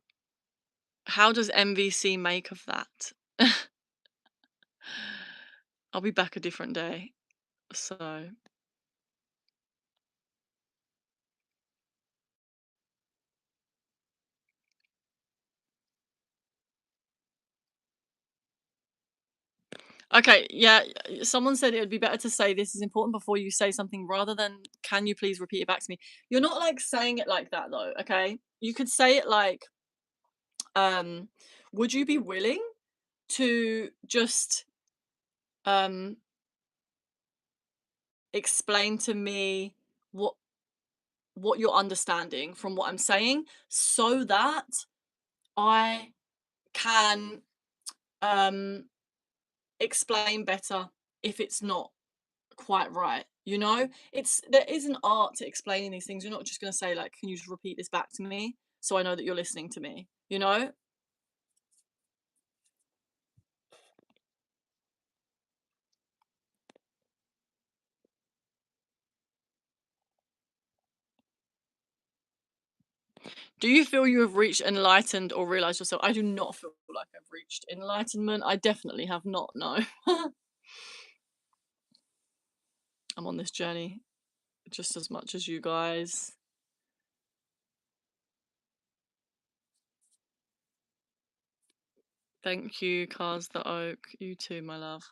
How does MVC make of that? I'll be back a different day. So, okay, yeah, someone said it would be better to say this is important before you say something rather than can you please repeat it back to me. You're not like saying it like that though, okay? You could say it like, um, would you be willing to just um explain to me what you're understanding from what I'm saying so that I can um explain better if it's not quite right. There is an art to explaining these things. You're not just going to say, like, can you just repeat this back to me so I know that you're listening to me. Do you feel you have reached enlightened or realized yourself? I do not feel like I've reached enlightenment. I definitely have not. No. I'm on this journey just as much as you guys. Thank you, Cars the Oak. You too, my love.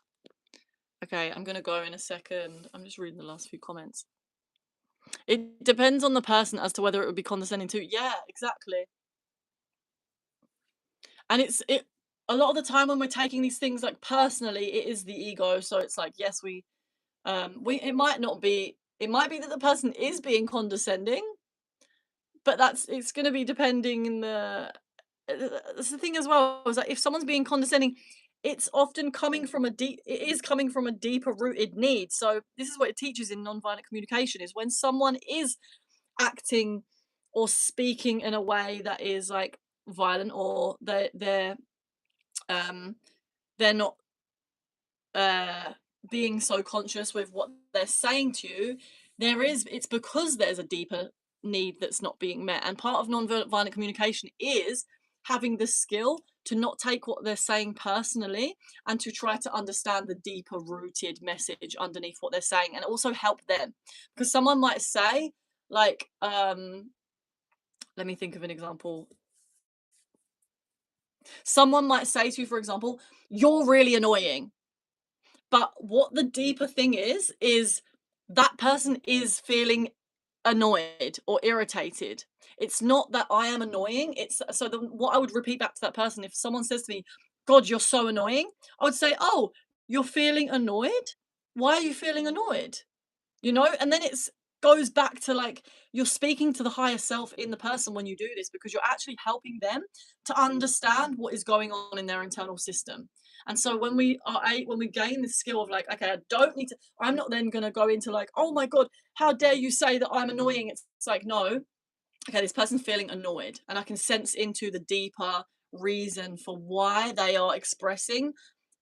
Okay, I'm gonna go in a second. I'm just reading the last few comments. It depends on the person as to whether it would be condescending to. Yeah, exactly. And it a lot of the time when we're taking these things like personally, it is the ego. So it's like, yes, we it might not be it might be that the person is being condescending, but it's gonna be depending in that's the thing as well, is that if someone's being condescending, it's often coming from it is coming from a deeper rooted need. So this is what it teaches in nonviolent communication is when someone is acting or speaking in a way that is like violent or um they're not being so conscious with what they're saying to you, it's because there's a deeper need that's not being met. And part of non-violent communication is having the skill to not take what they're saying personally and to try to understand the deeper rooted message underneath what they're saying and also help them. Because someone might say, like, let me think of an example. Someone might say to you, for example, you're really annoying. But what the deeper thing is that person is feeling annoyed or irritated. It's not that I am annoying. It's so what I would repeat back to that person if someone says to me, God, you're so annoying, I would say, oh, you're feeling annoyed? Why are you feeling annoyed? And then it's goes back to like you're speaking to the higher self in the person when you do this because you're actually helping them to understand what is going on in their internal system. And so when we gain this skill of like, okay, I don't need to, I'm not then going to go into like, oh my god, how dare you say that I'm annoying. It's like, no, okay, this person's feeling annoyed and I can sense into the deeper reason for why they are expressing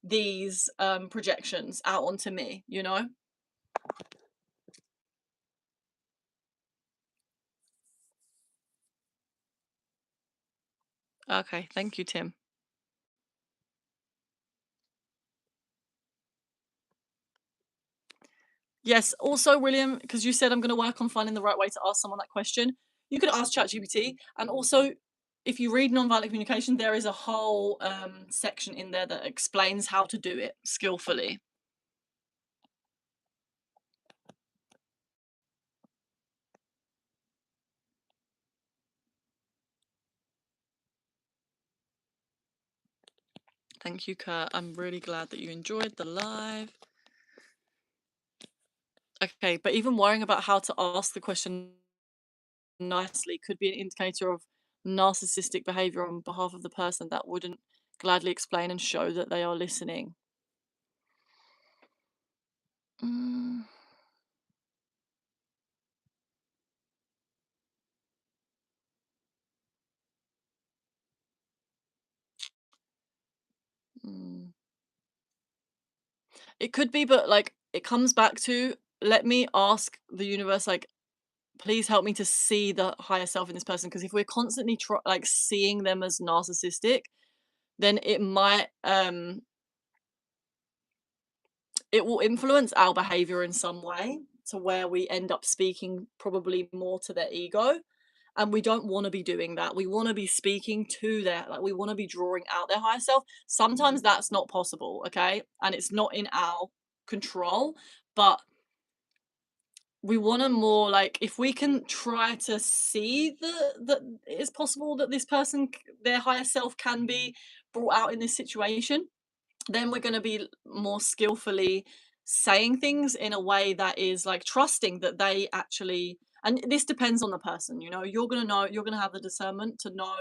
these projections out onto me. Okay, thank you, Tim. Yes, also, William, because you said I'm going to work on finding the right way to ask someone that question, you could ask ChatGPT. And also, if you read nonviolent communication, there is a whole section in there that explains how to do it skillfully. Thank you, Kurt. I'm really glad that you enjoyed the live. Okay, but even worrying about how to ask the question nicely could be an indicator of narcissistic behavior on behalf of the person that wouldn't gladly explain and show that they are listening. Mm, mm. It could be, but like it comes back to let me ask the universe, like, please help me to see the higher self in this person. Because if we're constantly like seeing them as narcissistic, then it will influence our behavior in some way to where we end up speaking probably more to their ego. And we don't want to be doing that. We want to be speaking to like, we want to be drawing out their higher self. Sometimes that's not possible, okay? And it's not in our control, but we want to more like if we can try to see that it is possible that this person, their higher self, can be brought out in this situation, then we're going to be more skillfully saying things in a way that is like trusting that they actually, and this depends on the person, you're going to know, you're going to have the discernment to know,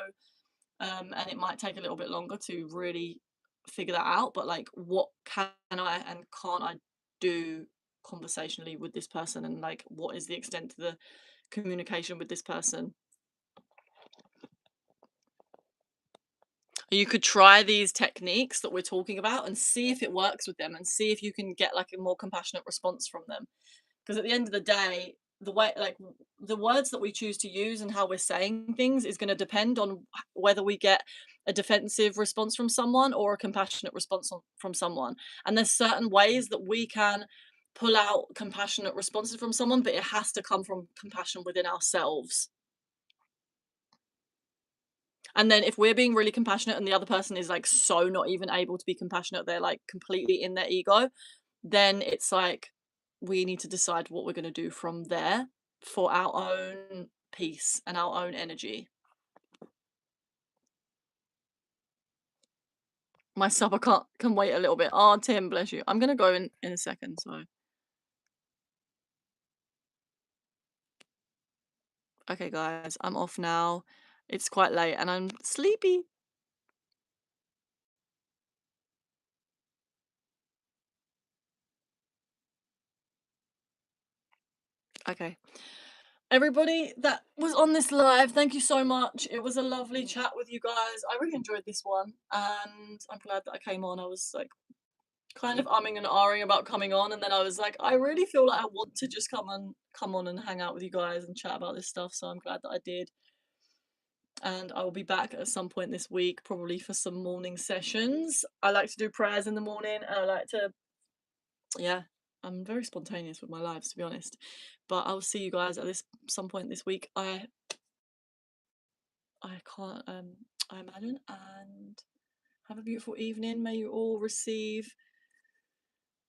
and it might take a little bit longer to really figure that out, but like what can I and can't I do conversationally with this person, and like what is the extent to the communication with this person. You could try these techniques that we're talking about and see if it works with them and see if you can get like a more compassionate response from them. Because at the end of the day, the way like the words that we choose to use and how we're saying things is going to depend on whether we get a defensive response from someone or a compassionate response from someone. And there's certain ways that we can pull out compassionate responses from someone, but it has to come from compassion within ourselves. And then if we're being really compassionate and the other person is like so not even able to be compassionate, they're like completely in their ego, then it's like we need to decide what we're going to do from there for our own peace and our own energy. My supper can't can wait a little bit. Oh, Tim, bless you. I'm gonna go in a second. So, okay, guys, I'm off now. It's quite late and I'm sleepy. Okay. Everybody that was on this live, thank you so much. It was a lovely chat with you guys. I really enjoyed this one, and I'm glad that I came on. I was like kind of umming and ahhing about coming on, and then I was like, I really feel like I want to just come on and hang out with you guys and chat about this stuff. So I'm glad that I did. And I will be back at some point this week, probably for some morning sessions. I like to do prayers in the morning, and I like to, yeah, I'm very spontaneous with my lives, to be honest. But I'll see you guys at this some point this week. I can't I imagine, and have a beautiful evening. May you all receive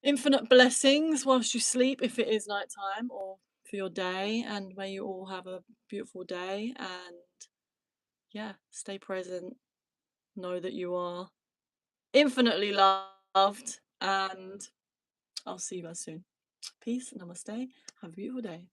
infinite blessings whilst you sleep, if it is night time, or for your day, and may you all have a beautiful day, and yeah, stay present. Know that you are infinitely loved, and I'll see you guys soon. Peace, namaste, have a beautiful day.